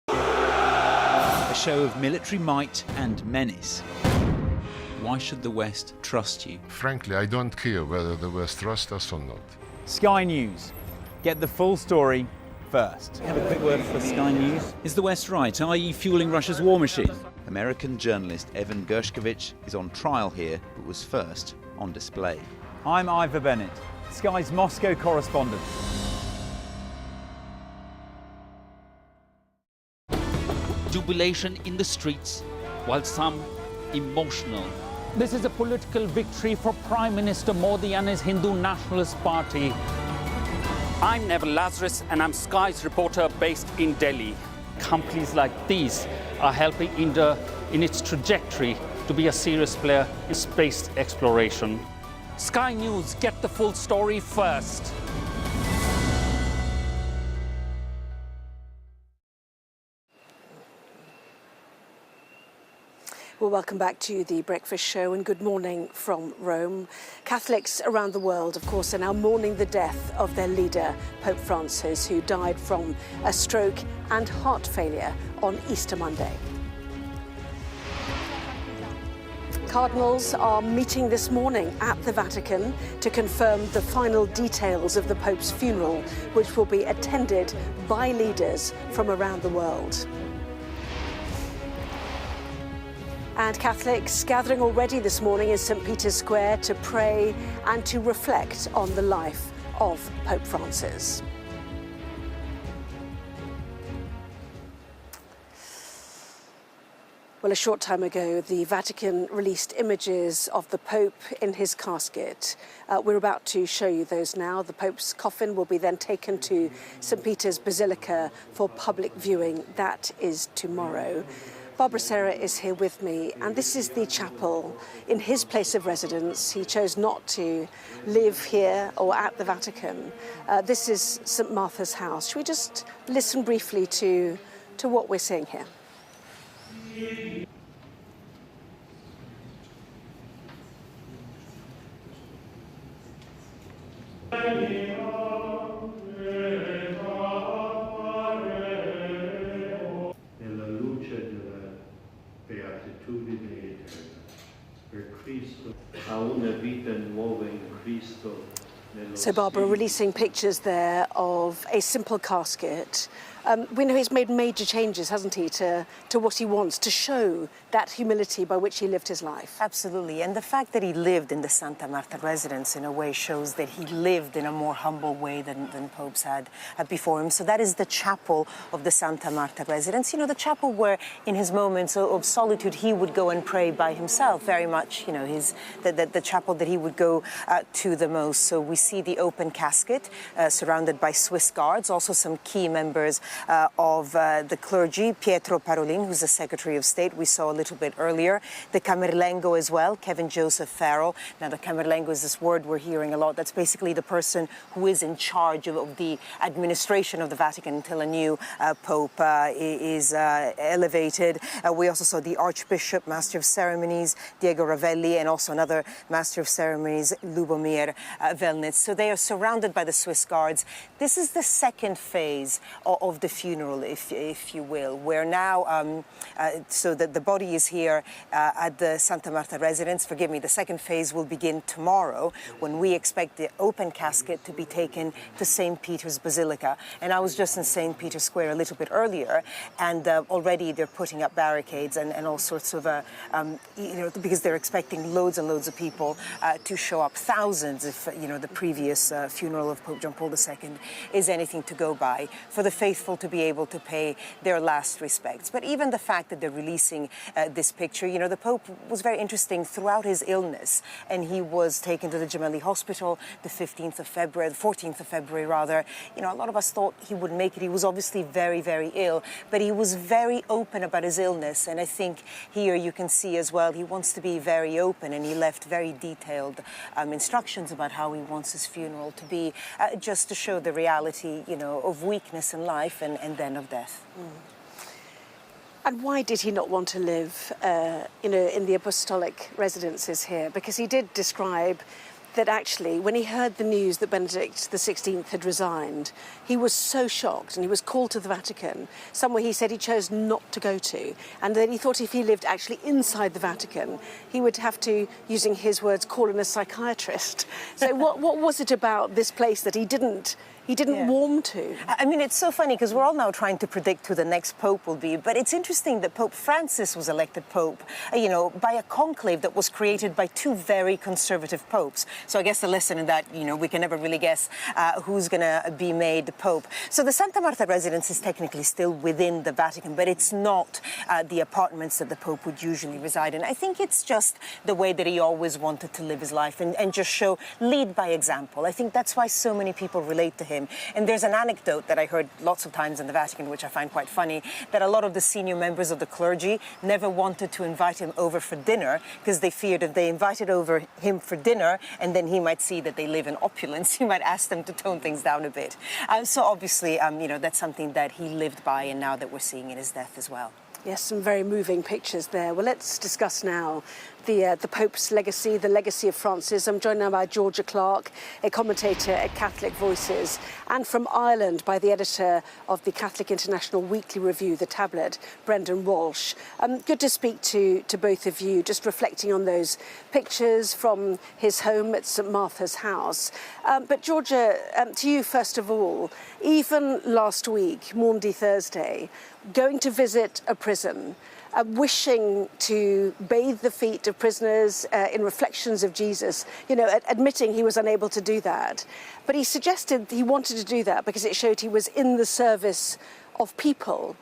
A show of military might and menace. Why should the West trust you? Frankly, I don't care whether the West trusts us or not. Sky News. Get the full story first. Have a quick word for Sky News. Is the West right? Are you fueling Russia's war machine? American journalist Evan Gershkovich is on trial here, but was first on display. I'm Ivor Bennett, Sky's Moscow correspondent. Jubilation in the streets, while some emotional. This is a political victory for Prime Minister Modi and his Hindu Nationalist Party. I'm Neville Lazarus, and I'm Sky's reporter based in Delhi. Companies like these are helping India in its trajectory to be a serious player in space exploration. Sky News, get the full story first. Well, welcome back to The Breakfast Show and good morning from Rome. Catholics around the world, of course, are now mourning the death of their leader, Pope Francis, who died from a stroke and heart failure on Easter Monday. Cardinals are meeting this morning at the Vatican to confirm the final details of the Pope's funeral, which will be attended by leaders from around the world. And Catholics gathering already this morning in St. Peter's Square to pray and to reflect on the life of Pope Francis. Well, a short time ago, the Vatican released images of the Pope in his casket. We're about to show you those now. The Pope's coffin will be then taken to St. Peter's Basilica for public viewing. That is tomorrow. Barbara Serra is here with me, and this is the chapel in his place of residence. He chose not to live here or at the Vatican. This is St. Martha's house. Should we just listen briefly to what we're seeing here? So, Barbara, releasing pictures there of a simple casket. We know he's made major changes, hasn't he, to what he wants, to show that humility by which he lived his life. Absolutely. And the fact that he lived in the Santa Marta residence, in a way, shows that he lived in a more humble way than popes had before him. So that is the chapel of the Santa Marta residence. You know, the chapel where, in his moments of solitude, he would go and pray by himself, very much, you know, the chapel that he would go to the most. So we see the open casket surrounded by Swiss guards, also some key members of the clergy, Pietro Parolin, who's the Secretary of State, we saw a little bit earlier, the Camerlengo as well, Kevin Joseph Farrell. Now, the Camerlengo is this word we're hearing a lot. That's basically the person who is in charge of the administration of the Vatican until a new pope is elevated. We also saw the Archbishop, Master of Ceremonies, Diego Ravelli, and also another Master of Ceremonies, Lubomir Velnitz. So they are surrounded by the Swiss guards. This is the second phase of the funeral, if you will, where now, so that the body is here at the Santa Marta residence. Forgive me, the second phase will begin tomorrow, when we expect the open casket to be taken to St. Peter's Basilica. And I was just in St. Peter's Square a little bit earlier, and already they're putting up barricades and all sorts of, you know, because they're expecting loads and loads of people to show up, thousands if, you know, the previous funeral of Pope John Paul II is anything to go by, for the faithful to be able to pay their last respects. But even the fact that they're releasing this picture, you know, the Pope was very interesting throughout his illness, and he was taken to the Gemelli Hospital the 14th of February rather. You know, a lot of us thought he would make it. He was obviously very, very ill, but he was very open about his illness, and I think here you can see as well, he wants to be very open, and he left very detailed instructions about how he wants his funeral to be, just to show the reality, you know, of weakness in life and then of death. And why did he not want to live, you know, in the apostolic residences here? Because he did describe that actually, when he heard the news that Benedict XVI had resigned, he was so shocked, and he was called to the Vatican, somewhere he said he chose not to go to, and then he thought if he lived actually inside the Vatican, he would have to, using his words, call in a psychiatrist. So what was it about this place that he didn't warm to? I mean, it's so funny because we're all now trying to predict who the next pope will be, but it's interesting that Pope Francis was elected pope, you know, by a conclave that was created by two very conservative popes. So I guess the lesson in that, you know, we can never really guess who's going to be made pope. So the Santa Marta residence is technically still within the Vatican, but it's not the apartments that the pope would usually reside in. I think it's just the way that he always wanted to live his life and just lead by example. I think that's why so many people relate to him. And there's an anecdote that I heard lots of times in the Vatican, which I find quite funny, that a lot of the senior members of the clergy never wanted to invite him over for dinner because they feared if they invited over him for dinner and then he might see that they live in opulence, he might ask them to tone things down a bit. So obviously, you know, that's something that he lived by, and now that we're seeing in his death as well. Yes, some very moving pictures there. Well, let's discuss now the Pope's legacy, the legacy of Francis. I'm joined now by Georgia Clark, a commentator at Catholic Voices, and from Ireland by the editor of the Catholic International Weekly Review, the tablet, Brendan Walsh. Good to speak to both of you, just reflecting on those pictures from his home at St. Martha's house. But Georgia, to you first of all, even last week, Maundy Thursday, going to visit a prison, wishing to bathe the feet of prisoners in reflections of Jesus, you know, admitting he was unable to do that. But he suggested he wanted to do that because it showed he was in the service of people.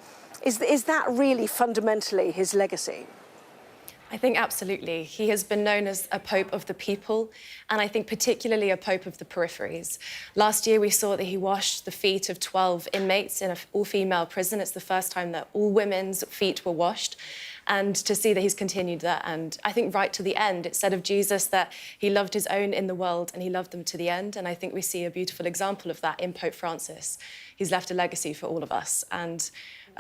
Is that really fundamentally his legacy? I think absolutely. He has been known as a pope of the people, and I think particularly a pope of the peripheries. Last year, we saw that he washed the feet of 12 inmates in an all-female prison. It's the first time that all women's feet were washed. And to see that he's continued that. And I think right to the end, it said of Jesus that he loved his own in the world and he loved them to the end. And I think we see a beautiful example of that in Pope Francis. He's left a legacy for all of us. And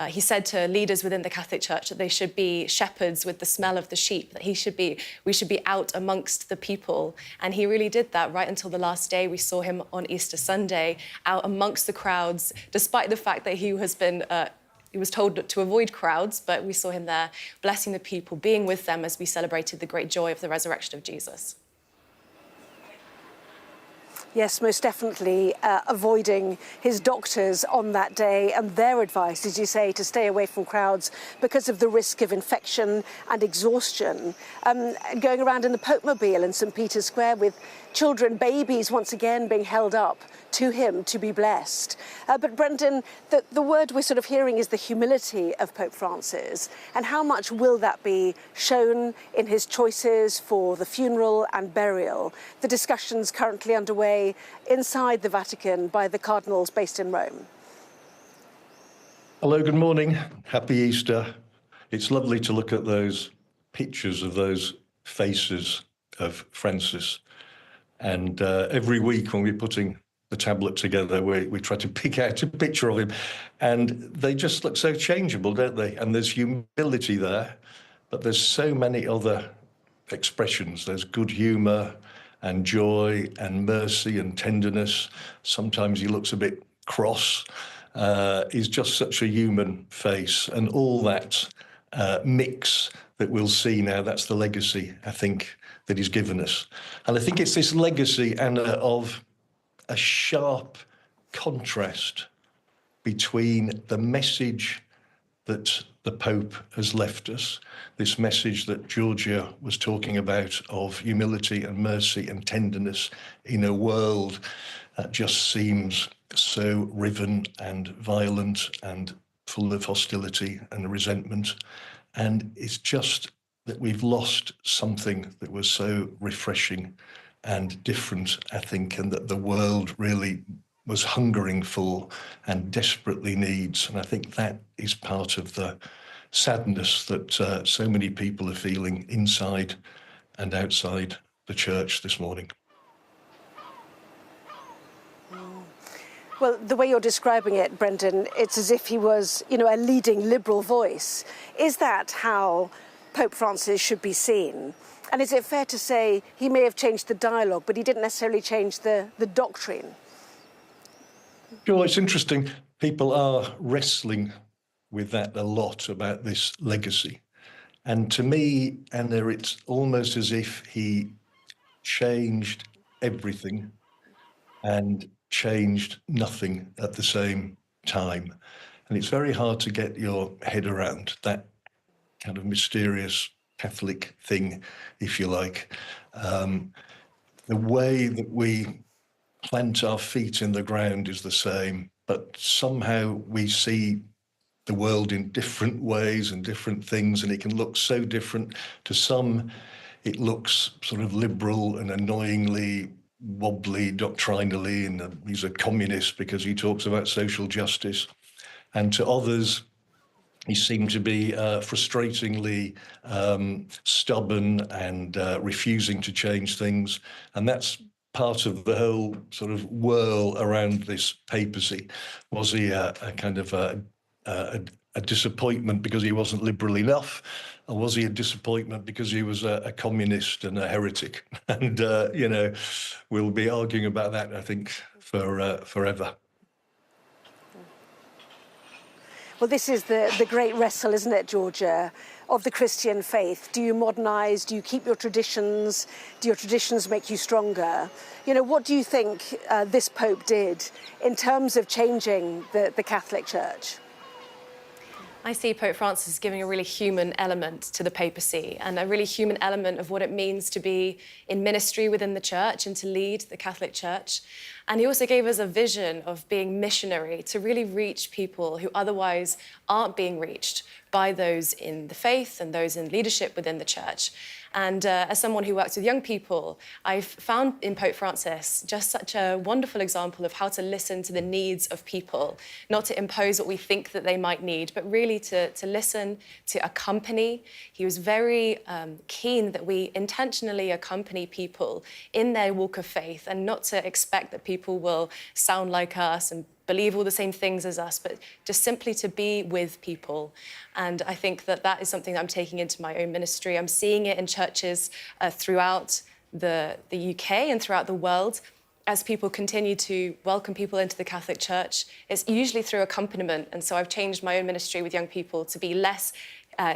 he said to leaders within the Catholic Church that they should be shepherds with the smell of the sheep, that we should be out amongst the people. And he really did that right until the last day. We saw him on Easter Sunday out amongst the crowds, despite the fact that he was told to avoid crowds, but we saw him there blessing the people, being with them as we celebrated the great joy of the resurrection of Jesus. Yes, most definitely avoiding his doctors on that day and their advice, as you say, to stay away from crowds because of the risk of infection and exhaustion. Going around in the Pope Mobile in St. Peter's Square with children, babies once again being held up to him to be blessed. But Brendan, the word we're sort of hearing is the humility of Pope Francis. And how much will that be shown in his choices for the funeral and burial? The discussions currently underway inside the Vatican by the cardinals based in Rome. Hello, good morning. Happy Easter. It's lovely to look at those pictures of those faces of Francis. And every week when we're putting the tablet together, we try to pick out a picture of him. And they just look so changeable, don't they? And there's humility there, but there's so many other expressions. There's good humour and joy and mercy and tenderness. Sometimes he looks a bit cross. He's just such a human face. And all that mix that we'll see now, that's the legacy, I think, that he's given us. And I think it's this legacy, Anna, of a sharp contrast between the message that the Pope has left us, this message that Georgia was talking about of humility and mercy and tenderness in a world that just seems so riven and violent and full of hostility and resentment. And it's just that we've lost something that was so refreshing and different, I think, and that the world really was hungering for and desperately needs. And I think that is part of the sadness that so many people are feeling inside and outside the church this morning. Well, the way you're describing it, Brendan, it's as if he was, a leading liberal voice. Is that how Pope Francis should be seen? And is it fair to say he may have changed the dialogue, but he didn't necessarily change the doctrine? Sure, it's interesting. People are wrestling with that a lot about this legacy. And to me, Anna, it's almost as if he changed everything and changed nothing at the same time. And it's very hard to get your head around that kind of mysterious Catholic thing, if you like. The way that we plant our feet in the ground is the same, but somehow we see the world in different ways and different things, and it can look so different. To some, it looks sort of liberal and annoyingly wobbly doctrinally, and he's a communist because he talks about social justice. And to others, he seemed to be frustratingly stubborn and refusing to change things. And that's part of the whole sort of whirl around this papacy. Was he a kind of a disappointment because he wasn't liberal enough? Or was he a disappointment because he was a communist and a heretic? And, we'll be arguing about that, I think, for forever. Well, this is the great wrestle, isn't it, Georgia, of the Christian faith? Do you modernise? Do you keep your traditions? Do your traditions make you stronger? What do you think this Pope did in terms of changing the Catholic Church? I see Pope Francis giving a really human element to the papacy and a really human element of what it means to be in ministry within the church and to lead the Catholic Church. And he also gave us a vision of being missionary to really reach people who otherwise aren't being reached by those in the faith and those in leadership within the church. And as someone who works with young people, I've found in Pope Francis just such a wonderful example of how to listen to the needs of people, not to impose what we think that they might need, but really to listen, to accompany. He was very keen that we intentionally accompany people in their walk of faith and not to expect that people will sound like us and believe all the same things as us, but just simply to be with people. And I think that that is something that I'm taking into my own ministry. I'm seeing it in churches throughout the UK and throughout the world. As people continue to welcome people into the Catholic Church, it's usually through accompaniment. And so I've changed my own ministry with young people to be less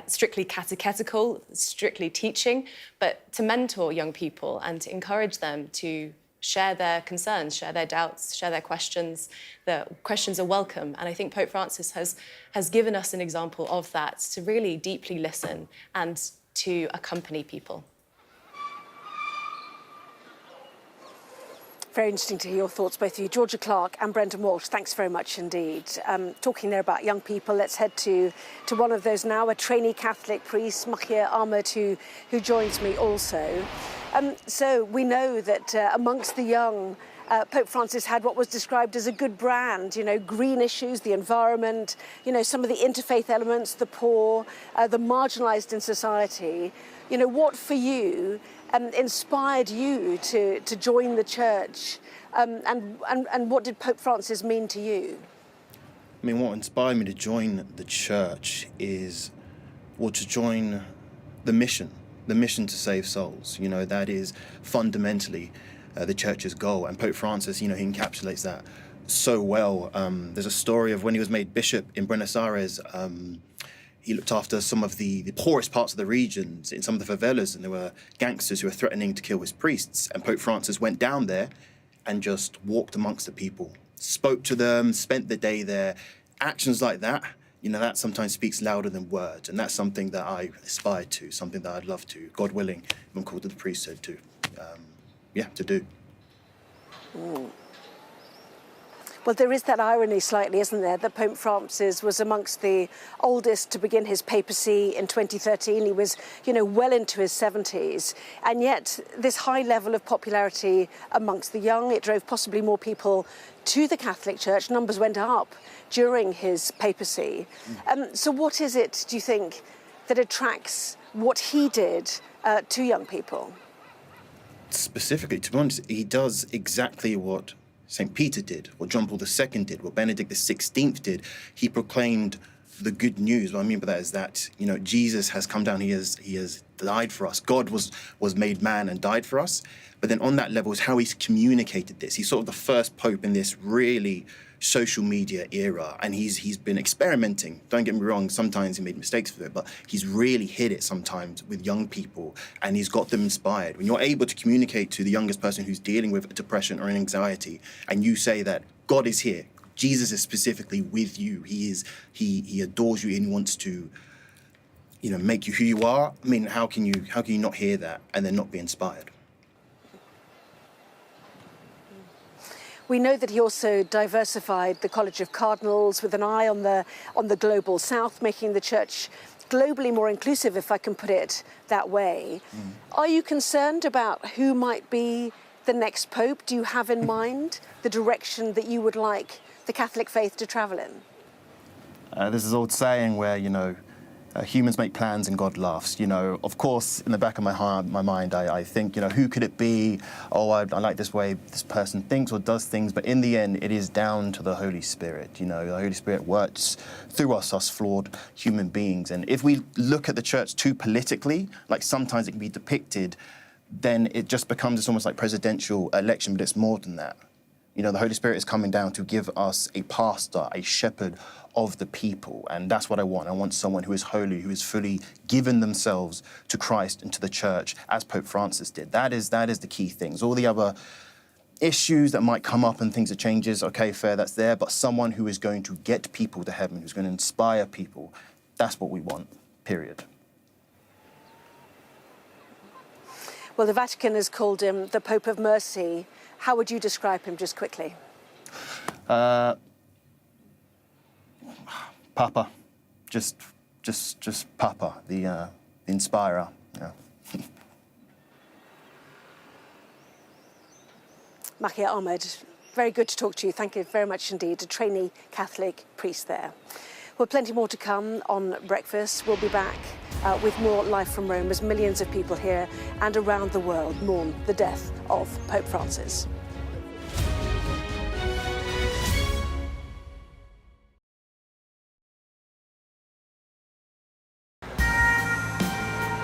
strictly catechetical, strictly teaching, but to mentor young people and to encourage them to share their concerns, share their doubts, share their questions. The questions are welcome. And I think Pope Francis has given us an example of that, to really deeply listen and to accompany people. Very interesting to hear your thoughts, both of you. Georgia Clark and Brendan Walsh, thanks very much indeed. Talking there about young people, let's head to one of those now, a trainee Catholic priest, Machia Ahmed, who joins me also. So we know that amongst the young, Pope Francis had what was described as a good brand, you know, green issues, the environment, you know, some of the interfaith elements, the poor, the marginalised in society. You know, what for you inspired you to join the church, and what did Pope Francis mean to you? I mean, what inspired me to join the church is, well, to join the mission to save souls. You know, that is fundamentally the church's goal. And Pope Francis, you know, he encapsulates that so well. There's a story of when he was made bishop in Buenos Aires. He looked after some of the poorest parts of the regions in some of the favelas, and there were gangsters who were threatening to kill his priests. And Pope Francis went down there and just walked amongst the people, spoke to them, spent the day there. Actions like that, you know, that sometimes speaks louder than words. And that's something that I aspire to, something that I'd love to, God willing, if I'm called to the priesthood, to do. Mm. Well, there is that irony slightly, isn't there, that Pope Francis was amongst the oldest to begin his papacy in 2013. He was, you know, well into his 70s. And yet this high level of popularity amongst the young, it drove possibly more people to the Catholic Church. Numbers went up during his papacy. So what is it, do you think, that attracts what he did to young people? Specifically, to be honest, he does exactly what St. Peter did, what John Paul II did, what Benedict XVI did. He proclaimed the good news. What I mean by that is that, you know, Jesus has come down, he has died for us. God was made man and died for us. But then on that level is how he's communicated this. He's sort of the first pope in this really social media era, and he's been experimenting. Don't get me wrong, sometimes he made mistakes with it, but he's really hit it sometimes with young people, and he's got them inspired. When you're able to communicate to the youngest person who's dealing with depression or anxiety, and you say that God is here, Jesus is specifically with you, he adores you, and he wants to, you know, make you who you are. I mean, how can you not hear that and then not be inspired? We know that he also diversified the College of Cardinals with an eye on the global south, making the church globally more inclusive, if I can put it that way. Are you concerned about who might be the next pope? Do you have in mind the direction that you would like the Catholic faith to travel in? There's this old saying where, you know, humans make plans and God laughs. You know, of course, in the back of my mind, I think, you know, who could it be? Oh, I like this way this person thinks or does things. But in the end, it is down to the Holy Spirit. You know, the Holy Spirit works through us flawed human beings. And if we look at the church too politically, like sometimes it can be depicted, then it just becomes this almost like presidential election, but it's more than that. You know, the Holy Spirit is coming down to give us a pastor, a shepherd of the people. And that's what I want. I want someone who is holy, who is fully given themselves to Christ and to the church, as Pope Francis did. That is the key things. All the other issues that might come up and things that changes, okay, fair, that's there. But someone who is going to get people to heaven, who's going to inspire people, That's what we want, period. Well, the Vatican has called him the Pope of Mercy. How would you describe him, just quickly? Papa, just Papa, the inspirer. Yeah. Mahia Ahmed, very good to talk to you. Thank you very much indeed. A trainee Catholic priest there. Well, plenty more to come on Breakfast. We'll be back with more Live from Rome as millions of people here and around the world mourn the death of Pope Francis.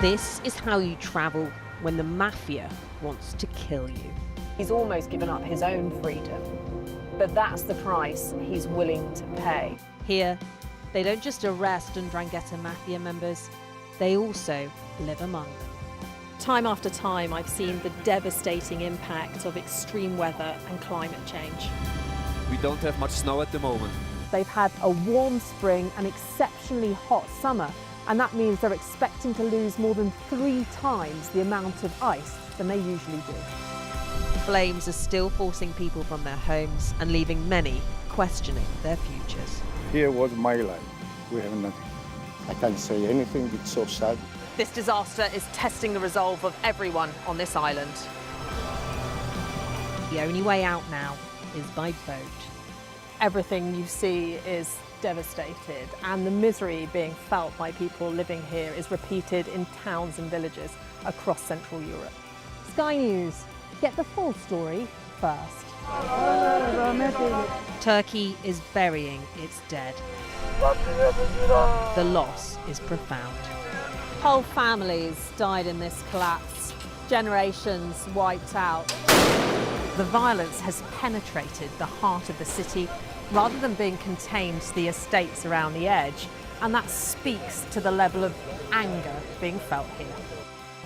This is how you travel when the mafia wants to kill you. He's almost given up his own freedom, but that's the price he's willing to pay. Here, they don't just arrest and 'Ndrangheta mafia members, they also live among them. Time after time, I've seen the devastating impact of extreme weather and climate change. We don't have much snow at the moment. They've had a warm spring and exceptionally hot summer, and that means they're expecting to lose more than 3 times the amount of ice than they usually do. Flames are still forcing people from their homes and leaving many questioning their futures. Here was my life. We have nothing. I can't say anything, it's so sad. This disaster is testing the resolve of everyone on this island. The only way out now is by boat. Everything you see is devastated, and the misery being felt by people living here is repeated in towns and villages across Central Europe. Sky News, get the full story first. Turkey is burying its dead. The loss is profound. Whole families died in this collapse, generations wiped out. The violence has penetrated the heart of the city rather than being contained to the estates around the edge, and that speaks to the level of anger being felt here.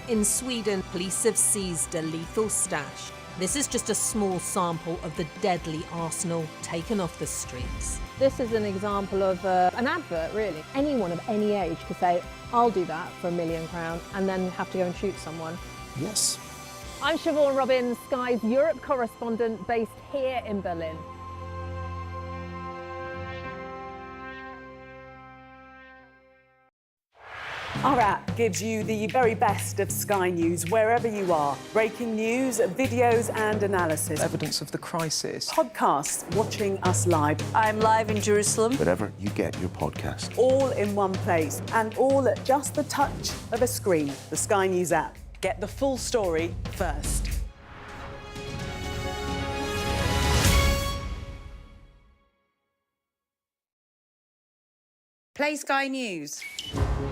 In Sweden, police have seized a lethal stash. This is just a small sample of the deadly arsenal taken off the streets. This is an example of an advert, really. Anyone of any age could say, I'll do that for £1 million, and then have to go and shoot someone. Yes. I'm Siobhan Robbins, Sky's Europe correspondent based here in Berlin. Our app gives you the very best of Sky News wherever you are. Breaking news, videos and analysis. Evidence of the crisis. Podcasts, watching us live. I'm live in Jerusalem. Wherever you get your podcast. All in one place and all at just the touch of a screen. The Sky News app. Get the full story first. Play Sky News.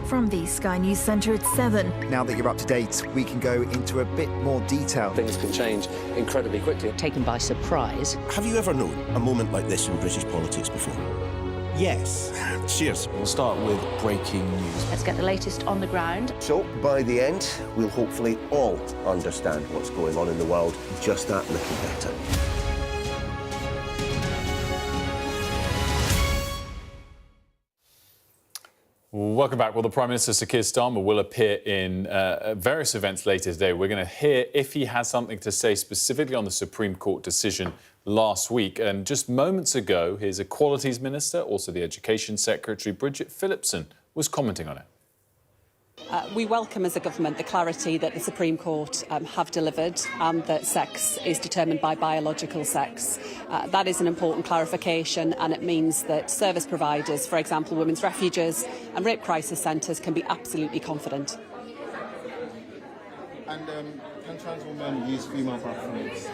From the Sky News Centre at 7. Now that you're up to date, we can go into a bit more detail. Things can change incredibly quickly. Taken by surprise. Have you ever known a moment like this in British politics before? Yes. Cheers. We'll start with breaking news. Let's get the latest on the ground. So, by the end, we'll hopefully all understand what's going on in the world just that little better. Welcome back. Well, the Prime Minister, Sir Keir Starmer, will appear in various events later today. We're going to hear if he has something to say specifically on the Supreme Court decision last week. And just moments ago, his Equalities Minister, also the Education Secretary, Bridget Phillipson, was commenting on it. We welcome as a government the clarity that the Supreme Court have delivered and that sex is determined by biological sex. That is an important clarification, and it means that service providers, for example women's refuges and rape crisis centres, can be absolutely confident. And can trans women use female bathrooms?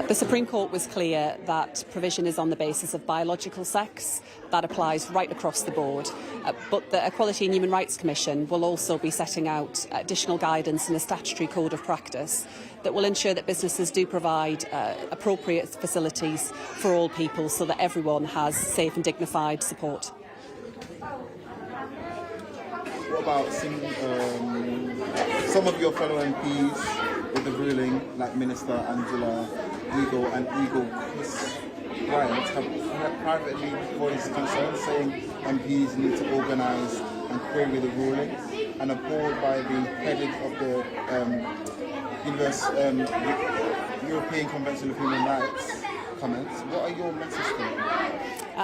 The Supreme Court was clear that provision is on the basis of biological sex. That applies right across the board. But the Equality and Human Rights Commission will also be setting out additional guidance in a statutory code of practice that will ensure that businesses do provide appropriate facilities for all people so that everyone has safe and dignified support. What about some of your fellow MPs with the ruling, like Minister Angela Eagle and Eagle Chris Bryant, have privately voiced concerns, saying MPs need to organise and query the ruling, and appalled by the heading of the European Convention of Human Rights comments. What are your messages to them?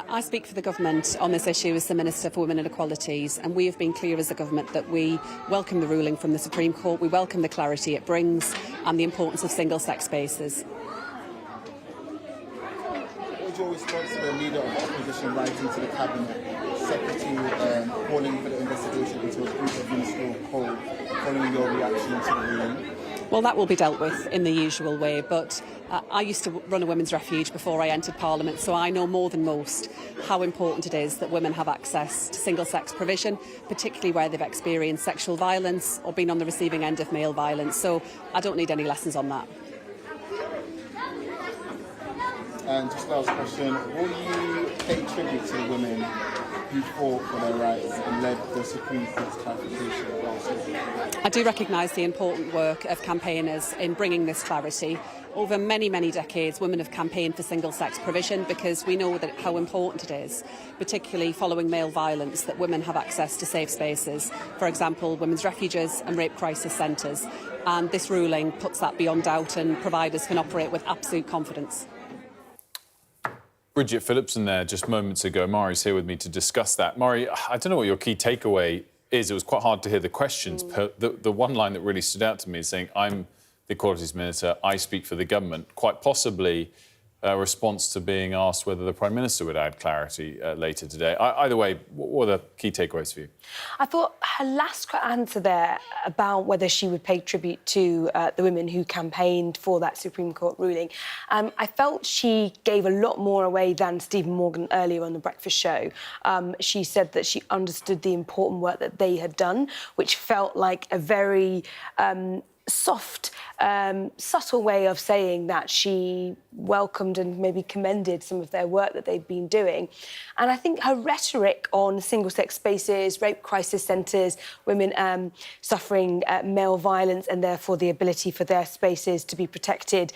I speak for the government on this issue as the Minister for Women and Equalities, and we have been clear as a government that we welcome the ruling from the Supreme Court, we welcome the clarity it brings and the importance of single-sex spaces. What was your response to the leader of the opposition writing to the Cabinet Secretary calling for the investigation into a group of ministerial code following your reaction to the ruling? Well, that will be dealt with in the usual way, but I used to run a women's refuge before I entered Parliament, so I know more than most how important it is that women have access to single-sex provision, particularly where they've experienced sexual violence or been on the receiving end of male violence. So I don't need any lessons on that. And just last question, will you pay tribute to the women who fought for their rights and led the Supreme Court's clarification last week? I do recognise the important work of campaigners in bringing this clarity. Over many, many decades, women have campaigned for single-sex provision because we know that how important it is, particularly following male violence, that women have access to safe spaces, for example, women's refuges and rape crisis centres. And this ruling puts that beyond doubt, and providers can operate with absolute confidence. Bridget Phillipson there just moments ago. Mari's here with me to discuss that. Mari, I don't know what your key takeaway is. It was quite hard to hear the questions, but the one line that really stood out to me is saying, I'm the Equalities Minister, I speak for the government, quite possibly a response to being asked whether the Prime Minister would add clarity later today. Either way, what were the key takeaways for you? I thought her last answer there about whether she would pay tribute to the women who campaigned for that Supreme Court ruling, I felt she gave a lot more away than Stephen Morgan earlier on the Breakfast Show. She said that she understood the important work that they had done, which felt like a very soft, subtle way of saying that she welcomed and maybe commended some of their work that they've been doing. And I think her rhetoric on single-sex spaces, rape crisis centres, women suffering male violence and therefore the ability for their spaces to be protected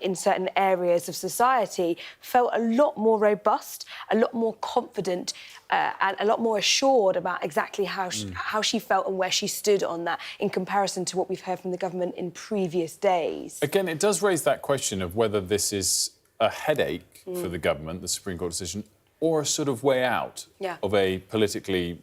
in certain areas of society felt a lot more robust, a lot more confident and a lot more assured about exactly how she felt and where she stood on that in comparison to what we've heard from the government in previous days. Again, it does raise that question of whether this is a headache for the government, the Supreme Court decision, or a sort of way out of a politically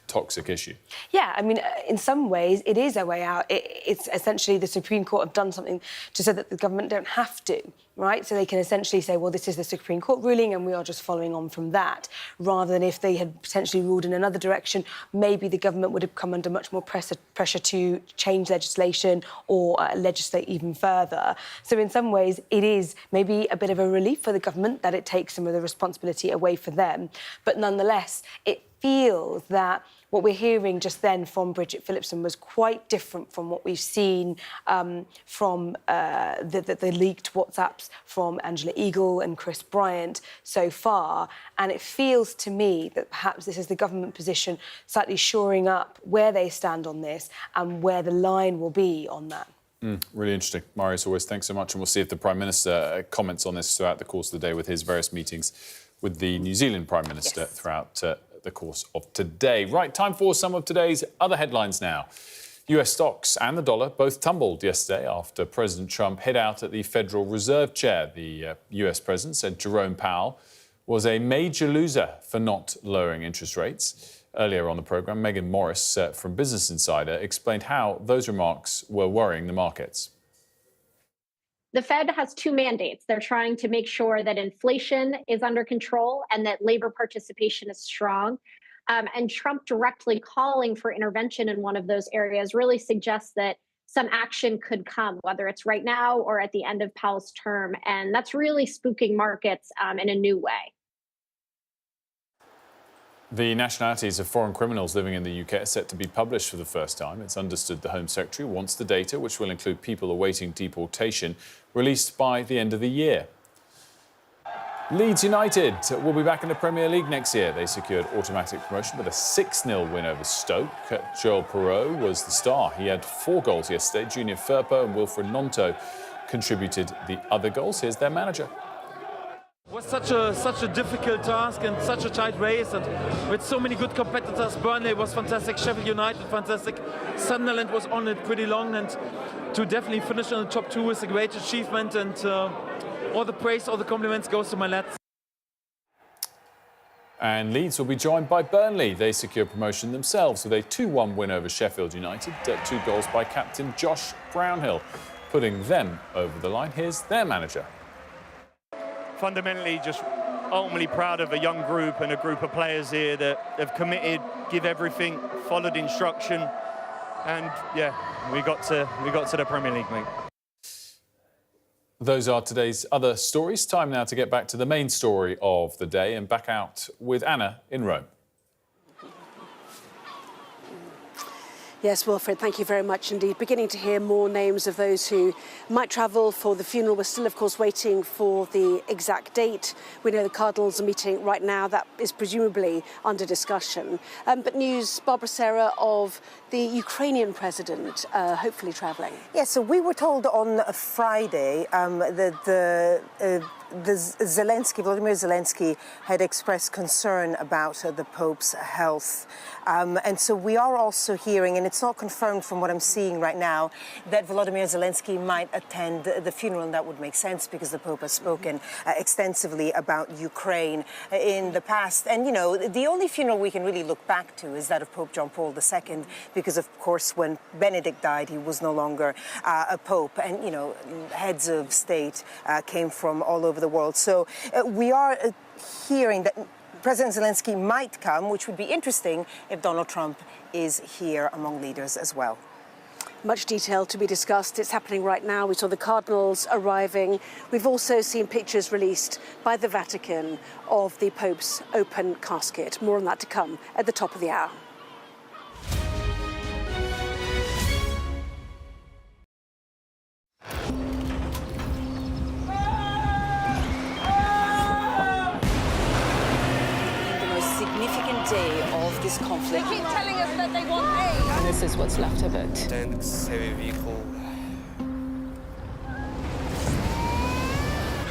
toxic issue. Yeah, I mean, in some ways, it is a way out. It's essentially the Supreme Court have done something to so that the government don't have to, right? So they can essentially say, well, this is the Supreme Court ruling and we are just following on from that, rather than if they had potentially ruled in another direction, maybe the government would have come under much more pressure to change legislation or legislate even further. So in some ways, it is maybe a bit of a relief for the government that it takes some of the responsibility away for them. But nonetheless, it feels that what we're hearing just then from Bridget Phillipson was quite different from what we've seen from the leaked WhatsApps from Angela Eagle and Chris Bryant so far. And it feels to me that perhaps this is the government position slightly shoring up where they stand on this and where the line will be on that. Really interesting. Mario, as always, thanks so much. And we'll see if the Prime Minister comments on this throughout the course of the day with his various meetings with the New Zealand Prime Minister throughout the course of today. Right, time for some of today's other headlines now. US stocks and the dollar both tumbled yesterday after President Trump hit out at the Federal Reserve Chair. The US President said Jerome Powell was a major loser for not lowering interest rates. Earlier on the programme, Megan Morris from Business Insider explained how those remarks were worrying the markets. The Fed has two mandates. They're trying to make sure that inflation is under control and that labor participation is strong. And Trump directly calling for intervention in one of those areas really suggests that some action could come, whether it's right now or at the end of Powell's term. And that's really spooking markets in a new way. The nationalities of foreign criminals living in the UK are set to be published for the first time. It's understood the Home Secretary wants the data, which will include people awaiting deportation, released by the end of the year. Leeds United will be back in the Premier League next year. They secured automatic promotion with a 6-0 win over Stoke. Joel Perreault was the star. He had 4 goals yesterday. Junior Firpo and Wilfred Gnonto contributed the other goals. Here's their manager. was such a difficult task and such a tight race, and with so many good competitors. Burnley was fantastic, Sheffield United fantastic, Sunderland was on it pretty long, and to definitely finish in the top 2 is a great achievement, and all the praise, all the compliments goes to my lads. And Leeds will be joined by Burnley. They secure promotion themselves with a 2-1 win over Sheffield United. 2 goals by captain Josh Brownhill, putting them over the line. Here's their manager. Fundamentally, just ultimately proud of a young group and a group of players here that have committed, give everything, followed instruction, and yeah, we got to the Premier League, mate. Those are today's other stories. Time now to get back to the main story of the day and back out with Anna in Rome. Yes, Wilfred, thank you very much indeed. Beginning to hear more names of those who might travel for the funeral. We're still, of course, waiting for the exact date. We know the Cardinals are meeting right now. That is presumably under discussion. But news, Barbara Sarah, of the Ukrainian president hopefully travelling. Yes, so we were told on Friday that Volodymyr Zelensky had expressed concern about the Pope's health. And so we are also hearing, and it's not confirmed from what I'm seeing right now, that Volodymyr Zelensky might attend the funeral, and that would make sense because the Pope has spoken extensively about Ukraine in the past. And, you know, the only funeral we can really look back to is that of Pope John Paul II, because, of course, when Benedict died, he was no longer a Pope. And, you know, heads of state came from all over the world. So we are hearing that President Zelensky might come, which would be interesting if Donald Trump is here among leaders as well. Much detail to be discussed. It's happening right now. We saw the Cardinals arriving. We've also seen pictures released by the Vatican of the Pope's open casket. More on that to come at the top of the hour. Day of this conflict. They keep telling us that they want aid. And this is what's left of it. Tanks, heavy vehicle.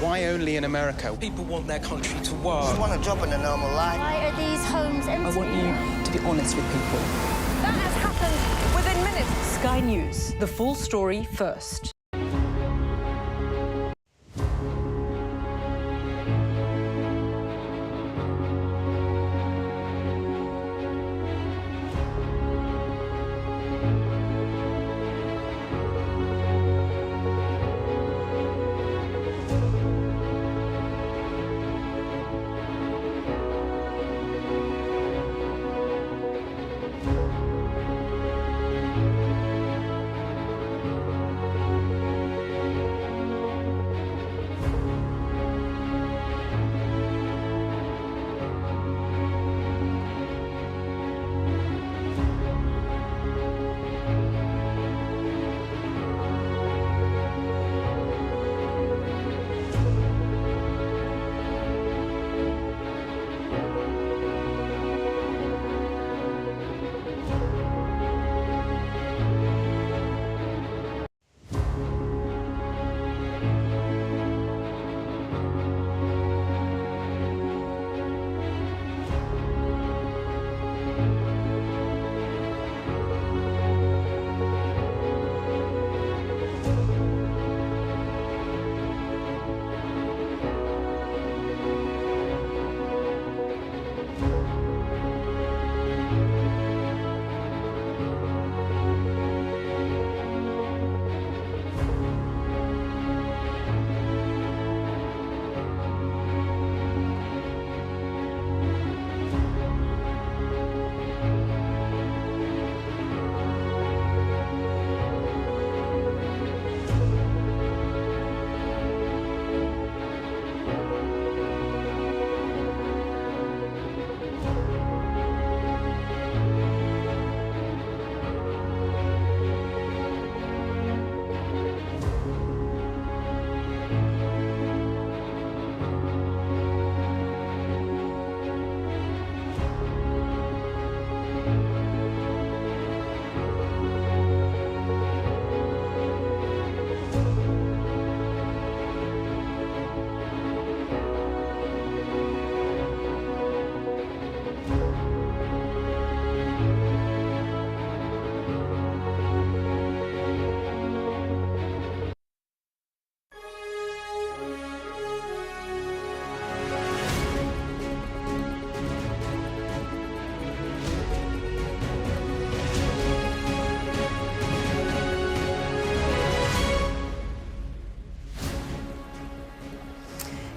Why only in America? People want their country to work. Just want a job in a normal life. Why are these homes empty? I want you to be honest with people. That has happened within minutes. Sky News, the full story first.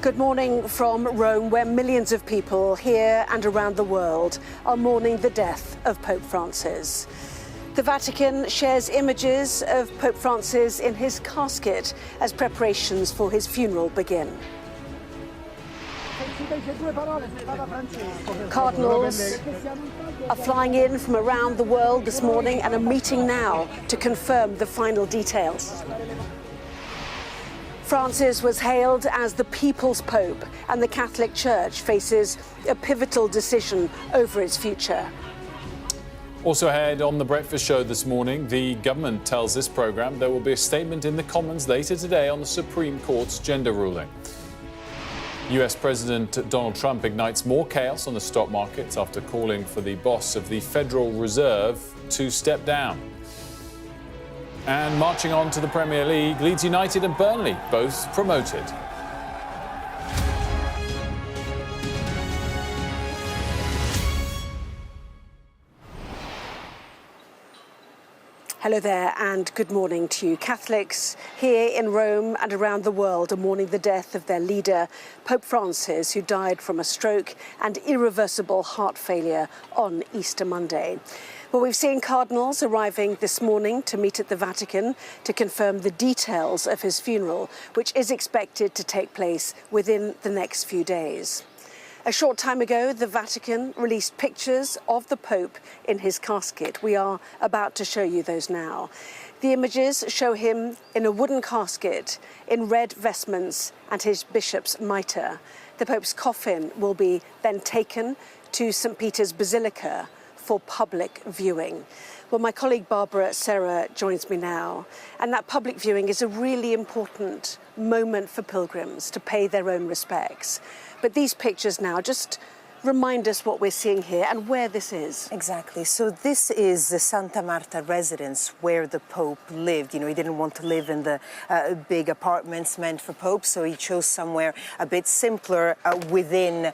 Good morning from Rome, where millions of people here and around the world are mourning the death of Pope Francis. The Vatican shares images of Pope Francis in his casket as preparations for his funeral begin. Cardinals are flying in from around the world this morning and are meeting now to confirm the final details. Francis was hailed as the People's Pope, and the Catholic Church faces a pivotal decision over its future. Also ahead on The Breakfast Show this morning, the government tells this programme there will be a statement in the Commons later today on the Supreme Court's gender ruling. US President Donald Trump ignites more chaos on the stock markets after calling for the boss of the Federal Reserve to step down. And marching on to the Premier League, Leeds United and Burnley both promoted. Hello there and good morning to you. Catholics here in Rome and around the world are mourning the death of their leader, Pope Francis, who died from a stroke and irreversible heart failure on Easter Monday. Well, we've seen cardinals arriving this morning to meet at the Vatican to confirm the details of his funeral, which is expected to take place within the next few days. A short time ago, the Vatican released pictures of the Pope in his casket. We are about to show you those now. The images show him in a wooden casket in red vestments and his bishop's mitre. The Pope's coffin will be then taken to St. Peter's Basilica for public viewing. Well, my colleague Barbara Serra joins me now, and that public viewing is a really important moment for pilgrims to pay their own respects. But these pictures now just remind us what we're seeing here and where this is. Exactly. So this is the Santa Marta residence where the Pope lived. You know, he didn't want to live in the big apartments meant for popes, so he chose somewhere a bit simpler within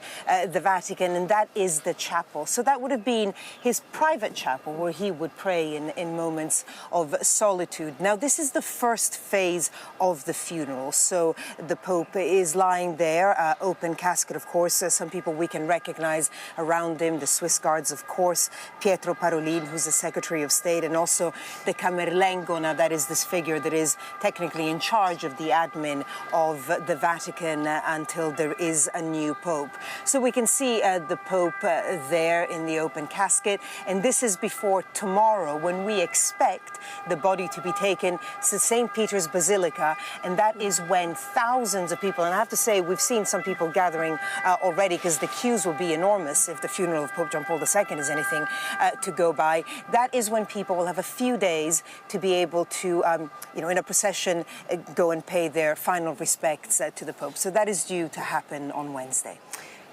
the Vatican, and that is the chapel. So that would have been his private chapel where he would pray in moments of solitude. Now, this is the first phase of the funeral. So the Pope is lying there, open casket, of course. Some people we can recognize around him, the Swiss Guards, of course, Pietro Parolin, who's the Secretary of State, and also the Camerlengona, that is this figure that is technically in charge of the admin of the Vatican until there is a new Pope. So we can see the Pope there in the open casket, and this is before tomorrow when we expect the body to be taken to St. Peter's Basilica, and that is when thousands of people, and I have to say we've seen some people gathering already because the queues will be enormous if the funeral of Pope John Paul II is anything to go by. That is when people will have a few days to be able to, in a procession, go and pay their final respects to the Pope. So that is due to happen on Wednesday.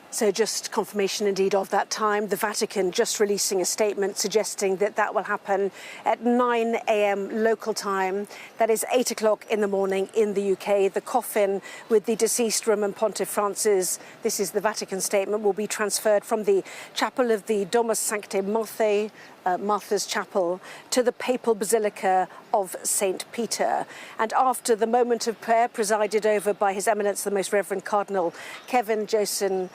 So just confirmation indeed of that time. The Vatican just releasing a statement suggesting that that will happen at 9 a.m. local time. That is 8 o'clock in the morning in the UK. The coffin with the deceased Roman Pontiff Francis, this is the Vatican statement, will be transferred from the chapel of the Domus Sanctae Marthae, Martha's Chapel, to the Papal Basilica of St. Peter. And after the moment of prayer presided over by His Eminence the Most Reverend Cardinal Kevin Josin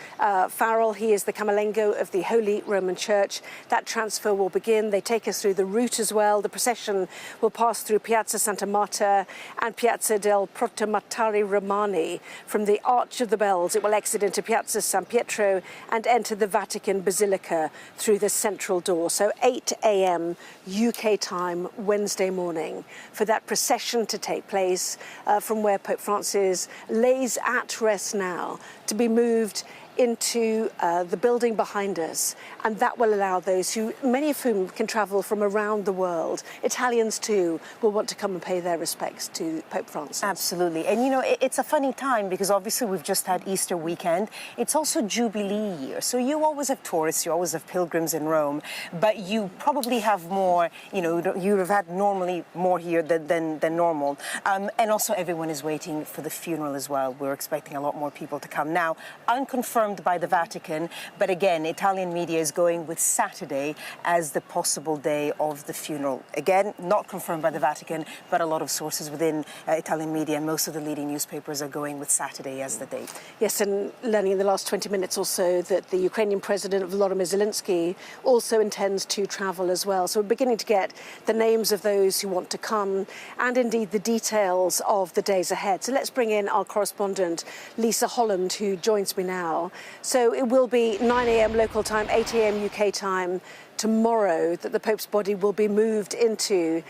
Farrell, he is the Camerlengo of the Holy Roman Church, that transfer will begin. They take us through the route as well. The procession will pass through Piazza Santa Marta and Piazza del Protomartiri Romani. From the Arch of the Bells, it will exit into Piazza San Pietro and enter the Vatican Basilica through the central door. So 8 a.m. UK time, Wednesday morning, for that procession to take place from where Pope Francis lays at rest now, to be moved into the building behind us, and that will allow those who, many of whom can travel from around the world, Italians too, will want to come and pay their respects to Pope Francis. Absolutely. And you know, it's a funny time because obviously we've just had Easter weekend. It's also Jubilee year. So you always have tourists, you always have pilgrims in Rome, but you probably have more, you know, you have had normally more here than normal. And also everyone is waiting for the funeral as well. We're expecting a lot more people to come. Now, unconfirmed confirmed by the Vatican, but again, Italian media is going with Saturday as the possible day of the funeral. Again, not confirmed by the Vatican, but a lot of sources within Italian media and most of the leading newspapers are going with Saturday as the date. Yes, and learning in the last 20 minutes or so that the Ukrainian President Volodymyr Zelensky also intends to travel as well. So we're beginning to get the names of those who want to come and indeed the details of the days ahead. So let's bring in our correspondent, Lisa Holland, who joins me now. So it will be 9 a.m. local time, 8 a.m. UK time tomorrow that the Pope's body will be moved into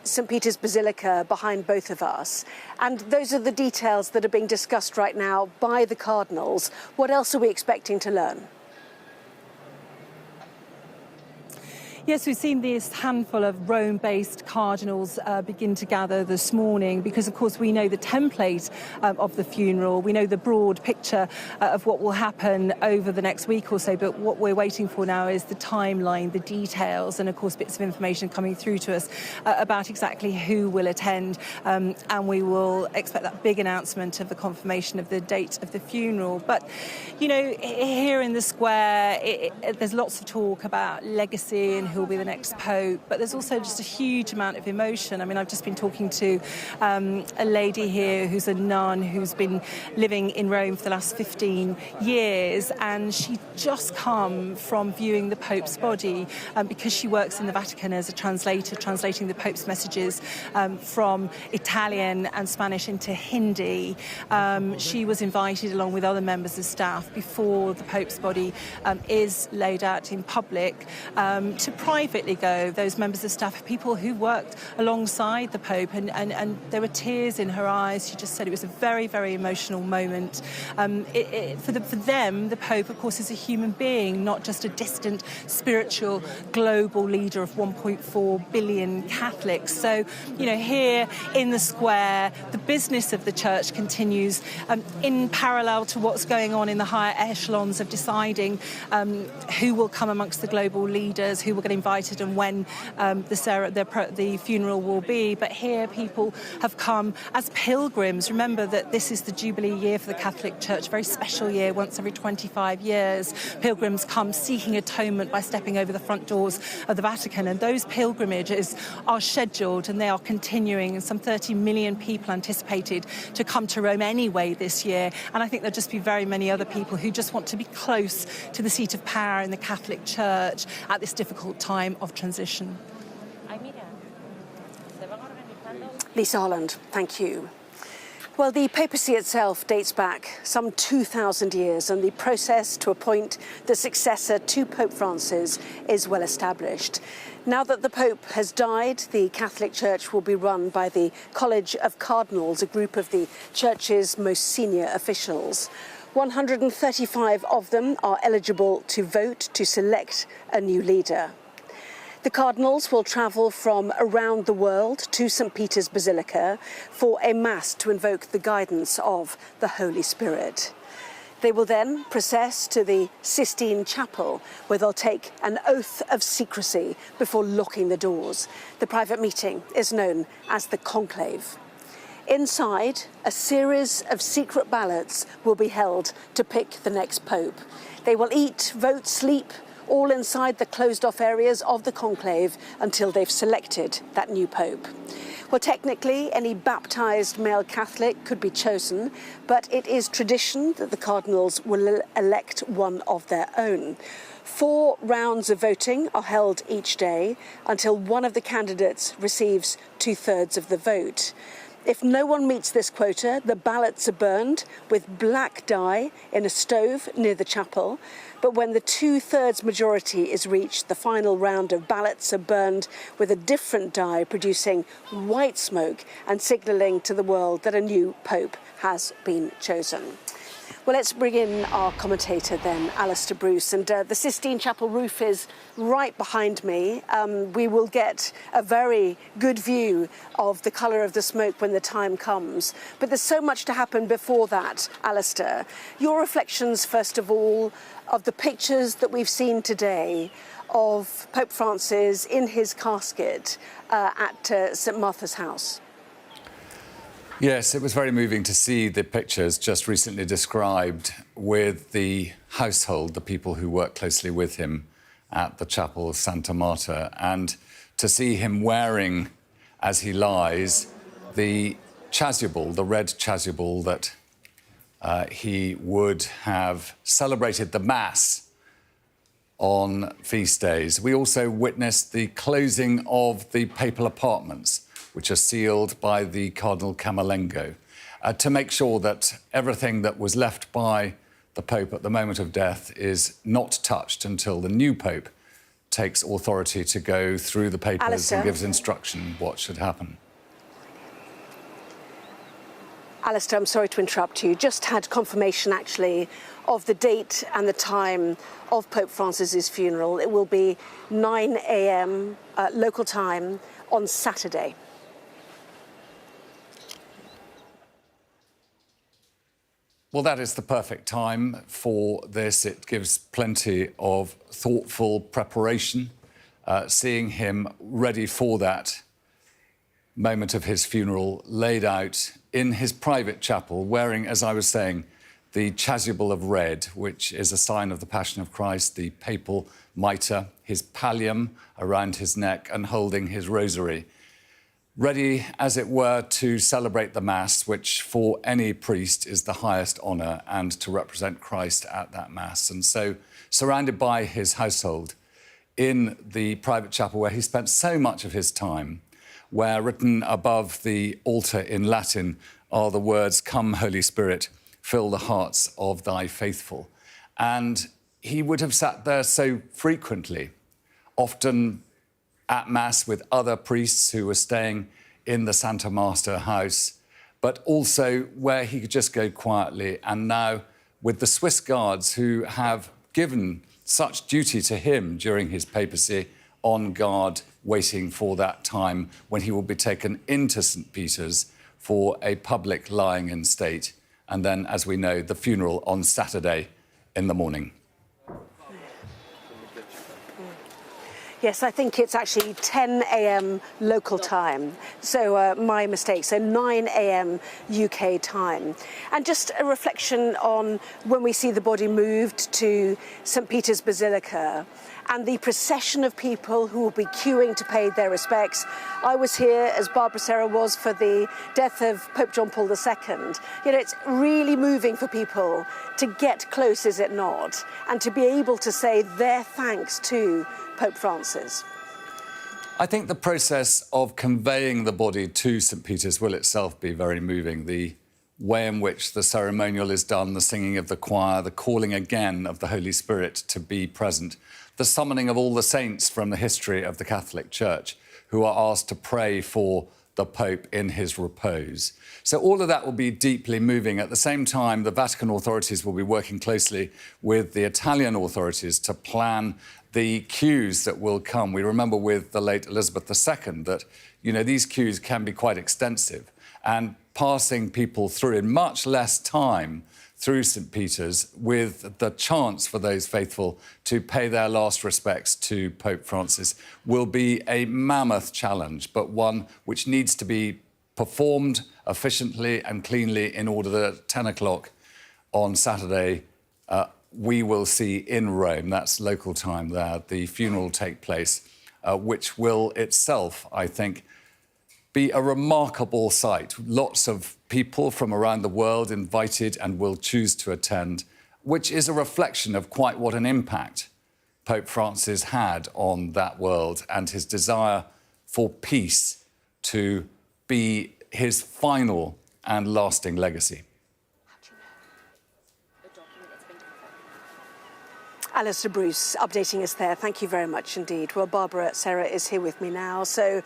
St. Peter's Basilica behind both of us. And those are the details that are being discussed right now by the cardinals. What else are we expecting to learn? Yes, we've seen this handful of Rome-based cardinals begin to gather this morning because, of course, we know the template of the funeral. We know the broad picture of what will happen over the next week or so. But what we're waiting for now is the timeline, the details, and, of course, bits of information coming through to us about exactly who will attend. And we will expect that big announcement of the confirmation of the date of the funeral. But, you know, here in the square, there's lots of talk about legacy and who will be the next pope, but there's also just a huge amount of emotion. I mean, I've just been talking to a lady here who's a nun who's been living in Rome for the last 15 years, and she just come from viewing the Pope's body because she works in the Vatican as a translator, translating the Pope's messages from Italian and Spanish into Hindi. She was invited along with other members of staff before the Pope's body is laid out in public to privately go. Those members of staff, people who worked alongside the Pope, and there were tears in her eyes. She just said it was a very, very emotional moment. For them, the Pope, of course, is a human being, not just a distant spiritual global leader of 1.4 billion Catholics. So, you know, here in the square, the business of the Church continues in parallel to what's going on in the higher echelons of deciding who will come amongst the global leaders, who will get invited and when the funeral will be. But here people have come as pilgrims. Remember that this is the Jubilee year for the Catholic Church, a very special year, once every 25 years. Pilgrims come seeking atonement by stepping over the front doors of the Vatican, and those pilgrimages are scheduled and they are continuing, and some 30 million people anticipated to come to Rome anyway this year. And I think there'll just be very many other people who just want to be close to the seat of power in the Catholic Church at this difficult time of transition. Lisa Holland, thank you. Well, the papacy itself dates back some 2,000 years, and the process to appoint the successor to Pope Francis is well established. Now that the Pope has died, the Catholic Church will be run by the College of Cardinals, a group of the Church's most senior officials. 135 of them are eligible to vote to select a new leader. The cardinals will travel from around the world to St. Peter's Basilica for a mass to invoke the guidance of the Holy Spirit. They will then process to the Sistine Chapel, where they'll take an oath of secrecy before locking the doors. The private meeting is known as the conclave. Inside, a series of secret ballots will be held to pick the next pope. They will eat, vote, sleep, all inside the closed-off areas of the conclave until they've selected that new pope. Well, technically, any baptised male Catholic could be chosen, but it is tradition that the cardinals will elect one of their own. 4 rounds of voting are held each day until one of the candidates receives 2/3 of the vote. If no one meets this quota, the ballots are burned with black dye in a stove near the chapel. But when the 2/3 majority is reached, the final round of ballots are burned with a different dye, producing white smoke and signalling to the world that a new pope has been chosen. Well, let's bring in our commentator then, Alistair Bruce. And the Sistine Chapel roof is right behind me. We will get a very good view of the colour of the smoke when the time comes. But there's so much to happen before that, Alistair. Your reflections, first of all, of the pictures that we've seen today of Pope Francis in his casket at St. Martha's House. Yes, it was very moving to see the pictures just recently described with the household, the people who work closely with him at the chapel Santa Marta, and to see him wearing, as he lies, the chasuble, the red chasuble that he would have celebrated the Mass on feast days. We also witnessed the closing of the papal apartments, which are sealed by the Cardinal Camerlengo, to make sure that everything that was left by the Pope at the moment of death is not touched until the new Pope takes authority to go through the papers Alistair. and gives instruction what should happen. Alistair, I'm sorry to interrupt you. Just had confirmation, actually, of the date and the time of Pope Francis's funeral. It will be 9 a.m. Local time on Saturday. Well, that is the perfect time for this. It gives plenty of thoughtful preparation, seeing him ready for that moment of his funeral, laid out in his private chapel, wearing, as I was saying, the chasuble of red, which is a sign of the Passion of Christ, the papal mitre, his pallium around his neck, and holding his rosary, ready, as it were, to celebrate the Mass, which for any priest is the highest honour, and to represent Christ at that Mass. And so, surrounded by his household in the private chapel where he spent so much of his time, where written above the altar in Latin are the words, "Come, Holy Spirit, fill the hearts of thy faithful." And he would have sat there so frequently, often at Mass with other priests who were staying in the Santa Marta house, but also where he could just go quietly. And now with the Swiss guards who have given such duty to him during his papacy, on guard, waiting for that time when he will be taken into St. Peter's for a public lying in state. And then, as we know, the funeral on Saturday in the morning. Yes, I think it's actually 10 a.m. local time. So my mistake. So 9 a.m. UK time. And just a reflection on when we see the body moved to St. Peter's Basilica and the procession of people who will be queuing to pay their respects. I was here, as Barbara Sarah was, for the death of Pope John Paul II. You know, it's really moving for people to get close, is it not? And to be able to say their thanks to Pope Francis. I think the process of conveying the body to St. Peter's will itself be very moving. The way in which the ceremonial is done, the singing of the choir, the calling again of the Holy Spirit to be present, the summoning of all the saints from the history of the Catholic Church who are asked to pray for the Pope in his repose. So all of that will be deeply moving. At the same time, the Vatican authorities will be working closely with the Italian authorities to plan the queues that will come. We remember with the late Elizabeth II that, you know, these queues can be quite extensive, and passing people through in much less time through St. Peter's with the chance for those faithful to pay their last respects to Pope Francis will be a mammoth challenge, but one which needs to be performed efficiently and cleanly in order that at 10 o'clock on Saturday we will see in Rome, that's local time there, the funeral take place, which will itself, I think, be a remarkable sight. Lots of people from around the world invited and will choose to attend, which is a reflection of quite what an impact Pope Francis had on that world and his desire for peace to be his final and lasting legacy. Alistair Bruce updating us there. Thank you very much indeed. Well, Barbara Sarah is here with me now. So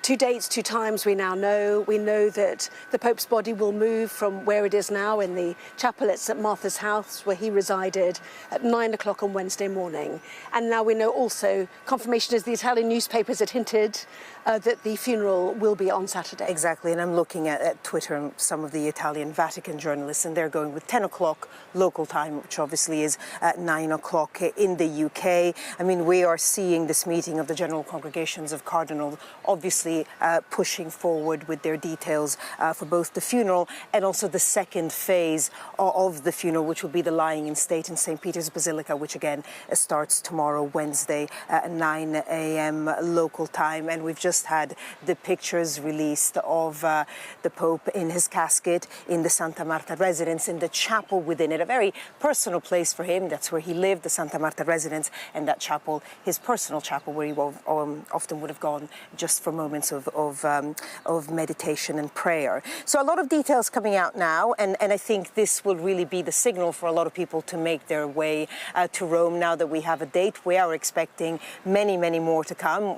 2 dates, 2 times we now know. We know that the Pope's body will move from where it is now in the chapel at St. Martha's House, where he resided, at 9 o'clock on Wednesday morning. And now we know also, confirmation as the Italian newspapers had hinted, that the funeral will be on Saturday. Exactly, and I'm looking at Twitter and some of the Italian Vatican journalists, and they're going with 10 o'clock local time, which obviously is at 9 o'clock in the UK. I mean, we are seeing this meeting of the General Congregations of Cardinals obviously obviously pushing forward with their details for both the funeral and also the second phase of the funeral, which will be the lying in state in St. Peter's Basilica, which again starts tomorrow, Wednesday, at 9 a.m. local time. And we've just had the pictures released of the Pope in his casket in the Santa Marta residence, in the chapel within it, a very personal place for him. That's where he lived, the Santa Marta residence, and that chapel, his personal chapel, where he often would have gone just for moments of meditation and prayer. So a lot of details coming out now, and I think this will really be the signal for a lot of people to make their way to Rome now that we have a date. We are expecting many, many more to come.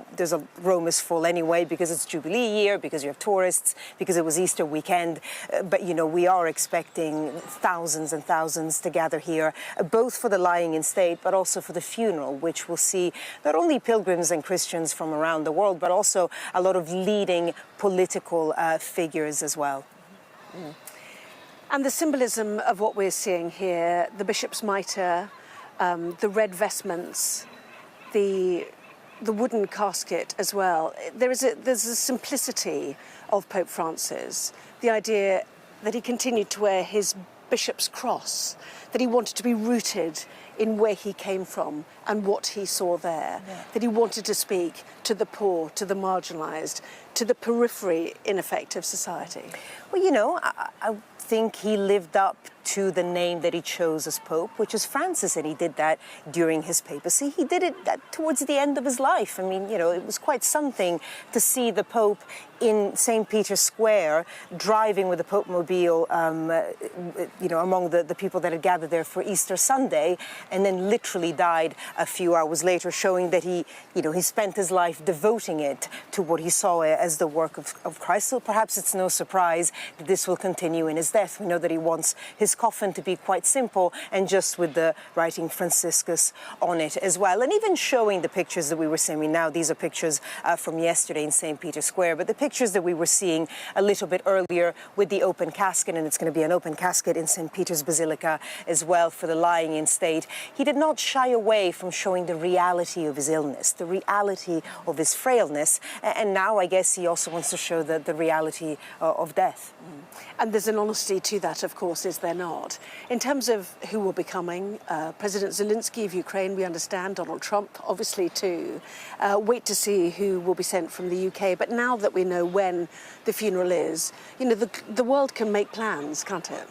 Rome is full anyway because it's Jubilee year, because you have tourists, because it was Easter weekend. But, you know, we are expecting thousands and thousands to gather here, both for the lying in state, but also for the funeral, which will see not only pilgrims and Christians from around the world, but also a lot of leading political figures as well. Mm. And the symbolism of what we're seeing here, the bishop's mitre, the red vestments, the wooden casket as well. There's a simplicity of Pope Francis, the idea that he continued to wear his bishop's cross, that he wanted to be rooted in where he came from and what he saw there, that he wanted to speak to the poor, to the marginalised, to the periphery, in effect, of society. Well, you know, I think he lived up to the name that he chose as Pope, which is Francis, and he did that during his papacy. He did it towards the end of his life. I mean, you know, it was quite something to see the Pope in St. Peter's Square driving with the Pope Mobile, you know, among the people that had gathered there for Easter Sunday, and then literally died a few hours later, showing that he spent his life devoting it to what he saw as the work of Christ. So perhaps it's no surprise that this will continue in his death. We know that he wants his coffin to be quite simple and just with the writing Franciscus on it as well. And even showing the pictures that we were seeing now, these are pictures from yesterday in St. Peter's Square, but the pictures that we were seeing a little bit earlier with the open casket, and it's going to be an open casket in St. Peter's Basilica as well for the lying in state. He did not shy away from showing the reality of his illness, the reality of his frailness, and now I guess he also wants to show the reality of death. And there's an honesty to that, of course, is there not? In terms of who will be coming, President Zelensky of Ukraine, we understand, Donald Trump, obviously, too. Wait to see who will be sent from the UK. But now that we know when the funeral is, you know, the world can make plans, can't it?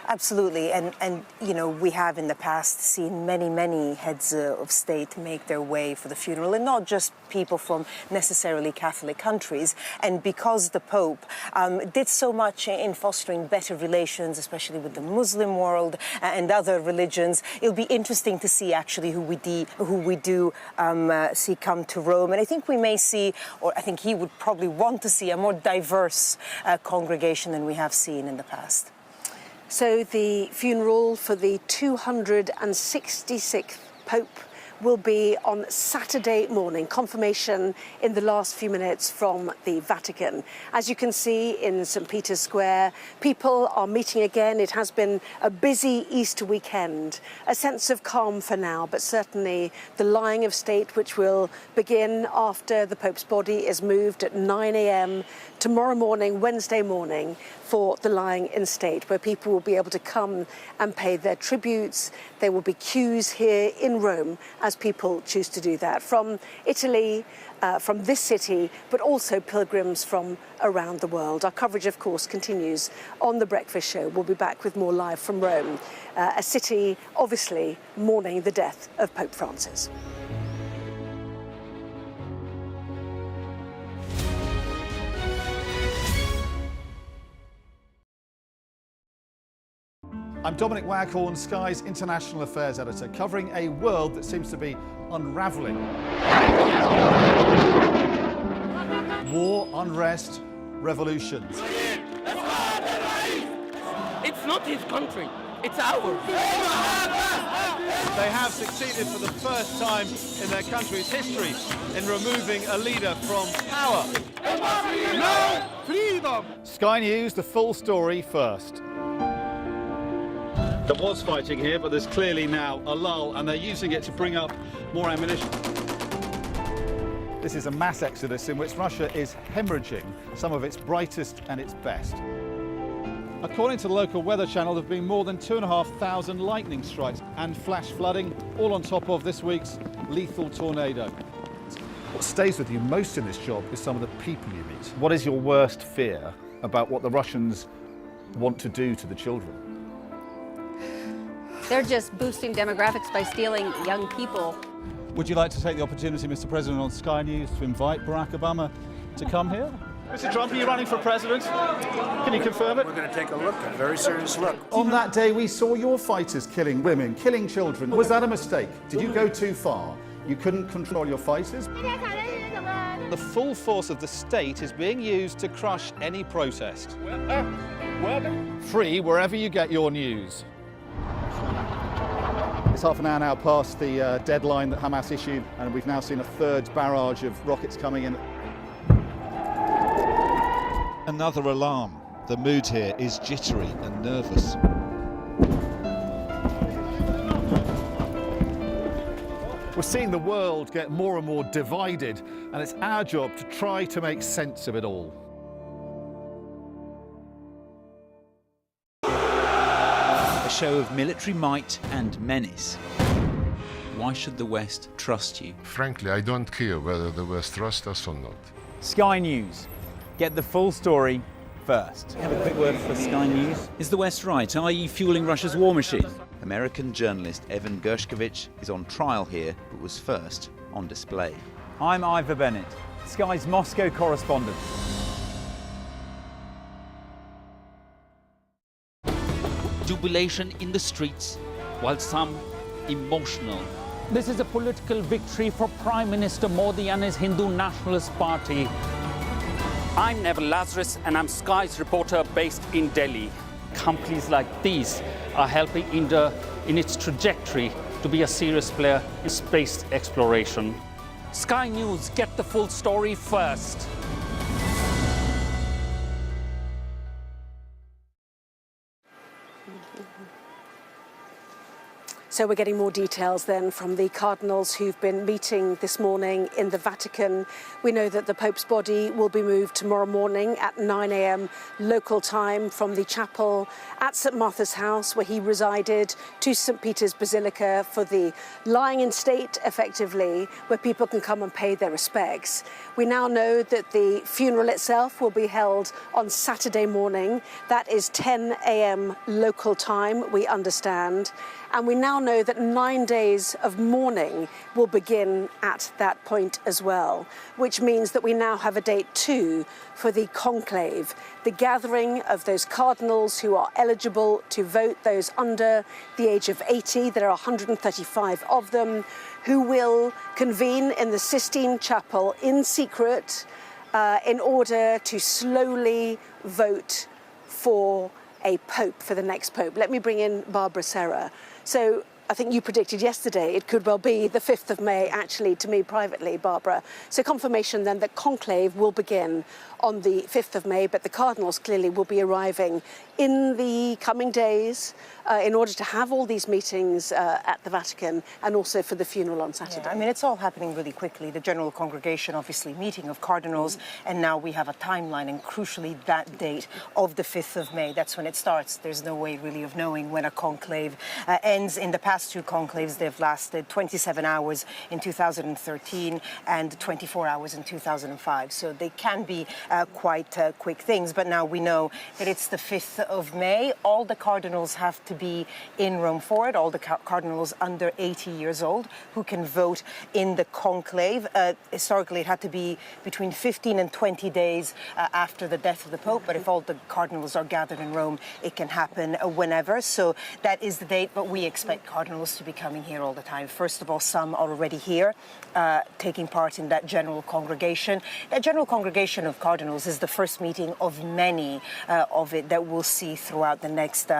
Absolutely, and you know, we have in the past seen many heads of state make their way for the funeral, and not just people from necessarily Catholic countries. And because the Pope did so much in fostering better relations, especially with the Muslim world and other religions, it'll be interesting to see actually who we do see come to Rome. And I think we may see, or I think he would probably want to see, a more diverse congregation than we have seen in the past. So the funeral for the 266th Pope will be on Saturday morning. Confirmation in the last few minutes from the Vatican. As you can see in St. Peter's Square, people are meeting again. It has been a busy Easter weekend. A sense of calm for now, but certainly the lying of state, which will begin after the Pope's body is moved at 9 a.m. tomorrow morning, Wednesday morning, for the lying in state, where people will be able to come and pay their tributes. There will be queues here in Rome as people choose to do that, from Italy, from this city, but also pilgrims from around the world. Our coverage, of course, continues on The Breakfast Show. We'll be back with more live from Rome, a city obviously mourning the death of Pope Francis. I'm Dominic Waghorn, Sky's International Affairs Editor, covering a world that seems to be unravelling. War, unrest, revolutions. It's not his country, it's ours. They have succeeded for the first time in their country's history in removing a leader from power. No freedom! Sky News, the full story first. There was fighting here, but there's clearly now a lull, and they're using it to bring up more ammunition. This is a mass exodus in which Russia is hemorrhaging some of its brightest and its best. According to the local weather channel, there have been more than 2,500 lightning strikes and flash flooding, all on top of this week's lethal tornado. What stays with you most in this job is some of the people you meet. What is your worst fear about what the Russians want to do to the children? They're just boosting demographics by stealing young people. Would you like to take the opportunity, Mr. President, on Sky News to invite Barack Obama to come here? Mr. Trump, are you running for president? Can you confirm it? We're going to take a look, a very serious look. On that day, we saw your fighters killing women, killing children. Was that a mistake? Did you go too far? You couldn't control your fighters? The full force of the state is being used to crush any protest. Free wherever you get your news. It's half an hour now past the deadline that Hamas issued, and we've now seen a third barrage of rockets coming in. Another alarm. The mood here is jittery and nervous. We're seeing the world get more and more divided, and it's our job to try to make sense of it all. A show of military might and menace. Why should the West trust you? Frankly, I don't care whether the West trusts us or not. Sky News. Get the full story first. Have a quick word for Sky News. Is the West right? Are you fueling Russia's war machine? American journalist Evan Gershkovich is on trial here, but was first on display. I'm Ivor Bennett, Sky's Moscow correspondent. Jubilation in the streets, while some emotional. This is a political victory for Prime Minister Modi and his Hindu Nationalist Party. I'm Neville Lazarus and I'm Sky's reporter based in Delhi. Companies like these are helping India in its trajectory to be a serious player in space exploration. Sky News, get the full story first. So we're getting more details then from the cardinals who've been meeting this morning in the Vatican. We know that the Pope's body will be moved tomorrow morning at 9 a.m. local time from the chapel at St. Martha's House, where he resided, to St. Peter's Basilica for the lying in state, effectively, where people can come and pay their respects. We now know that the funeral itself will be held on Saturday morning. That is 10 a.m. local time, we understand. And we now know that 9 days of mourning will begin at that point as well, which means that we now have a date too for the conclave, the gathering of those cardinals who are eligible to vote, those under the age of 80. There are 135 of them who will convene in the Sistine Chapel in secret in order to slowly vote for a pope, for the next pope. Let me bring in Barbara Serra. So I think you predicted yesterday it could well be the 5th of May, actually, to me privately, Barbara. So confirmation then that conclave will begin on the 5th of May, but the cardinals clearly will be arriving in the coming days in order to have all these meetings at the Vatican and also for the funeral on Saturday. Yeah, I mean, it's all happening really quickly. The General Congregation, obviously, meeting of cardinals, and now we have a timeline, and crucially that date of the 5th of May. That's when it starts. There's no way really of knowing when a conclave ends. In the past two conclaves, they've lasted 27 hours in 2013 and 24 hours in 2005. So they can be quite quick things. But now we know that it's the 5th of May. All the cardinals have to be in Rome for it, all the cardinals under 80 years old who can vote in the conclave. Historically, it had to be between 15 and 20 days after the death of the Pope, but if all the cardinals are gathered in Rome, it can happen whenever. So that is the date, but we expect cardinals to be coming here all the time. First of all, some are already here, taking part in that General Congregation. That General Congregation of Cardinals is the first meeting of many of it that we'll see throughout the next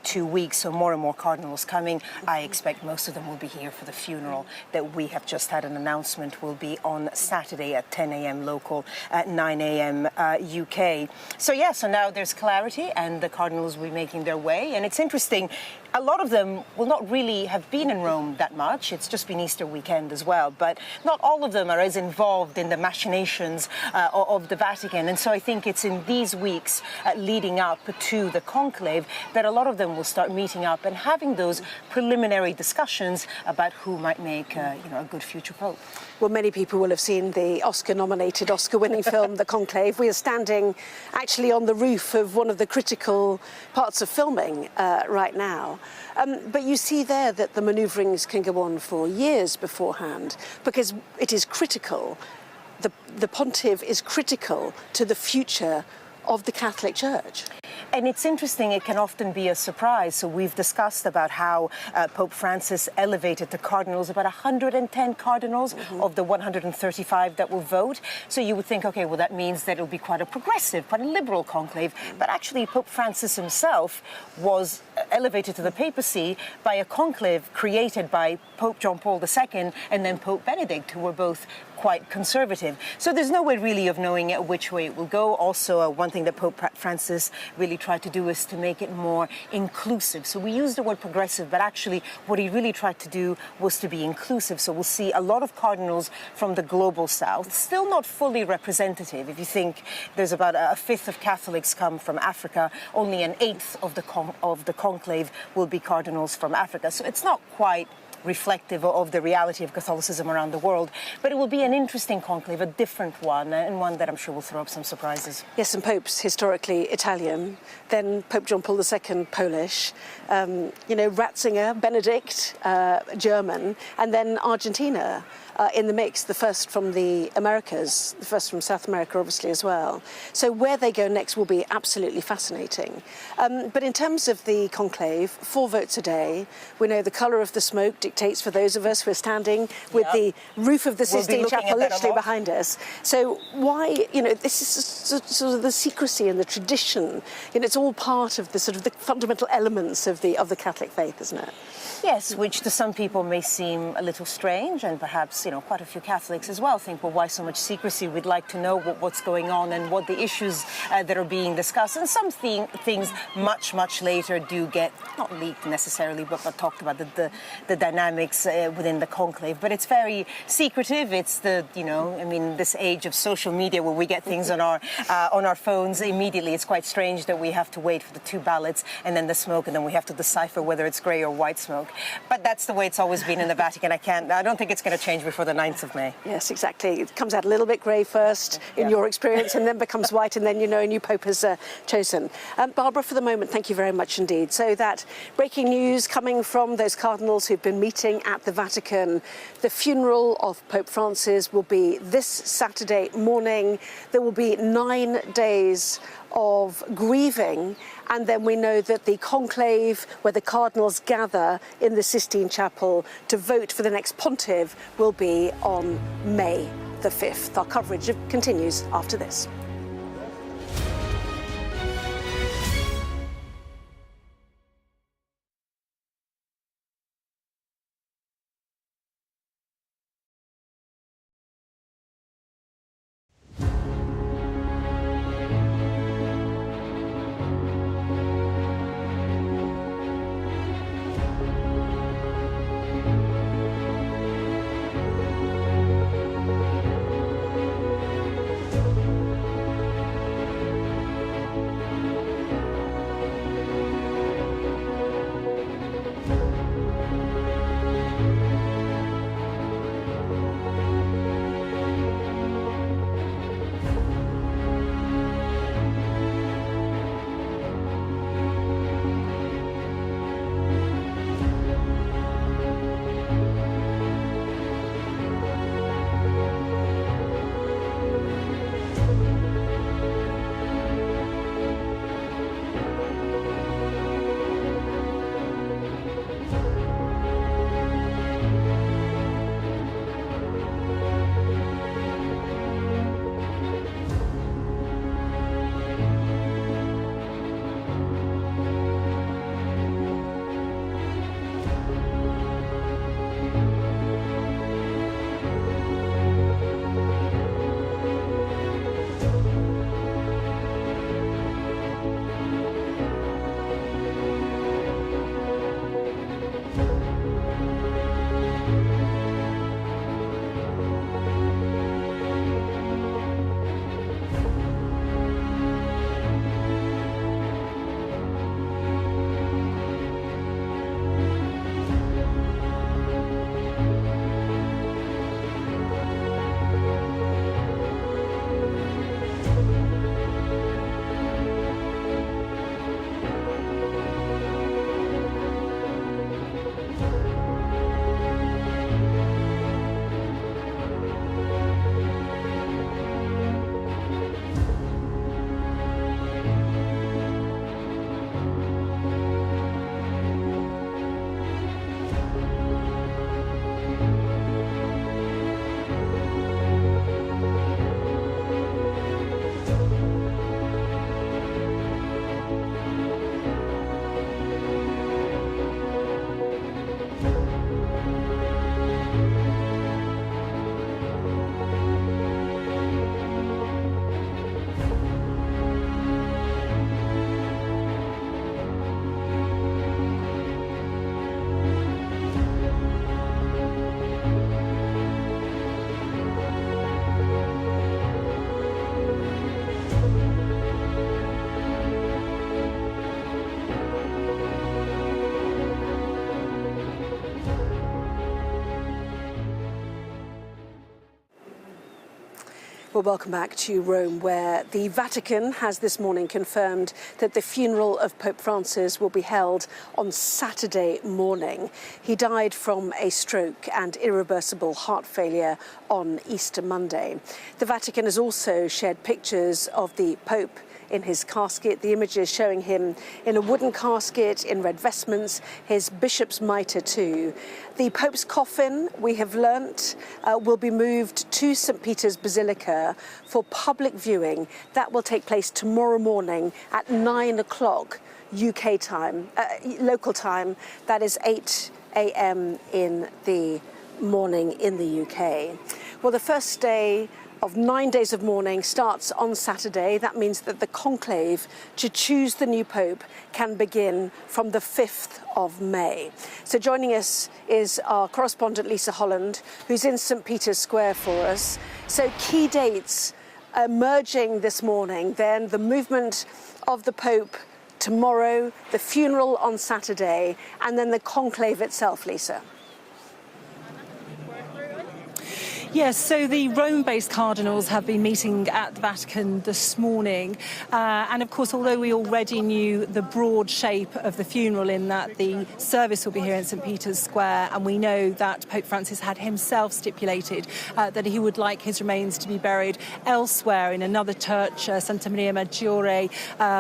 2 weeks. So more and more cardinals coming. I expect most of them will be here for the funeral that we have just had an announcement will be on Saturday at 10 a.m. local, at 9 a.m. UK. So yeah, so now there's clarity and the cardinals will be making their way. And it's interesting, a lot of them will not really have been in Rome that much. It's just been Easter weekend as well. But not all of them are as involved in the machinations of the Vatican. And so I think it's in these weeks leading up to the conclave that a lot of them will start meeting up and having those preliminary discussions about who might make a good future pope. Well, many people will have seen the Oscar-nominated, Oscar-winning film, The Conclave. We are standing actually on the roof of one of the critical parts of filming right now. But you see there that the manoeuvrings can go on for years beforehand because it is critical. The pontiff is critical to the future of the Catholic Church. And it's interesting, it can often be a surprise. So we've discussed about how Pope Francis elevated the cardinals, about 110 cardinals of the 135 that will vote. So you would think, okay, well, that means that it'll be quite a progressive, quite a liberal conclave. But actually, Pope Francis himself was elevated to the papacy by a conclave created by Pope John Paul II and then Pope Benedict, who were both quite conservative. So there's no way really of knowing which way it will go. Also, one thing that Pope Francis really tried to do is to make it more inclusive. So we use the word progressive, but actually what he really tried to do was to be inclusive. So we'll see a lot of cardinals from the global south, still not fully representative. If you think there's about a fifth of Catholics come from Africa, only an eighth of the conclave will be cardinals from Africa. So it's not quite reflective of the reality of Catholicism around the world. But it will be an interesting conclave, a different one, and one that I'm sure will throw up some surprises. Yes, and popes historically Italian, then Pope John Paul II Polish, Ratzinger, Benedict, German, and then Argentina in the mix, the first from the Americas, the first from South America, obviously, as well. So where they go next will be absolutely fascinating. But in terms of the conclave, 4 votes a day. We know the colour of the smoke dictates for those of us who are standing with the roof of the Sistine Chapel literally behind us. So why, this is sort of the secrecy and the tradition. It's all part of the sort of the fundamental elements of the Catholic faith, isn't it? Yes, which to some people may seem a little strange, and perhaps, quite a few Catholics as well think, well, why so much secrecy? We'd like to know what's going on and what the issues that are being discussed. And some things much, much later do get, not leaked necessarily, but talked about the dynamics within the conclave. But it's very secretive. It's this age of social media where we get things on our phones immediately. It's quite strange that we have to wait for the 2 ballots and then the smoke, and then we have to decipher whether it's grey or white smoke. But that's the way it's always been in the Vatican. I don't think it's going to change before the 9th of May. Yes, exactly. It comes out a little bit grey first, in your experience, and then becomes white, and then a new pope is chosen. Barbara, for the moment, thank you very much indeed. So that breaking news coming from those cardinals who've been meeting at the Vatican. The funeral of Pope Francis will be this Saturday morning. There will be 9 days of grieving, and then we know that the conclave where the cardinals gather in the Sistine Chapel to vote for the next pontiff will be on May the 5th. Our coverage continues after this. Well, welcome back to Rome, where the Vatican has this morning confirmed that the funeral of Pope Francis will be held on Saturday morning. He died from a stroke and irreversible heart failure on Easter Monday. The Vatican has also shared pictures of the Pope in his casket, the images showing him in a wooden casket in red vestments, his bishop's mitre too. The Pope's coffin, we have learnt, will be moved to St. Peter's Basilica for public viewing. That will take place tomorrow morning at 9 o'clock UK time, local time. That is 8 a.m. in the morning in the UK. Well, the first day of 9 days of mourning starts on Saturday. That means that the conclave to choose the new Pope can begin from the 5th of May. So joining us is our correspondent Lisa Holland, who's in St. Peter's Square for us. So key dates emerging this morning, then the movement of the Pope tomorrow, the funeral on Saturday, and then the conclave itself, Lisa. Yes, so the Rome-based cardinals have been meeting at the Vatican this morning. And of course, although we already knew the broad shape of the funeral in that the service will be here in St. Peter's Square, and we know that Pope Francis had himself stipulated that he would like his remains to be buried elsewhere in another church, Santa Maria Maggiore,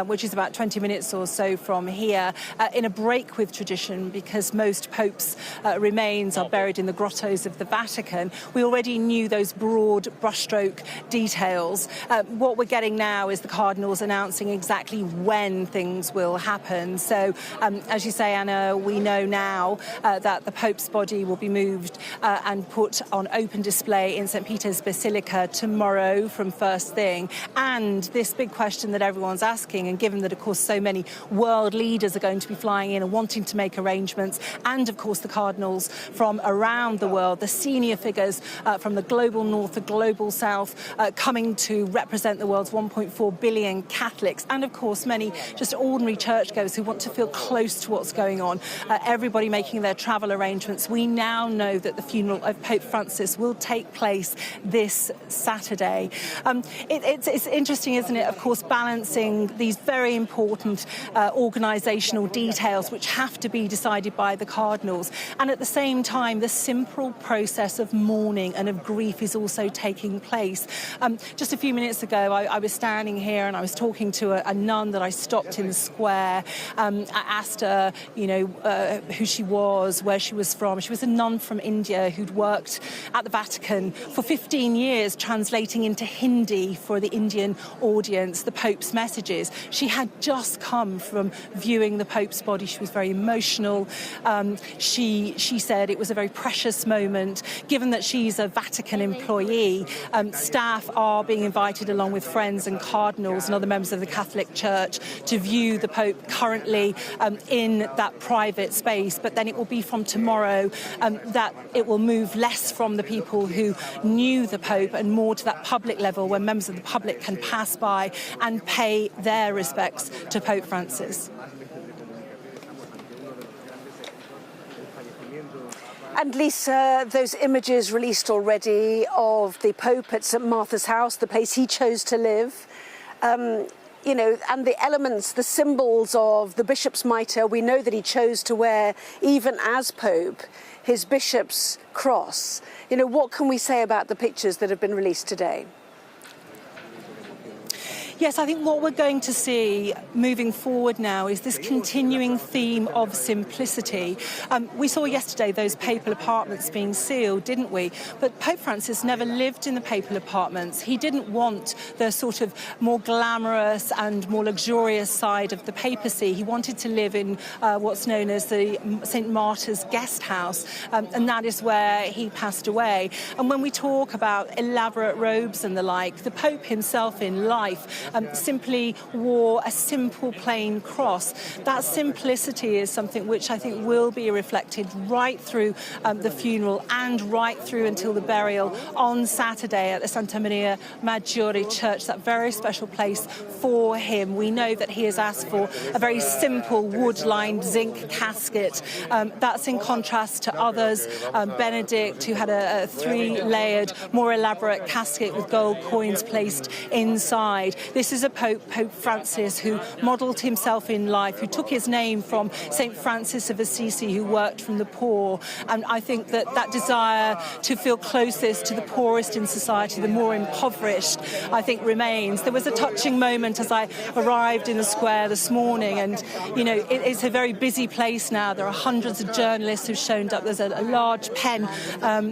which is about 20 minutes or so from here, in a break with tradition, because most popes' remains are buried in the grottos of the Vatican. We already knew those broad brushstroke details. What we're getting now is the cardinals announcing exactly when things will happen. So, as you say, Anna, we know now that the Pope's body will be moved and put on open display in St. Peter's Basilica tomorrow from first thing. And this big question that everyone's asking, and given that, of course, so many world leaders are going to be flying in and wanting to make arrangements, and, of course, the cardinals from around the world, the senior figures from the global north, the global south, coming to represent the world's 1.4 billion Catholics, and of course many just ordinary churchgoers who want to feel close to what's going on. Everybody making their travel arrangements. We now know that the funeral of Pope Francis will take place this Saturday. It's interesting, isn't it, of course, balancing these very important organisational details which have to be decided by the cardinals, and at the same time the simple process of mourning and of grief is also taking place. Just a few minutes ago, I was standing here and I was talking to a nun that I stopped in the square. I asked her, who she was, where she was from. She was a nun from India who'd worked at the Vatican for 15 years, translating into Hindi for the Indian audience the Pope's messages. She had just come from viewing the Pope's body. She was very emotional. She said it was a very precious moment, given that she's a Vatican employee. Staff are being invited along with friends and cardinals and other members of the Catholic Church to view the Pope currently in that private space, but then it will be from tomorrow that it will move less from the people who knew the Pope and more to that public level where members of the public can pass by and pay their respects to Pope Francis. And Lisa, those images released already of the Pope at St. Martha's House, the place he chose to live, and the elements, the symbols of the bishop's mitre, we know that he chose to wear, even as Pope, his bishop's cross. What can we say about the pictures that have been released today? Yes, I think what we're going to see moving forward now is this continuing theme of simplicity. We saw yesterday those papal apartments being sealed, didn't we? But Pope Francis never lived in the papal apartments. He didn't want the sort of more glamorous and more luxurious side of the papacy. He wanted to live in what's known as the St. Martha's guest house, and that is where he passed away. And when we talk about elaborate robes and the like, the Pope himself in life simply wore a simple plain cross. That simplicity is something which I think will be reflected right through the funeral and right through until the burial on Saturday at the Santa Maria Maggiore Church, that very special place for him. We know that he has asked for a very simple wood-lined zinc casket. That's in contrast to others. Benedict, who had a three-layered, more elaborate casket with gold coins placed inside. This is a Pope Francis, who modelled himself in life, who took his name from St. Francis of Assisi, who worked from the poor. And I think that desire to feel closest to the poorest in society, the more impoverished, I think remains. There was a touching moment as I arrived in the square this morning, and, you know, it's a very busy place now. There are hundreds of journalists who've shown up. There's a large pen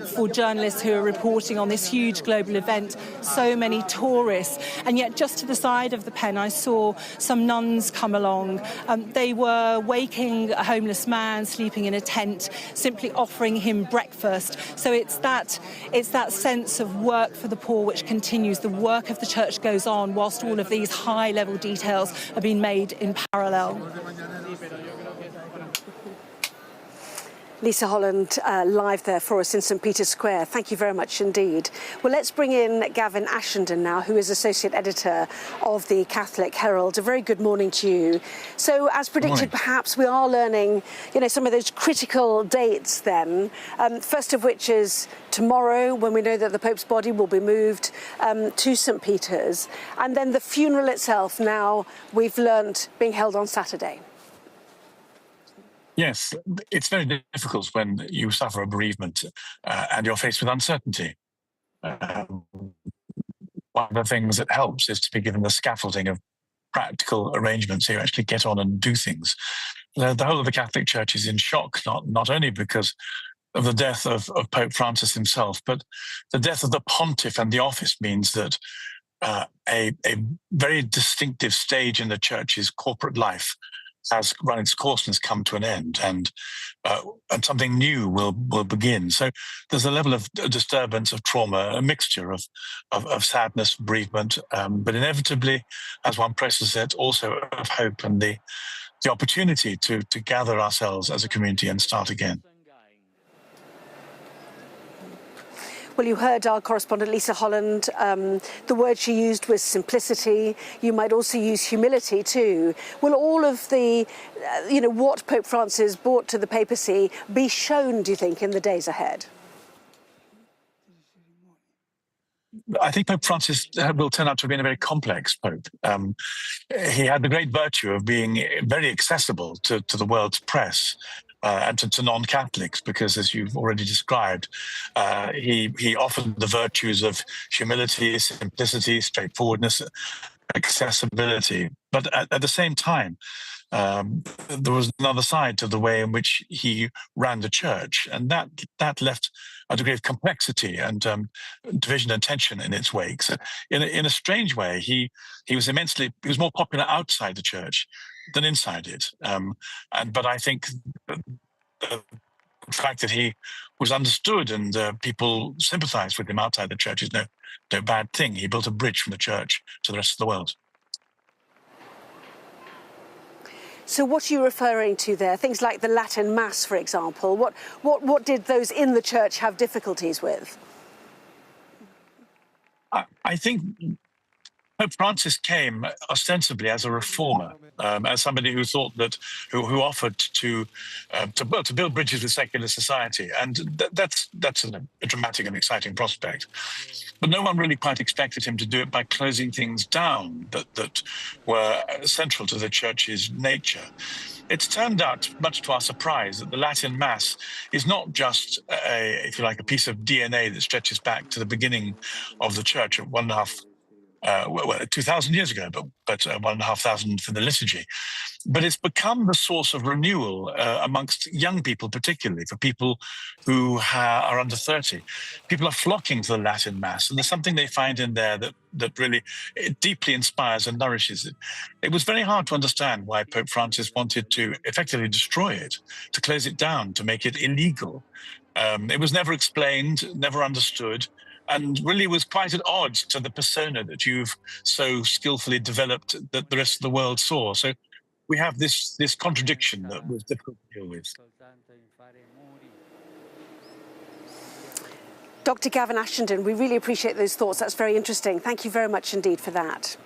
for journalists who are reporting on this huge global event, so many tourists. And yet just to the side of the pen, I saw some nuns come along. They were waking a homeless man sleeping in a tent, simply offering him breakfast. So it's that sense of work for the poor which continues. The work of the church goes on whilst all of these high-level details are being made in parallel. Lisa Holland live there for us in St Peter's Square. Thank you very much indeed. Well, let's bring in Gavin Ashenden now, who is Associate Editor of the Catholic Herald. A very good morning to you. So, as predicted, perhaps we are learning, you know, some of those critical dates then, first of which is tomorrow, when we know that the Pope's body will be moved to St Peter's, and then the funeral itself now, we've learnt, being held on Saturday. Yes, it's very difficult when you suffer a bereavement and you're faced with uncertainty. One of the things that helps is to be given the scaffolding of practical arrangements so you actually get on and do things. The whole of the Catholic Church is in shock, not only because of the death of Pope Francis himself, but the death of the pontiff and the office means that a very distinctive stage in the Church's corporate life has run its course and has come to an end, and something new will begin. So there's a level of disturbance, of trauma, a mixture of sadness, bereavement, but inevitably, as one presses it, also of hope and the opportunity to gather ourselves as a community and start again. Well, you heard our correspondent Lisa Holland. The word she used was simplicity. You might also use humility too. Will all of the, what Pope Francis brought to the papacy be shown, do you think, in the days ahead? I think Pope Francis will turn out to have been a very complex Pope. He had the great virtue of being very accessible to the world's press. And to non-Catholics, because as you've already described, he offered the virtues of humility, simplicity, straightforwardness, accessibility. But at the same time, there was another side to the way in which he ran the church, and that left a degree of complexity and division and tension in its wake. So in a strange way, he was more popular outside the church than inside it. But I think the fact that he was understood and people sympathized with him outside the church is no bad thing. He built a bridge from the church to the rest of the world. So what are you referring to there? Things like the Latin Mass, for example. What did those in the church have difficulties with? I think Pope Francis came ostensibly as a reformer, as somebody who thought that, who offered to build bridges with secular society, and that's a dramatic and exciting prospect. But no one really quite expected him to do it by closing things down that were central to the Church's nature. It's turned out, much to our surprise, that the Latin Mass is not just if you like, a piece of DNA that stretches back to the beginning of the Church at 2,000 years ago, but 1,500 for the liturgy. But it's become the source of renewal amongst young people, particularly for people who are under 30. People are flocking to the Latin Mass, and there's something they find in there that really deeply inspires and nourishes it. It was very hard to understand why Pope Francis wanted to effectively destroy it, to close it down, to make it illegal. It was never explained, never understood. and really was quite at odds to the persona that you've so skillfully developed that the rest of the world saw. So we have this contradiction that was difficult to deal with. Dr. Gavin Ashenden, we really appreciate those thoughts. That's very interesting. Thank you very much indeed for that.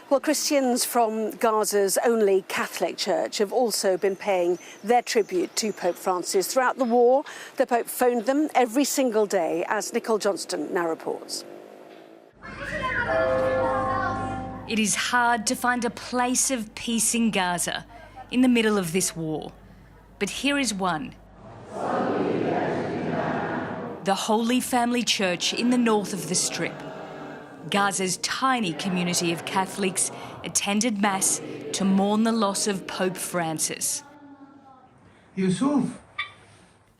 Well, Christians from Gaza's only Catholic church have also been paying their tribute to Pope Francis. Throughout the war, the Pope phoned them every single day, as Nicole Johnston now reports. It is hard to find a place of peace in Gaza in the middle of this war. But here is one. The Holy Family Church in the north of the Strip. Gaza's tiny community of Catholics attended Mass to mourn the loss of Pope Francis. Yusuf.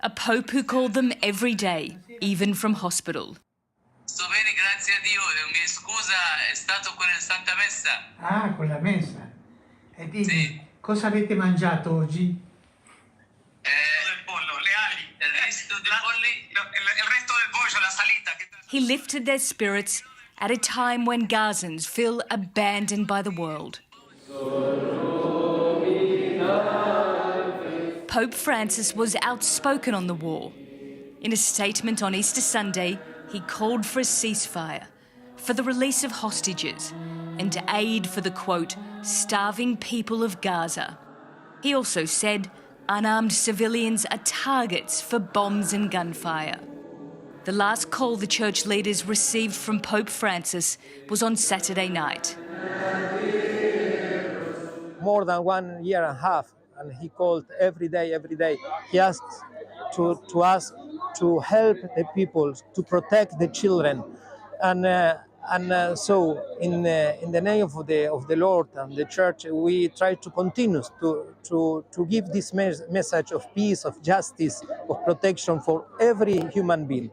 A Pope who called them every day, even from hospital. Sto bene, grazie a Dio. Mi scusa, è stato con il Santa Messa. Ah, con la messa. E dimmi, sì. Cosa avete mangiato oggi? Il pollo, le ali, il resto del polli, il resto del pollo, la salita. He lifted their spirits at a time when Gazans feel abandoned by the world. Pope Francis was outspoken on the war. In a statement on Easter Sunday, he called for a ceasefire, for the release of hostages, and aid for the, quote, starving people of Gaza. He also said unarmed civilians are targets for bombs and gunfire. The last call the church leaders received from Pope Francis was on Saturday night. More than 1 year and a half, and he called every day. He asked to us to help the people, to protect the children. So in the name of the Lord and the church, we try to continue to give this message of peace, of justice, of protection for every human being.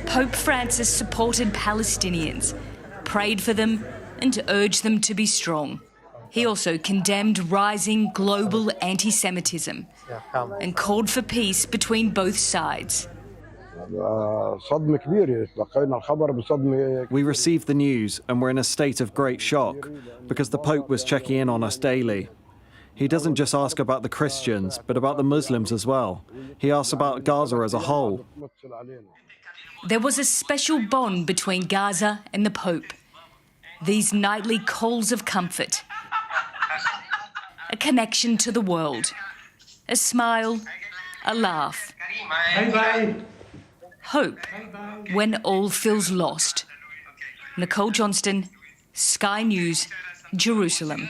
Pope Francis supported Palestinians, prayed for them and urged them to be strong. He also condemned rising global anti-Semitism and called for peace between both sides. We received the news and were in a state of great shock because the Pope was checking in on us daily. He doesn't just ask about the Christians, but about the Muslims as well. He asks about Gaza as a whole. There was a special bond between Gaza and the Pope. These nightly calls of comfort. A connection to the world. A smile, a laugh. Bye-bye. Hope when all feels lost. Nicole Johnston, Sky News, Jerusalem.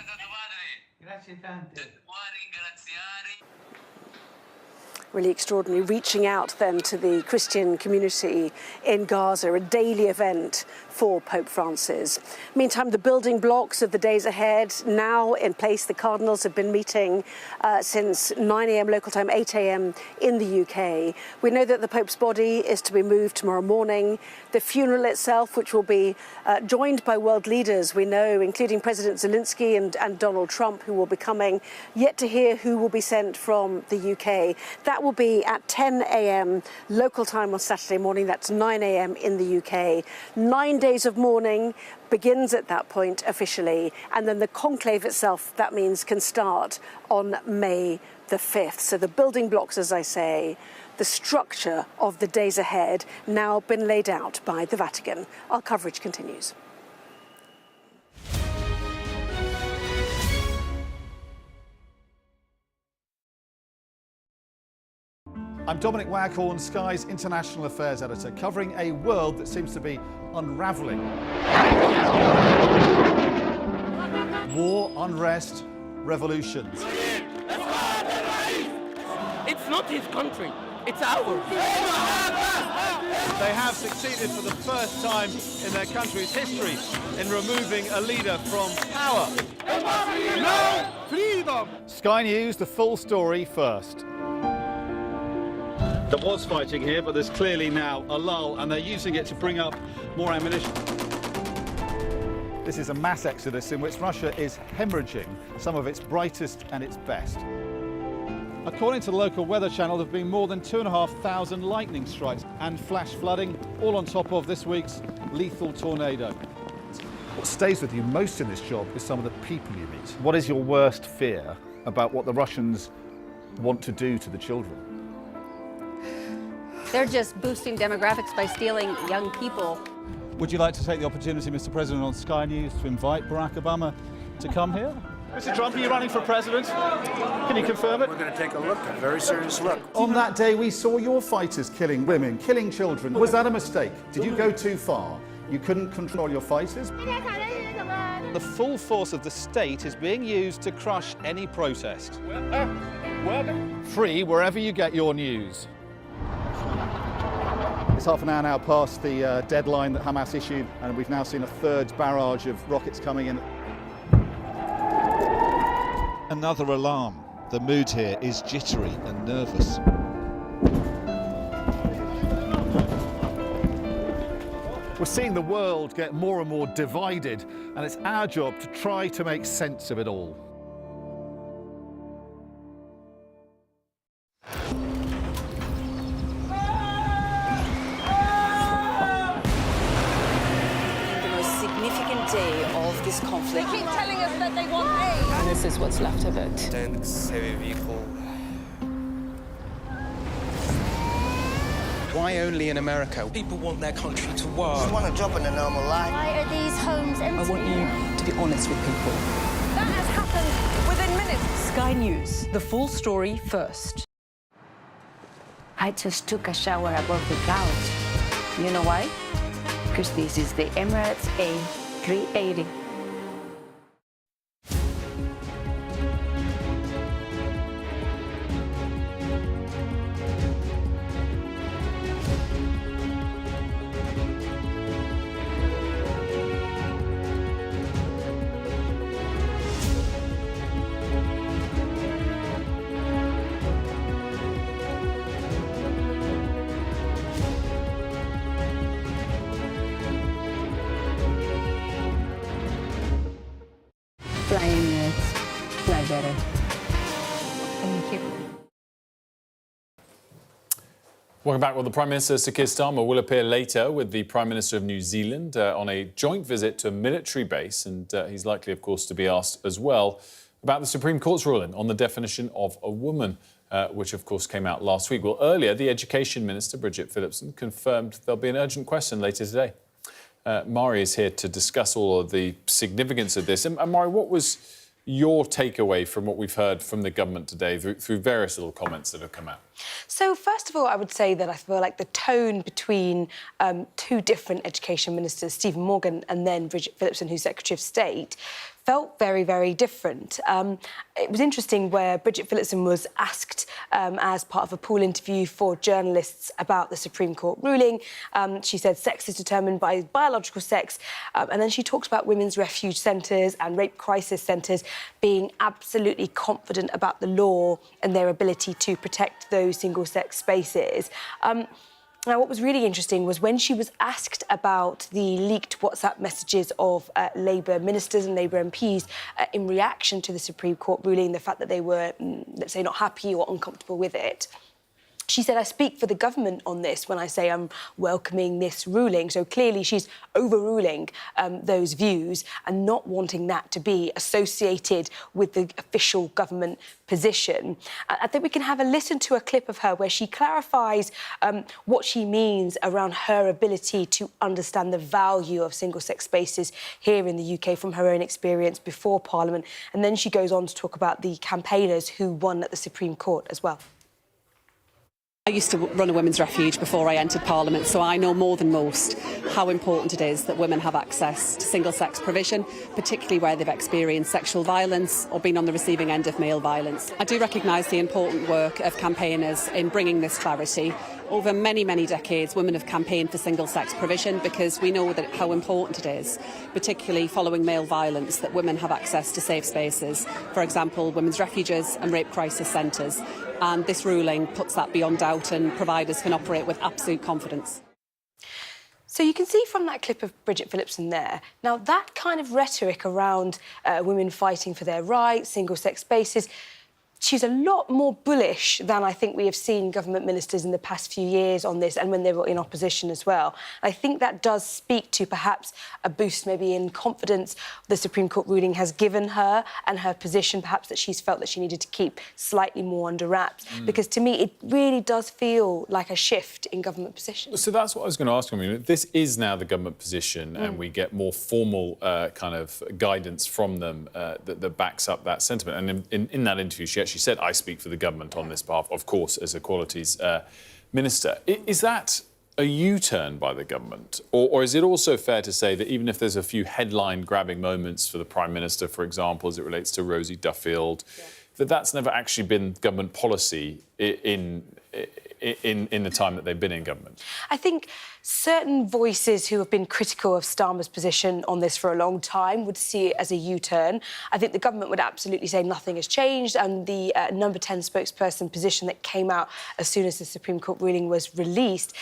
Really extraordinary, reaching out then to the Christian community in Gaza, a daily event for Pope Francis. Meantime, the building blocks of the days ahead now in place. The cardinals have been meeting since 9 a.m. local time, 8 a.m. in the UK. We know that the Pope's body is to be moved tomorrow morning. The funeral itself, which will be joined by world leaders, we know, including President Zelensky and Donald Trump, who will be coming, yet to hear who will be sent from the UK. That will be at 10 a.m. local time on Saturday morning. That's 9 a.m. in the UK. 9 days of mourning begins at that point officially, and then the conclave itself, that means, can start on May the 5th. So the building blocks, as I say, the structure of the days ahead now been laid out by the Vatican. Our coverage continues. I'm Dominic Waghorn, Sky's International Affairs Editor, covering a world that seems to be unravelling. War, unrest, revolutions. It's not his country, it's ours. They have succeeded for the first time in their country's history in removing a leader from power. No freedom! Sky News, the full story first. There was fighting here, but there's clearly now a lull, and they're using it to bring up more ammunition. This is a mass exodus in which Russia is hemorrhaging some of its brightest and its best. According to the local weather channel, there have been more than 2,500 lightning strikes and flash flooding, all on top of this week's lethal tornado. What stays with you most in this job is some of the people you meet. What is your worst fear about what the Russians want to do to the children? They're just boosting demographics by stealing young people. Would you like to take the opportunity, Mr. President, on Sky News to invite Barack Obama to come here? Mr. Trump, are you running for president? Can you confirm it? We're going to take a look, a very serious look. On that day, we saw your fighters killing women, killing children. Was that a mistake? Did you go too far? You couldn't control your fighters? The full force of the state is being used to crush any protest. Free wherever you get your news. It's half an hour now past the deadline that Hamas issued, and we've now seen a third barrage of rockets coming in. Another alarm. The mood here is jittery and nervous. We're seeing the world get more and more divided, and it's our job to try to make sense of it all. The most significant day of this conflict. They keep telling us that they want aid. And this is what's left of it. Heavy vehicle. Why only in America? People want their country to work. Just want a job in a normal life. Why are these homes empty? I want you to be honest with people. That has happened within minutes. Sky News, the full story first. I just took a shower above the clouds. You know why? Because this is the Emirates A380. Flying fly better. Thank you. Welcome back. Well, the Prime Minister, Sir Keir Starmer, will appear later with the Prime Minister of New Zealand on a joint visit to a military base, and he's likely, of course, to be asked as well about the Supreme Court's ruling on the definition of a woman, which, of course, came out last week. Well, earlier, the Education Minister, Bridget Phillipson, confirmed there'll be an urgent question later today. Mari is here to discuss all of the significance of this. And Mari, what was your takeaway from what we've heard from the government today through various little comments that have come out? So, first of all, I would say that I feel like the tone between two different education ministers, Stephen Morgan and then Bridget Phillipson, who's Secretary of State, felt very, very different. It was interesting where Bridget Phillipson was asked as part of a pool interview for journalists about the Supreme Court ruling. She said sex is determined by biological sex. And then she talked about women's refuge centres and rape crisis centres being absolutely confident about the law and their ability to protect those single-sex spaces. Now, what was really interesting was when she was asked about the leaked WhatsApp messages of Labour ministers and Labour MPs in reaction to the Supreme Court ruling, the fact that they were, let's say, not happy or uncomfortable with it. She said, I speak for the government on this when I say I'm welcoming this ruling. So clearly she's overruling those views and not wanting that to be associated with the official government position. I think we can have a listen to a clip of her where she clarifies what she means around her ability to understand the value of single-sex spaces here in the UK from her own experience before Parliament. And then she goes on to talk about the campaigners who won at the Supreme Court as well. I used to run a women's refuge before I entered Parliament, so I know more than most how important it is that women have access to single-sex provision, particularly where they've experienced sexual violence or been on the receiving end of male violence. I do recognise the important work of campaigners in bringing this clarity. Over many, many decades, women have campaigned for single-sex provision because we know that how important it is, particularly following male violence, that women have access to safe spaces, for example, women's refuges and rape crisis centres. And this ruling puts that beyond doubt and providers can operate with absolute confidence. So you can see from that clip of Bridget Phillipson there, now that kind of rhetoric around women fighting for their rights, single-sex spaces, she's a lot more bullish than I think we have seen government ministers in the past few years on this, and when they were in opposition as well. I think that does speak to perhaps a boost maybe in confidence the Supreme Court ruling has given her and her position, perhaps that she's felt that she needed to keep slightly more under wraps. Because to me, it really does feel like a shift in government position. So that's what I was going to ask you. I mean, this is now the government position, and we get more formal kind of guidance from them that backs up that sentiment. And in that interview, she actually said, I speak for the government on this behalf, of course, as Equalities Minister. Is that a U-turn by the government? Or is it also fair to say that even if there's a few headline-grabbing moments for the Prime Minister, for example, as it relates to Rosie Duffield, that's never actually been government policy in the time that they've been in government? I think certain voices who have been critical of Starmer's position on this for a long time would see it as a U-turn. I think the government would absolutely say nothing has changed, and the number 10 spokesperson position that came out as soon as the Supreme Court ruling was released,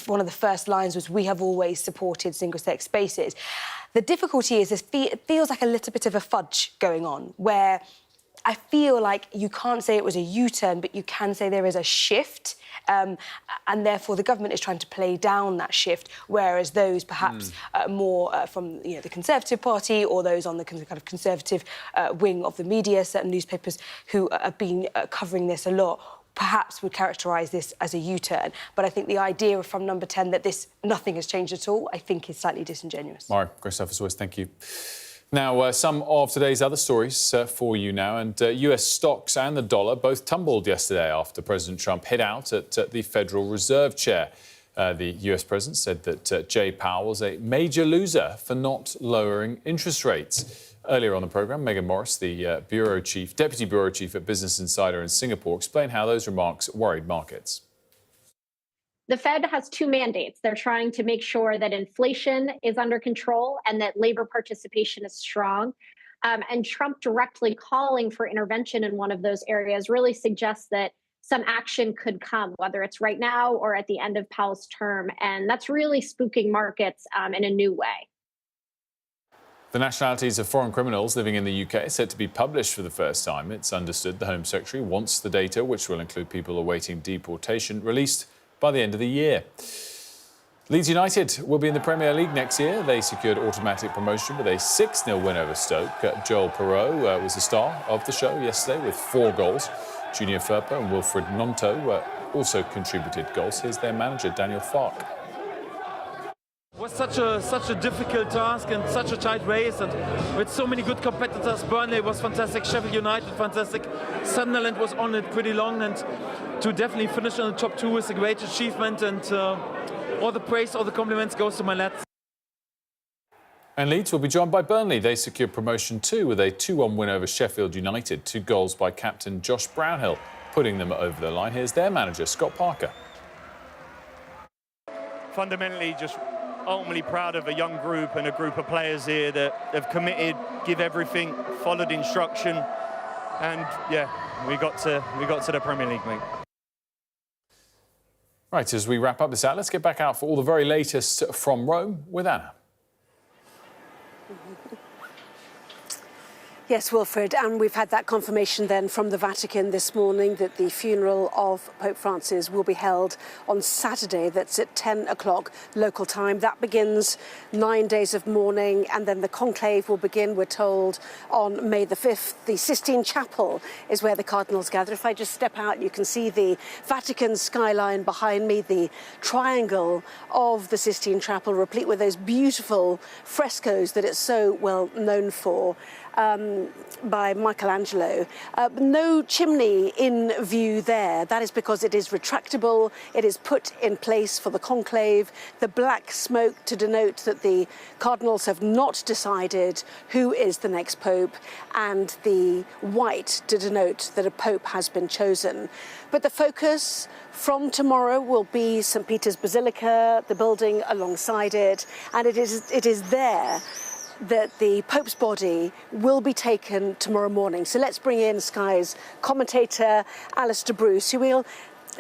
one of the first lines was, "We have always supported single-sex spaces." The difficulty is it feels like a little bit of a fudge going on, where I feel like you can't say it was a U-turn, but you can say there is a shift, and therefore the government is trying to play down that shift, whereas those perhaps more from the Conservative Party or those on the kind of conservative wing of the media, certain newspapers who have been covering this a lot, perhaps would characterise this as a U-turn. But I think the idea from number 10 that nothing has changed at all, I think is slightly disingenuous. Mara, great stuff as always. Thank you. Now, some of today's other stories for you now. And US stocks and the dollar both tumbled yesterday after President Trump hit out at the Federal Reserve Chair. The US president said that Jay Powell was a major loser for not lowering interest rates. Earlier on the programme, Megan Morris, the Deputy Bureau Chief at Business Insider in Singapore, explained how those remarks worried markets. The Fed has two mandates. They're trying to make sure that inflation is under control and that labor participation is strong. And Trump directly calling for intervention in one of those areas really suggests that some action could come, whether it's right now or at the end of Powell's term. And that's really spooking markets in a new way. The nationalities of foreign criminals living in the UK are set to be published for the first time. It's understood the Home Secretary wants the data, which will include people awaiting deportation, released by the end of the year. Leeds United will be in the Premier League next year. They secured automatic promotion with a 6-0 win over Stoke. Joel Perreault was the star of the show yesterday with 4 goals. Junior Firpo and Wilfred Gnonto also contributed goals. Here's their manager, Daniel Farke. It was such a difficult task and such a tight race, and with so many good competitors. Burnley was fantastic, Sheffield United fantastic, Sunderland was on it pretty long, and to definitely finish in the top 2 is a great achievement, and all the praise, all the compliments goes to my lads. And Leeds will be joined by Burnley. They secured promotion too with a 2-1 win over Sheffield United. 2 goals by captain Josh Brownhill, putting them over the line. Here's their manager, Scott Parker. Fundamentally, just ultimately proud of a young group and a group of players here that have committed, give everything, followed instruction, and yeah, we got to the Premier League, mate. Right, as we wrap up this out, let's get back out for all the very latest from Rome with Anna. Yes, Wilfred, and we've had that confirmation then from the Vatican this morning that the funeral of Pope Francis will be held on Saturday. That's at 10 o'clock local time. That begins 9 days of mourning, and then the conclave will begin, we're told, on May the 5th. The Sistine Chapel is where the cardinals gather. If I just step out, you can see the Vatican skyline behind me, the triangle of the Sistine Chapel, replete with those beautiful frescoes that it's so well known for. By Michelangelo. No chimney in view there. That is because it is retractable. It is put in place for the conclave. The black smoke to denote that the cardinals have not decided who is the next pope, and the white to denote that a pope has been chosen. But the focus from tomorrow will be St. Peter's Basilica, the building alongside it, and it is there that the Pope's body will be taken tomorrow morning. So let's bring in Sky's commentator, Alistair Bruce, who will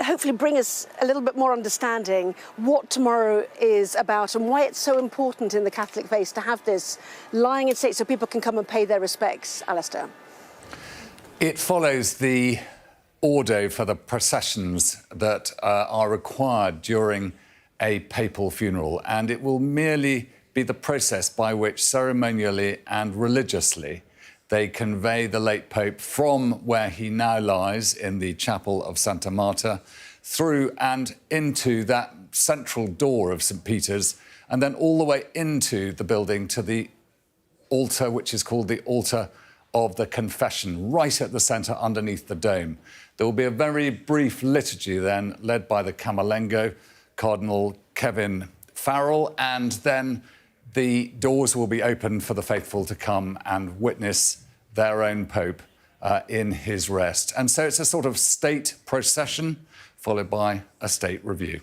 hopefully bring us a little bit more understanding what tomorrow is about and why it's so important in the Catholic faith to have this lying in state so people can come and pay their respects. Alistair. It follows the order for the processions that are required during a papal funeral, and it will merely be the process by which ceremonially and religiously they convey the late Pope from where he now lies in the chapel of Santa Marta through and into that central door of St. Peter's, and then all the way into the building to the altar, which is called the Altar of the Confession, right at the centre underneath the dome. There will be a very brief liturgy then, led by the Camerlengo, Cardinal Kevin Farrell, and then the doors will be opened for the faithful to come and witness their own Pope in his rest. And so it's a sort of state procession, followed by a state review.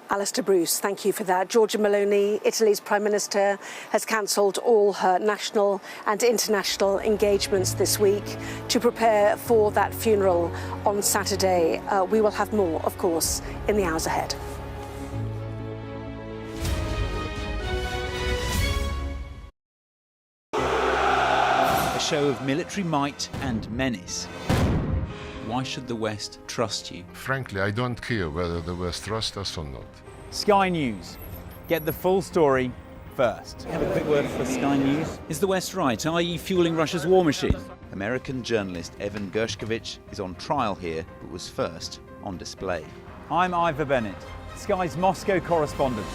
Alistair Bruce, thank you for that. Giorgia Meloni, Italy's Prime Minister, has cancelled all her national and international engagements this week to prepare for that funeral on Saturday. We will have more, of course, in the hours ahead. A show of military might and menace. Why should the West trust you? Frankly, I don't care whether the West trusts us or not. Sky News. Get the full story first. Have a quick word for Sky News. Is the West right? Are you fueling Russia's war machine? American journalist Evan Gershkovich is on trial here, but was first on display. I'm Ivor Bennett, Sky's Moscow correspondent.